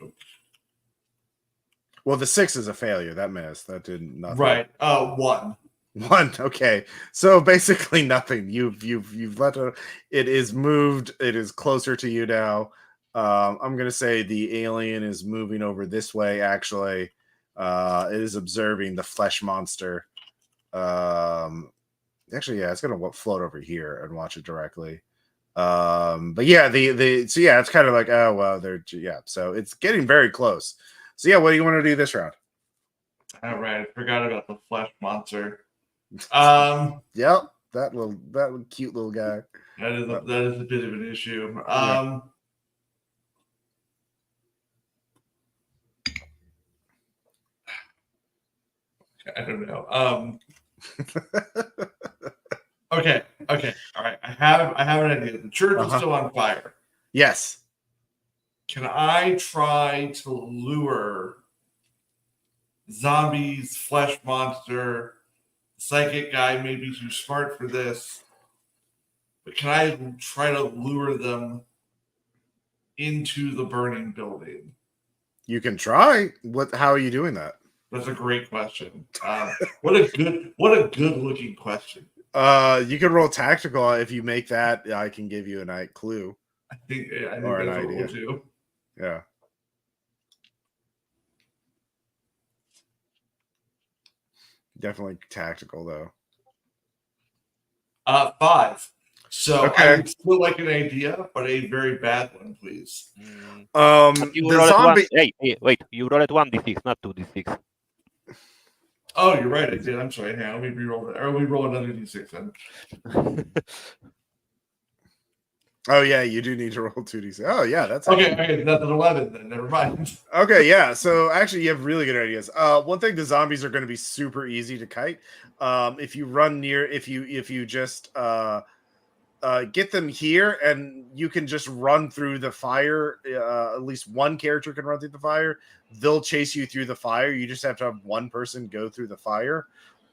Well, the 6 is a failure. That missed. That did nothing. Right. 1. 1. Okay. So basically nothing. You've let it is moved. It is closer to you now. I'm gonna say the alien is moving over this way. Actually, it is observing the flesh monster. Actually, yeah, it's gonna float over here and watch it directly. But yeah, so yeah, it's kind of like, oh well, so it's getting very close. So yeah, what do you want to do this round? All right, I forgot about the flesh monster. Yep, that cute little guy. That is a bit of an issue. Yeah. I don't know. Okay. All right. I have an idea. The church is still on fire. Yes. Can I try to lure zombies, flesh monster, psychic guy may be too smart for this, but can I try to lure them into the burning building? You can try. How are you doing that? That's a great question. What a good looking question. You can roll tactical. If you make that, I can give you a clue. I think or an that's idea. What we'll do. Yeah. Definitely tactical though. 5. So okay. I would still like an idea, but a very bad one, please. The zombie. Hey, wait! You roll it 1d6, not 2d6. Oh, you're right. I did. I'm sorry. Hang on. Let me re-roll it. Or we roll another d6 then. Oh yeah, you do need to roll 2d6. Oh yeah, that's okay. That's an 11 then. Never mind. Okay, yeah. So actually, you have really good ideas. One thing, the zombies are going to be super easy to kite. If you run near, if you just get them here, and you can just run through the fire. At least one character can run through the fire. They'll chase you through the fire. You just have to have one person go through the fire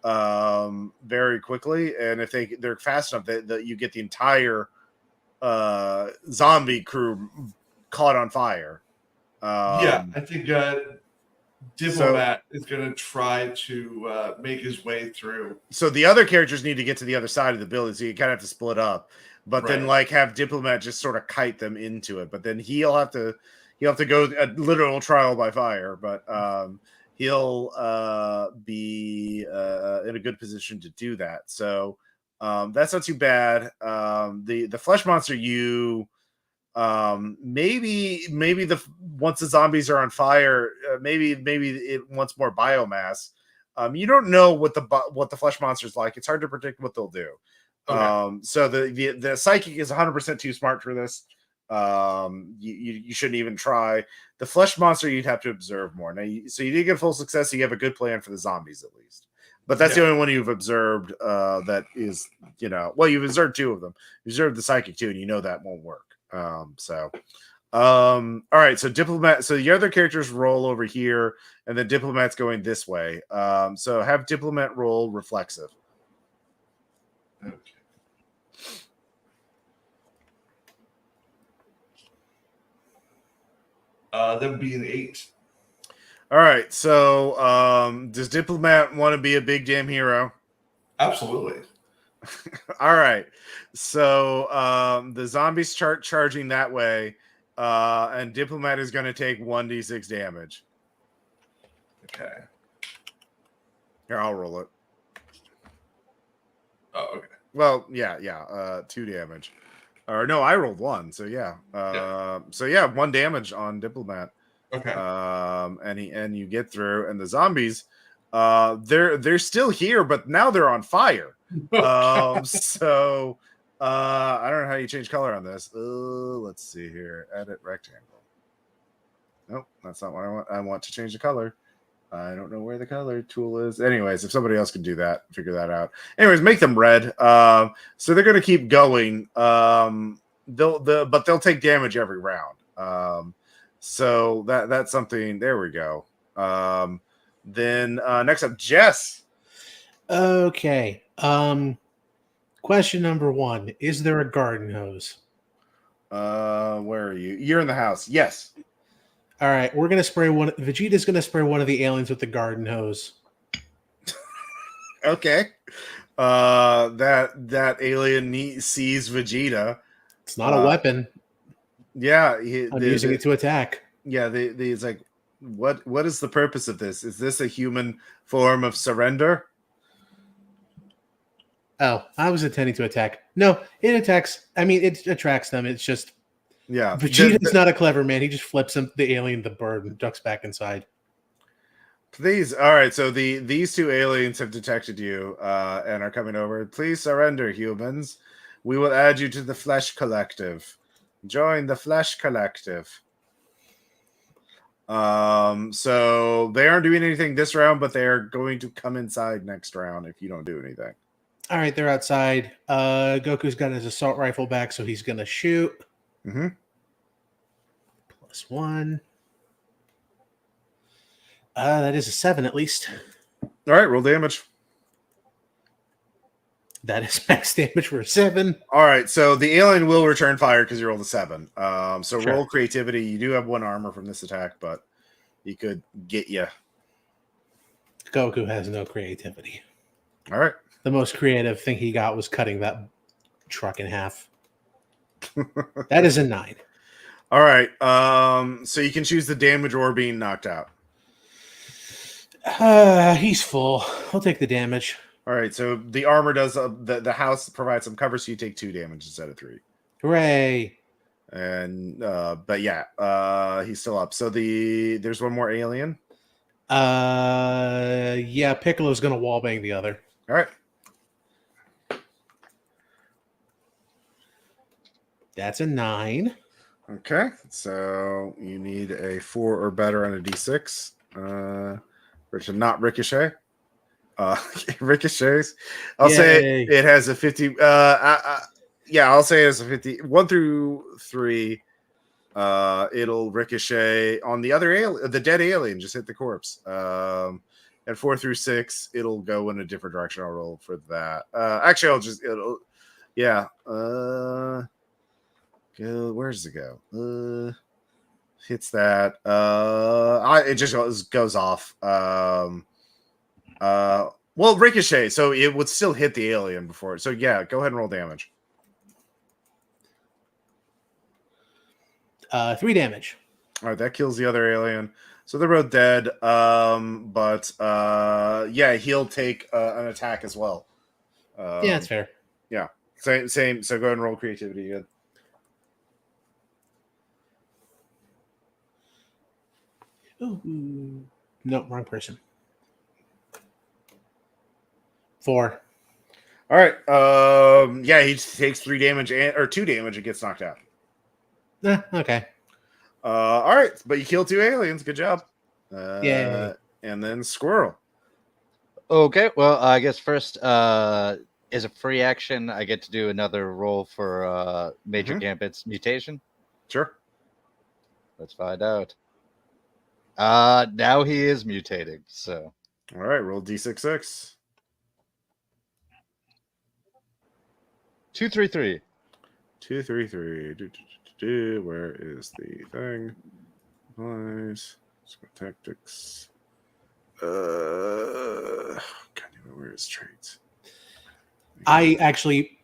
very quickly, and if they're fast enough, that you get the entire zombie crew caught on fire. I think Diplomat is going to try to make his way through. So the other characters need to get to the other side of the building, so you kind of have to split up. But then, have Diplomat just sort of kite them into it. But then he'll have to go a literal trial by fire. But he'll be in a good position to do that. So that's not too bad. The flesh monster, maybe once the zombies are on fire, maybe it wants more biomass. You don't know what the flesh monster's like. It's hard to predict what they'll do. Okay. So the psychic is 100% too smart for this. You shouldn't even try. The flesh monster you'd have to observe more. Now, so you did get full success. So you have a good plan for the zombies at least. But that's the only one you've observed. That is, well, you've observed 2 of them. You observed the psychic too, and you know that won't work. All right. So diplomat. So the other characters roll over here, and then diplomat's going this way. So have diplomat roll reflexive. Okay. That would be an 8. All right, so does Diplomat want to be a big damn hero? Absolutely. All right, so the zombies start charging that way, and Diplomat is going to take 1d6 damage. Okay. Here, I'll roll it. Oh, okay. Well, yeah, 2 damage. Or no, I rolled 1, so yeah. So yeah, 1 damage on Diplomat. Okay. And you get through, and the zombies, they're still here, but now they're on fire. So I don't know how you change color on this. Let's see here. Edit rectangle. Nope, that's not what I want. I want to change the color. I don't know where the color tool is. Anyways, if somebody else can do that, figure that out. Anyways, make them red. So they're gonna keep going. But they'll take damage every round. So that's something. There we go. Then next up, Jess. Okay. Question number 1: is there a garden hose? Where are you? You're in the house. Yes. All right, we're gonna spray one. Vegeta's gonna spray one of the aliens with the garden hose. Okay. That alien sees Vegeta. It's not a weapon. Yeah, I'm using it to attack. Yeah, he's like, what is the purpose of this? Is this a human form of surrender? Oh, I was intending to attack. No, it attacks. I mean, it attracts them. It's just, Vegeta's not a clever man. He just flips the alien, the bird, and ducks back inside. Please, all right. So these 2 aliens have detected you and are coming over. Please surrender, humans. We will add you to the Flesh Collective. Join the Flesh Collective. So they aren't doing anything this round, but they are going to come inside next round if you don't do anything. All right, they're outside. Goku's got his assault rifle back, so he's gonna shoot. Mm-hmm. +1. That is a 7 at least. All right, roll damage. That is max damage for a 7. All right, so the alien will return fire because you rolled a 7. So Sure. Roll creativity. You do have 1 armor from this attack, but he could get you. Goku has no creativity. All right. The most creative thing he got was cutting that truck in half. That is a 9. All right. So you can choose the damage or being knocked out. He's full. I'll take the damage. All right. So the armor does the house provides some cover, so you take 2 damage instead of 3. Hooray! And but yeah, he's still up. So there's 1 more alien. Yeah, Piccolo's gonna wallbang the other. All right. That's a 9. Okay, so you need a 4 or better on a d6. For it to not ricochet. Ricochets. I'll say it has a 50. Yeah, I'll say it has a 50. 1 through 3. It'll ricochet on the other the dead alien. Just hit the corpse. And 4 through 6, it'll go in a different direction. I'll roll for that. Actually, yeah. Where does it go? Hits that. It just goes off. Well, ricochet, so it would still hit the alien before. So yeah, go ahead and roll damage. 3 damage. All right, that kills the other alien. So they're both dead. But yeah, he'll take an attack as well. Yeah, that's fair. Yeah, same. So go ahead and roll creativity again. Ooh. No, wrong person. 4. All right. Yeah, he takes 3 damage or 2 damage and gets knocked out. Okay. All right, but you kill 2 aliens. Good job. Yay. And then Squirrel. Okay, well, I guess first, as a free action, I get to do another roll for Major Gambit's mutation. Sure. Let's find out. Now he is mutating, so. All right, roll D66. 233. 233. Where is the thing? Nice. Tactics. God damn it, where is traits? I actually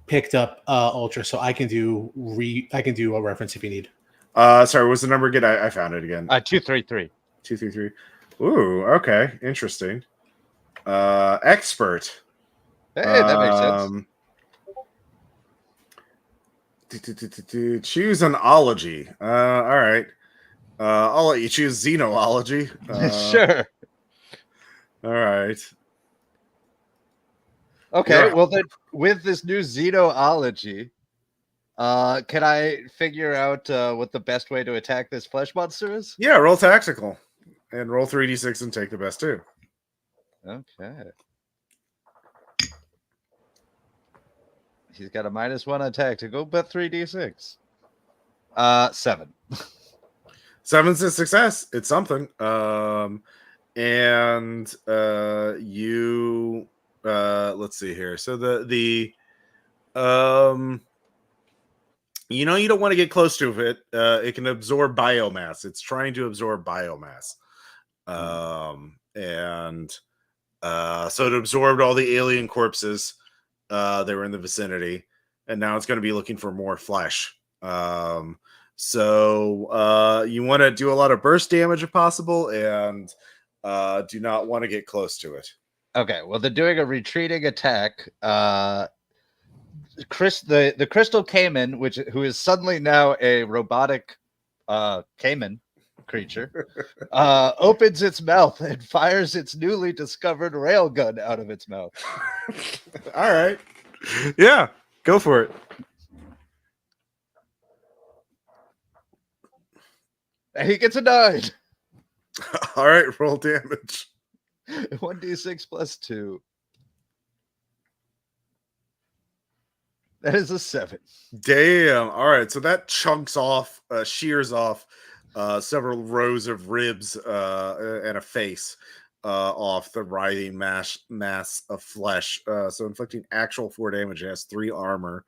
picked up Ultra, so I can do a reference if you need. Sorry, what's the number again? I found it again. 233. 233. Ooh, okay, interesting. Expert. Hey, that makes sense. Choose an ology. All right. I'll let you choose xenology. Sure. All right. Okay, Yeah. well then, with this new xenology, can I figure out what the best way to attack this flesh monster is? Yeah, roll tactical. And roll 3d6 and take the best 2. Okay. He's got a -1 on tactical, but 3d6. 7. 7's a success. It's something. And you let's see here. So you don't want to get close to it. It can absorb biomass. It's trying to absorb biomass. And so it absorbed all the alien corpses that were in the vicinity, and now it's going to be looking for more flesh. So you want to do a lot of burst damage if possible, and do not want to get close to it. Okay, well, they're doing a retreating attack. The crystal caiman, who is suddenly now a robotic caiman creature, opens its mouth and fires its newly discovered railgun out of its mouth. All right. Yeah, go for it. And he gets a 9. All right, roll damage. 1d6 plus 2. That is a 7. Damn. All right, so that chunks off, shears off several rows of ribs and a face off the writhing mass of flesh. So inflicting actual 4 damage. It has 3 armor.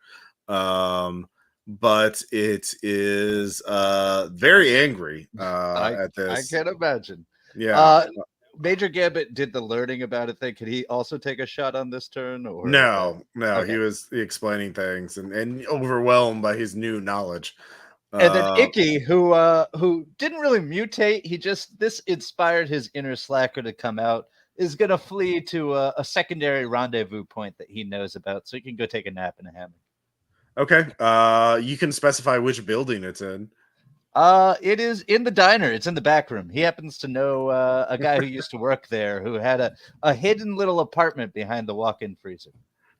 But it is very angry at this. I can't imagine. Yeah. Major Gambit did the learning about it thing. Could he also take a shot on this turn? Or No. Okay. He was explaining things and overwhelmed by his new knowledge. And then Icky, who didn't really mutate, this inspired his inner slacker to come out, is going to flee to a secondary rendezvous point that he knows about, so he can go take a nap in a hammock. Okay. You can specify which building it's in. It is in the diner. It's in the back room. He happens to know a guy who used to work there, who had a hidden little apartment behind the walk-in freezer.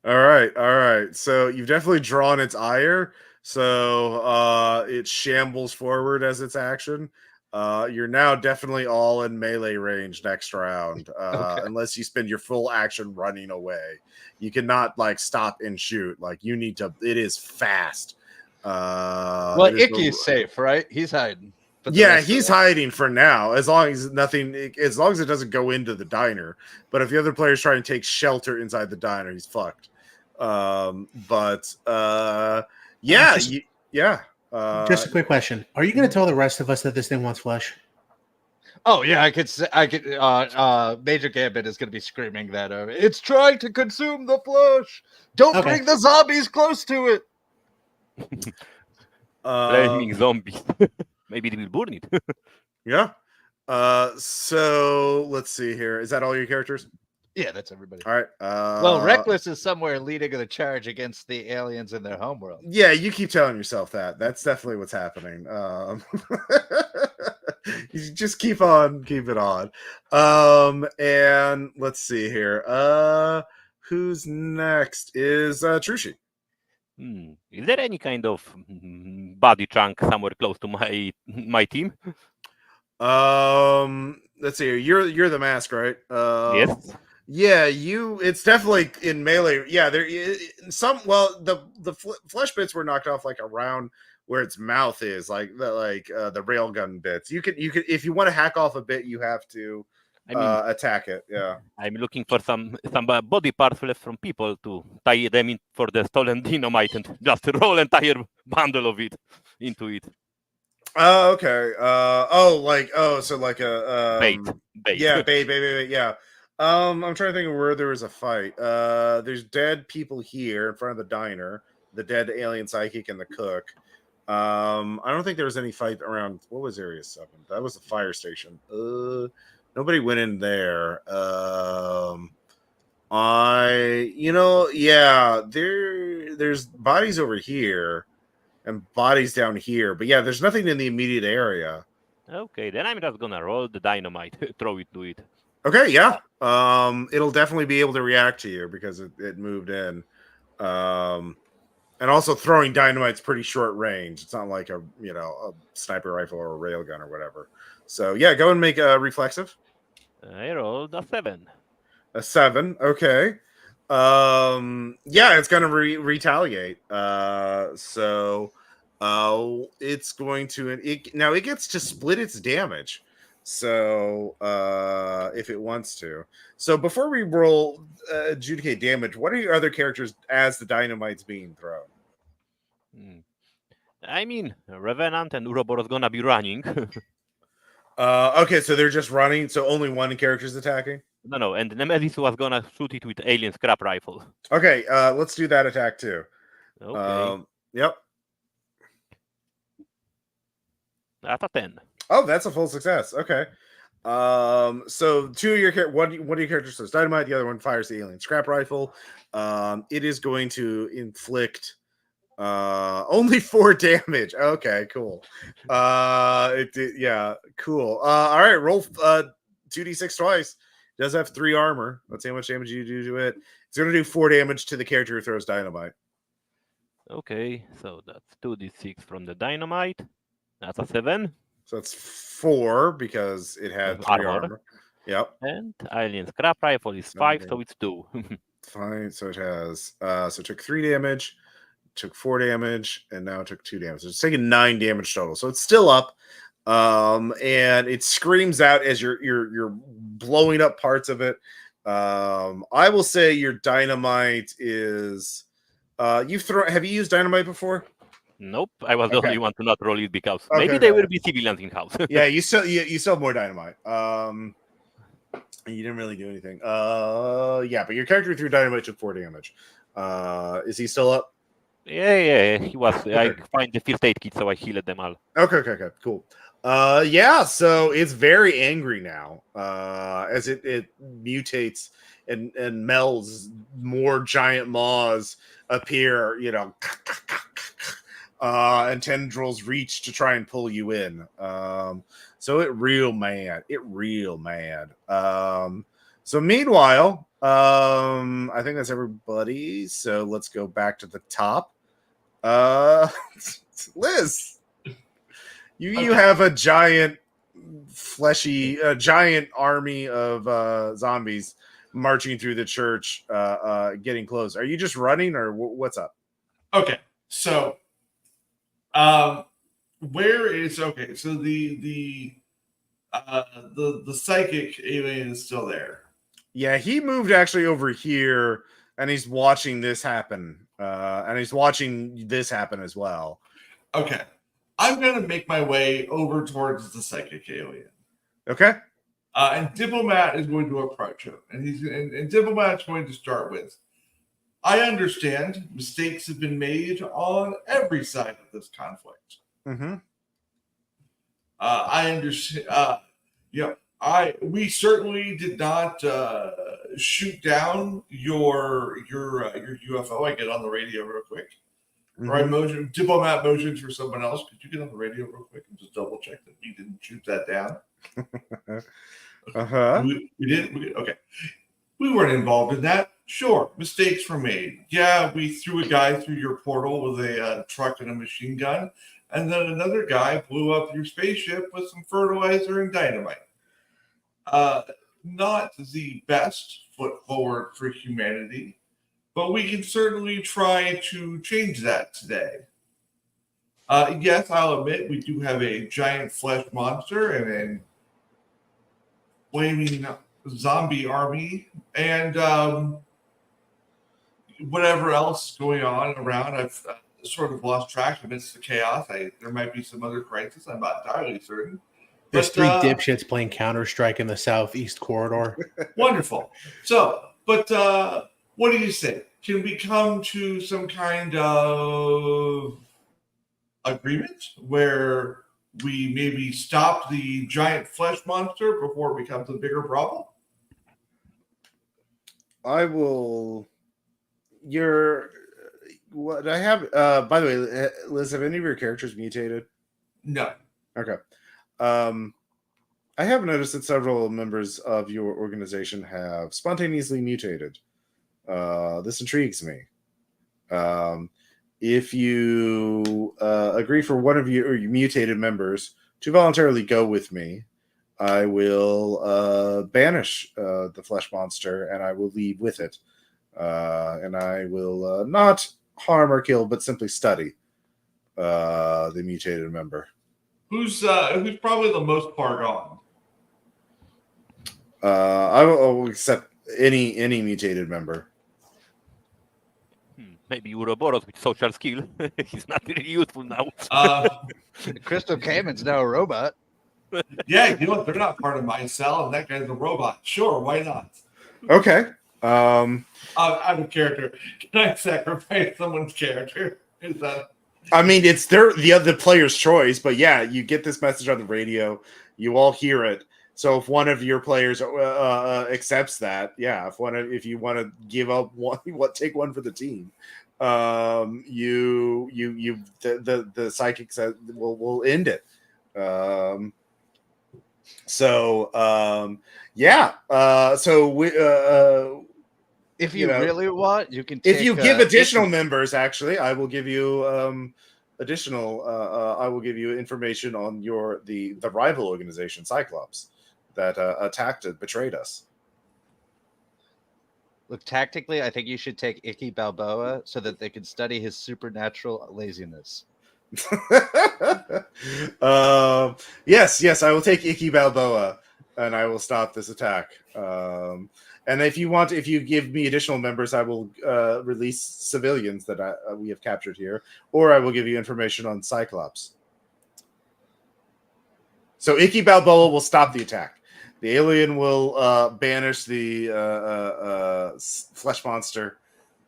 All right. So you've definitely drawn its ire. So it shambles forward as its action. You're now definitely all in melee range next round, unless you spend your full action running away. You cannot stop and shoot. You need to. It is fast. Well, Icky's safe, right? He's hiding. Yeah, he's hiding for now. As long as it doesn't go into the diner. But if the other player's trying to take shelter inside the diner, he's fucked. Yeah. Just a quick question: are you going to tell the rest of us that this thing wants flesh? Oh yeah, I could. Major Gambit is going to be screaming that it's trying to consume the flesh. Don't bring the zombies close to it. Flaming zombies. Maybe they will burn it. Yeah. So let's see here. Is that all your characters? Yeah, that's everybody. All right. Well, Reckless is somewhere leading the charge against the aliens in their homeworld. Yeah, you keep telling yourself that. That's definitely what's happening. You just keep it on. And let's see here. Who's next? Is Trushi. Is there any kind of body chunk somewhere close to my team? Let's see. You're the mask, right? Yes. Yeah, it's definitely in melee. Yeah, there some. Well, the flesh bits were knocked off like around where its mouth is, like the railgun bits. You could if you want to hack off a bit, you have to attack it. Yeah. I'm looking for some body parts left from people to tie them in for the stolen dynamite and just roll an entire bundle of it into it. Oh, okay. So like a Bait. Yeah, bait. Yeah. I'm trying to think of where there was a fight. There's dead people here in front of the diner, the dead alien psychic and the cook. I don't think there was any fight around. What was Area 7? That was the fire station. Nobody went in there. There's bodies over here and bodies down here, but yeah, there's nothing in the immediate area. Okay, then I'm just gonna roll the dynamite, throw it to it. Okay, yeah. It'll definitely be able to react to you because it moved in. And also throwing dynamite's pretty short range. It's not like a sniper rifle or a railgun or whatever. So yeah, go and make a reflexive. I rolled a 7. A 7, okay. Yeah, it's gonna retaliate. It's going to now it gets to split its damage. So if it wants to. So before we roll adjudicate damage, what are your other characters as the dynamite's being thrown? I mean, Revenant and Uroboros gonna be running. Okay, so they're just running, so only one character's attacking? No, and Nemesis was gonna shoot it with alien scrap rifle. Okay, let's do that attack too. Okay. Yep. That's a 10. Oh, that's a full success. Okay. So two of your one of your characters throws dynamite, the other one fires the alien scrap rifle. It is going to inflict only 4 damage. Okay, cool. Yeah, cool. All right, roll 2d6 twice. It does have 3 armor. Let's see how much damage you do to it. It's going to do 4 damage to the character who throws dynamite. Okay, so that's 2d6 from the dynamite. That's a 7. So that's 4 because it had 3 armor. Yep. And alien scrap rifle is 5, so it's 2. Fine. So it has so it took 3 damage, took 4 damage, and now it took 2 damage. So it's taking 9 damage total. So it's still up. And it screams out as you're blowing up parts of it. I will say your dynamite is have you used dynamite before? Nope, I was the only one to not roll it because maybe Okay. there will be civilians in house. Yeah, you still have more dynamite. You didn't really do anything. Yeah, but your character threw dynamite took 4 damage. Is he still up? Yeah, he was. Okay. I find the first aid kit, so I healed them all. Okay, cool. Yeah, so it's very angry now. As it mutates and melds, more giant maws appear, and tendrils reach to try and pull you in. So it real mad. So meanwhile, I think that's everybody. So let's go back to the top. Liz, you have a giant giant army of zombies marching through the church, getting close. Are you just running, or what's up? Okay, so where is okay? So the psychic alien is still there. Yeah, he moved actually over here, and he's watching this happen. And he's watching this happen as well. Okay, I'm gonna make my way over towards the psychic alien. Okay. And Diplomat is going to approach him, and Diplomat's going to start with, I understand mistakes have been made on every side of this conflict. Mm-hmm. I understand. We certainly did not shoot down your UFO. I get on the radio real quick. Mm-hmm. Right, Diplomat motions for someone else. Could you get on the radio real quick and just double check that we didn't shoot that down? Uh-huh. We did. Okay. We weren't involved in that. Sure, mistakes were made. Yeah, we threw a guy through your portal with a truck and a machine gun, and then another guy blew up your spaceship with some fertilizer and dynamite. Not the best foot forward for humanity, but we can certainly try to change that today. Yes, I'll admit we do have a giant flesh monster and a flaming zombie army, and whatever else is going on around. I've sort of lost track amidst the chaos. There might be some other crisis. I'm not entirely certain. There's three dipshits playing Counter-Strike in the southeast corridor. Wonderful. So, but what do you say? Can we come to some kind of agreement where we maybe stop the giant flesh monster before it becomes a bigger problem? I will. What I have. By the way, Liz, have any of your characters mutated? No. Okay. I have noticed that several members of your organization have spontaneously mutated. This intrigues me. If you agree for one of your mutated members to voluntarily go with me, I will banish the flesh monster, and I will leave with it. And I will not harm or kill, but simply study the mutated member. Who's probably the most far gone? I will accept any mutated member. Maybe Uroboros with social skill. He's not really useful now. Crystal Cayman's now a robot. Yeah, you know what? They're not part of my cell, and that guy's a robot. Sure, why not? Okay. I'm a character. Can I sacrifice someone's character? Is that? I mean, it's the player's choice, but yeah, you get this message on the radio. You all hear it. So if one of your players accepts that, yeah, if you want to give up one, take one for the team, the psychic says will end it. If you really want, you can. If you give additional members, actually, I will give you additional. I will give you information on the rival organization, Cyclops, that attacked and betrayed us. Look, tactically, I think you should take Icky Balboa so that they can study his supernatural laziness. Yes, I will take Icky Balboa, and I will stop this attack. And if you give me additional members, I will release civilians that we have captured here, or I will give you information on Cyclops. So Icky Balboa will stop the attack. The alien will banish the flesh monster,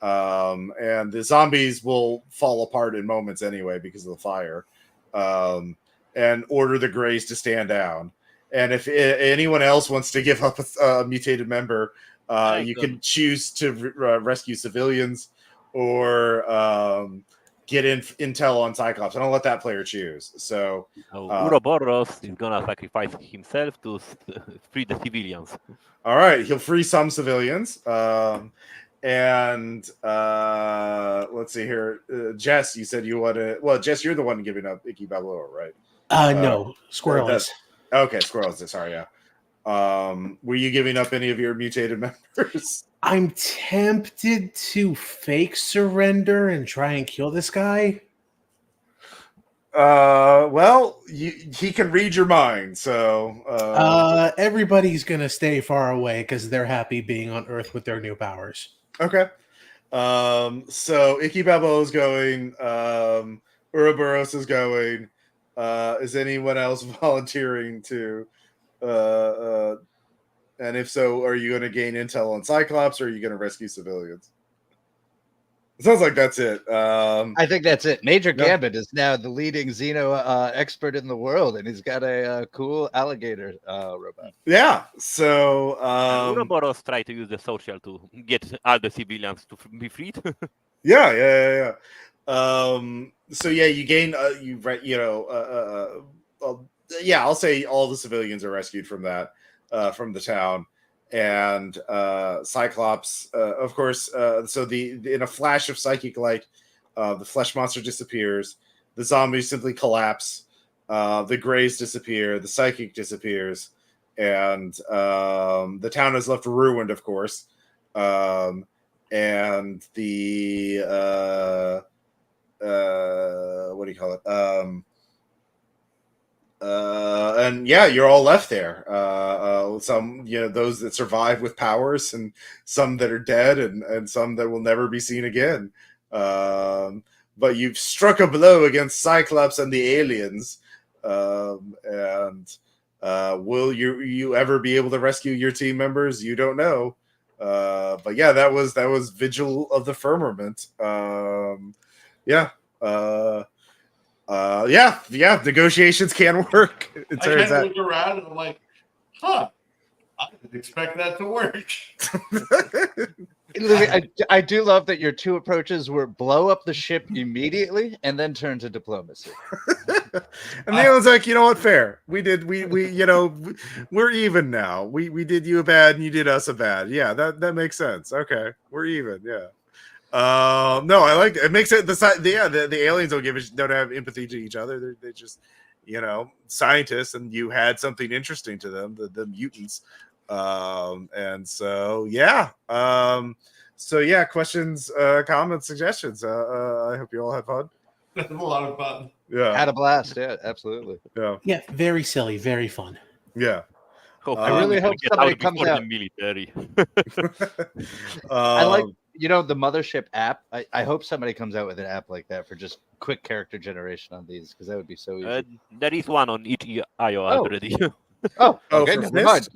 and the zombies will fall apart in moments anyway because of the fire, and order the Greys to stand down. And if anyone else wants to give up a mutated member, you can choose to rescue civilians or get intel on Cyclops. I don't let that player choose. So Uroboros is gonna sacrifice himself to free the civilians. All right, he'll free some civilians. And let's see here, Jess. You said you want to. Well, Jess, you're the one giving up Icky Balboa, right? No, Squirrel is. Okay, Squirrel is. Sorry, yeah. Were you giving up any of your mutated members? I'm tempted to fake surrender and try and kill this guy. Well, he can read your mind, so everybody's gonna stay far away because they're happy being on Earth with their new powers. Okay. So Icky Balboa is going. Ouroboros is going. Is anyone else volunteering to? And if so, are you going to gain intel on Cyclops, or are you going to rescue civilians? It sounds like that's it. I think that's it. Major Gambit is now the leading Xeno expert in the world, and he's got a cool alligator robot. Yeah. So Ouroboros try to use the social to get all the civilians to be freed. Yeah. So yeah, you gain. I'll say all the civilians are rescued from that, from the town. and Cyclops, of course. So in a flash of psychic light, the flesh monster disappears. The zombies simply collapse. The Greys disappear. The psychic disappears, and the town is left ruined, of course. And the what do you call it? And yeah, you're all left there. Some, those that survive with powers, and some that are dead, and some that will never be seen again. But you've struck a blow against Cyclops and the aliens. And will you ever be able to rescue your team members? You don't know. But yeah, that was Vigil of the Firmament. Yeah. Negotiations can work. It I turns kind of out. look around and I'm like, I didn't expect that to work. I do love that your two approaches were blow up the ship immediately and then turn to diplomacy. And the other's like, you know what? Fair. We we're even now. We did you a bad and you did us a bad. Yeah, that makes sense. Okay, we're even. Yeah. No, I like it. It makes it the aliens don't have empathy to each other. They just, scientists, and you had something interesting to them, the mutants. And so yeah. Questions, comments, suggestions. I hope you all had fun. That's a lot of fun. Yeah. Had a blast. Yeah, absolutely. Yeah. Yeah, very silly, very fun. Yeah. I really hope somebody comes out. The military. I like, the Mothership app. I hope somebody comes out with an app like that for just quick character generation on these, because that would be so easy. There is one on itch.io already. Okay, never mind.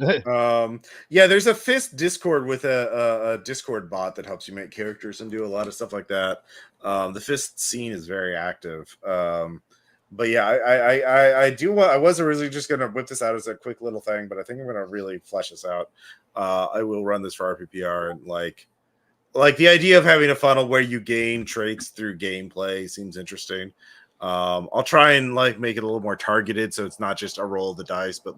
There's a Fist Discord with a Discord bot that helps you make characters and do a lot of stuff like that. The Fist scene is very active. But yeah, I was originally just gonna whip this out as a quick little thing, but I think I'm gonna really flesh this out. I will run this for RPPR, and like the idea of having a funnel where you gain traits through gameplay seems interesting. I'll try and make it a little more targeted, so it's not just a roll of the dice, but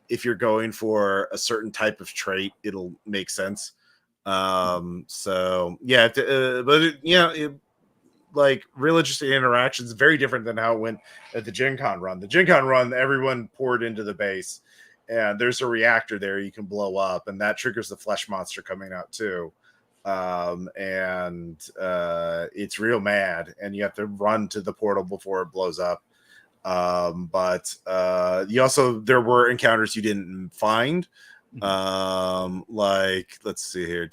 if you're going for a certain type of trait, it'll make sense. So yeah, real interesting interactions, very different than how it went at the Gen Con run. The Gen Con run, everyone poured into the base, and there's a reactor there you can blow up, and that triggers the flesh monster coming out too. It's real mad, and you have to run to the portal before it blows up. There were encounters you didn't find. Let's see here.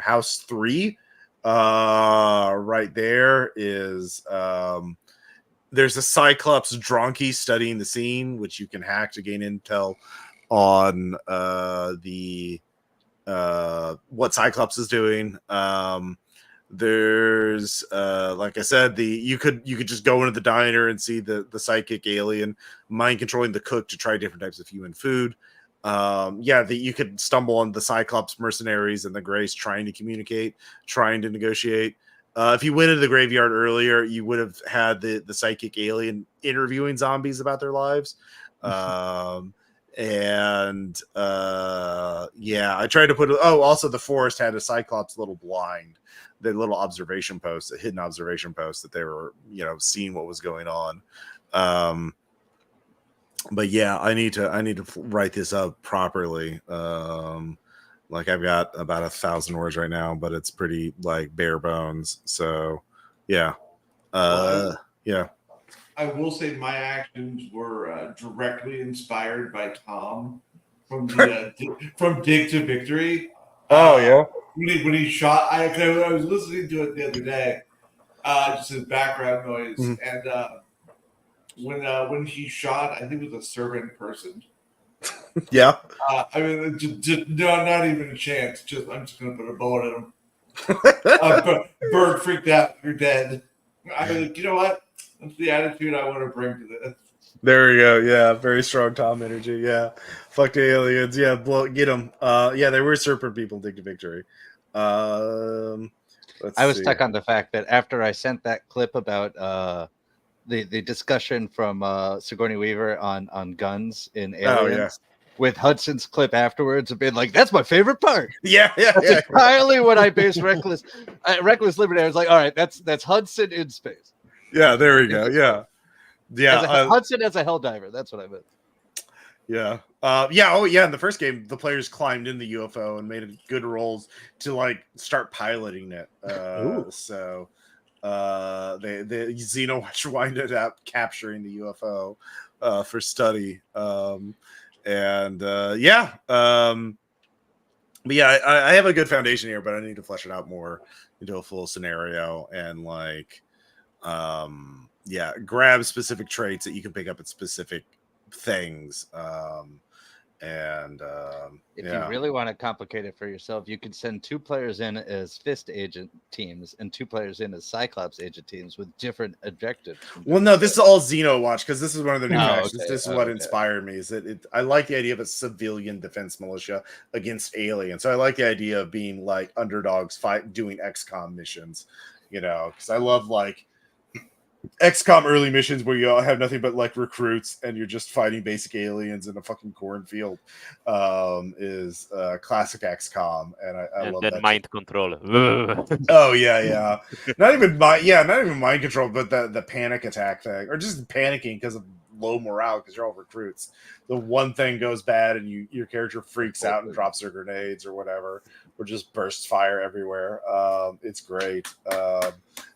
House 3. Right there is there's a Cyclops Dronky studying the scene, which you can hack to gain intel on what Cyclops is doing. There's like I said, you could just go into the diner and see the psychic alien mind controlling the cook to try different types of human food. You could stumble on the Cyclops mercenaries and the Greys trying to communicate, trying to negotiate. If you went into the graveyard earlier, you would have had the psychic alien interviewing zombies about their lives. I tried to put also the forest had a Cyclops little blind, the little observation post, a hidden observation post that they were seeing what was going on. But yeah, I need to write this up properly. I've got about 1,000 words right now, but it's pretty bare bones. So yeah. Yeah. I will say my actions were directly inspired by Tom from from Dig to Victory. When he shot, I was listening to it the other day, just his background noise, and when he shot, I think it was a servant person. Yeah. Not even a chance. I'm just gonna put a bullet in him. Bird freaked out. You're dead. I was like, you know what? That's the attitude I want to bring to this. There we go. Yeah, very strong Tom energy. Yeah, fuck the aliens. Yeah, get them. There were serpent people dig to victory. I was stuck on the fact that after I sent that clip about the discussion from Sigourney Weaver on guns in Aliens, with Hudson's clip afterwards and being like, "That's my favorite part." Yeah. That's entirely what I based Reckless Liberty. I was like, all right, that's Hudson in space. Yeah, there we go. Yeah. Hudson as a helldiver. That's what I meant. Yeah. In the first game, the players climbed in the UFO and made good rolls to like start piloting it. So the Xenowatch winded up capturing the UFO for study. But yeah, I have a good foundation here, but I need to flesh it out more into a full scenario and like grab specific traits that you can pick up at specific things. If you really want to complicate it for yourself, you can send 2 players in as Fist agent teams and 2 players in as Cyclops agent teams with different objectives. Well, no, this is all Xenowatch because this is one of the new factions. This is what inspired me. Is that I like the idea of a civilian defense militia against aliens. So I like the idea of being like underdogs doing XCOM missions. Because I love like XCOM early missions where you all have nothing but like recruits and you're just fighting basic aliens in a fucking cornfield. Is classic XCOM, and I love that. Mind control. Oh yeah. Not even mind control, but the panic attack thing, or just panicking because of low morale because you're all recruits. The one thing goes bad and your character freaks out and drops their grenades or whatever, or just bursts fire everywhere. It's great.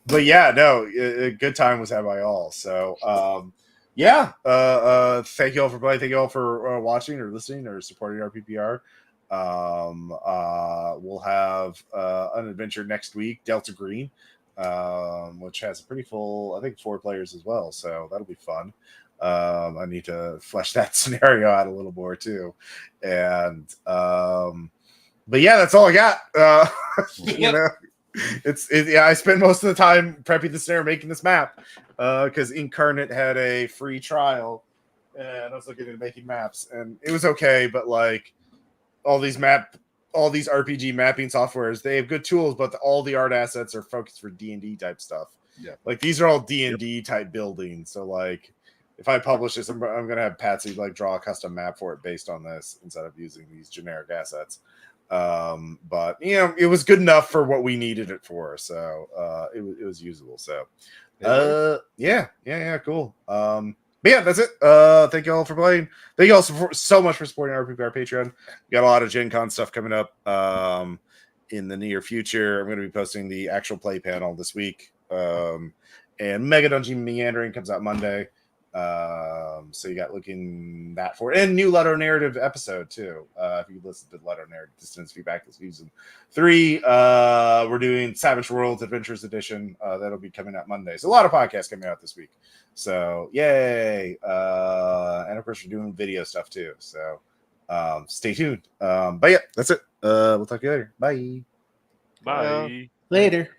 But yeah, no, a good time was had by all. So thank you all for playing. Thank you all for watching or listening or supporting our PPR. We'll have an adventure next week, Delta Green, which has a pretty full, I think 4 players as well. So that'll be fun. I need to flesh that scenario out a little more too. And but yeah, that's all I got. I spent most of the time prepping the scenario, making this map, because Incarnate had a free trial, and I was looking at making maps, and it was okay, but like all these RPG mapping softwares, they have good tools, but all the art assets are focused for D&D type stuff. Yeah, like these are all D&D type buildings, so like if I publish this, I'm gonna have Patsy like draw a custom map for it based on this instead of using these generic assets. But it was good enough for what we needed it for, so it was usable. So cool. But yeah, that's it. Thank you all for playing. Thank you all so much for supporting our Patreon. We got a lot of Gen Con stuff coming up in the near future. I'm going to be posting the actual play panel this week, and Mega Dungeon Meandering comes out Monday. So you got looking that for it, and new Leto Narrative episode too. If you listen to the Leto Narrative Distance Feedback this season 3, we're doing Savage Worlds Adventures Edition. That'll be coming out Monday. So a lot of podcasts coming out this week. So yay! And of course we're doing video stuff too. So stay tuned. But yeah, that's it. We'll talk to you later. Bye. Bye. Later.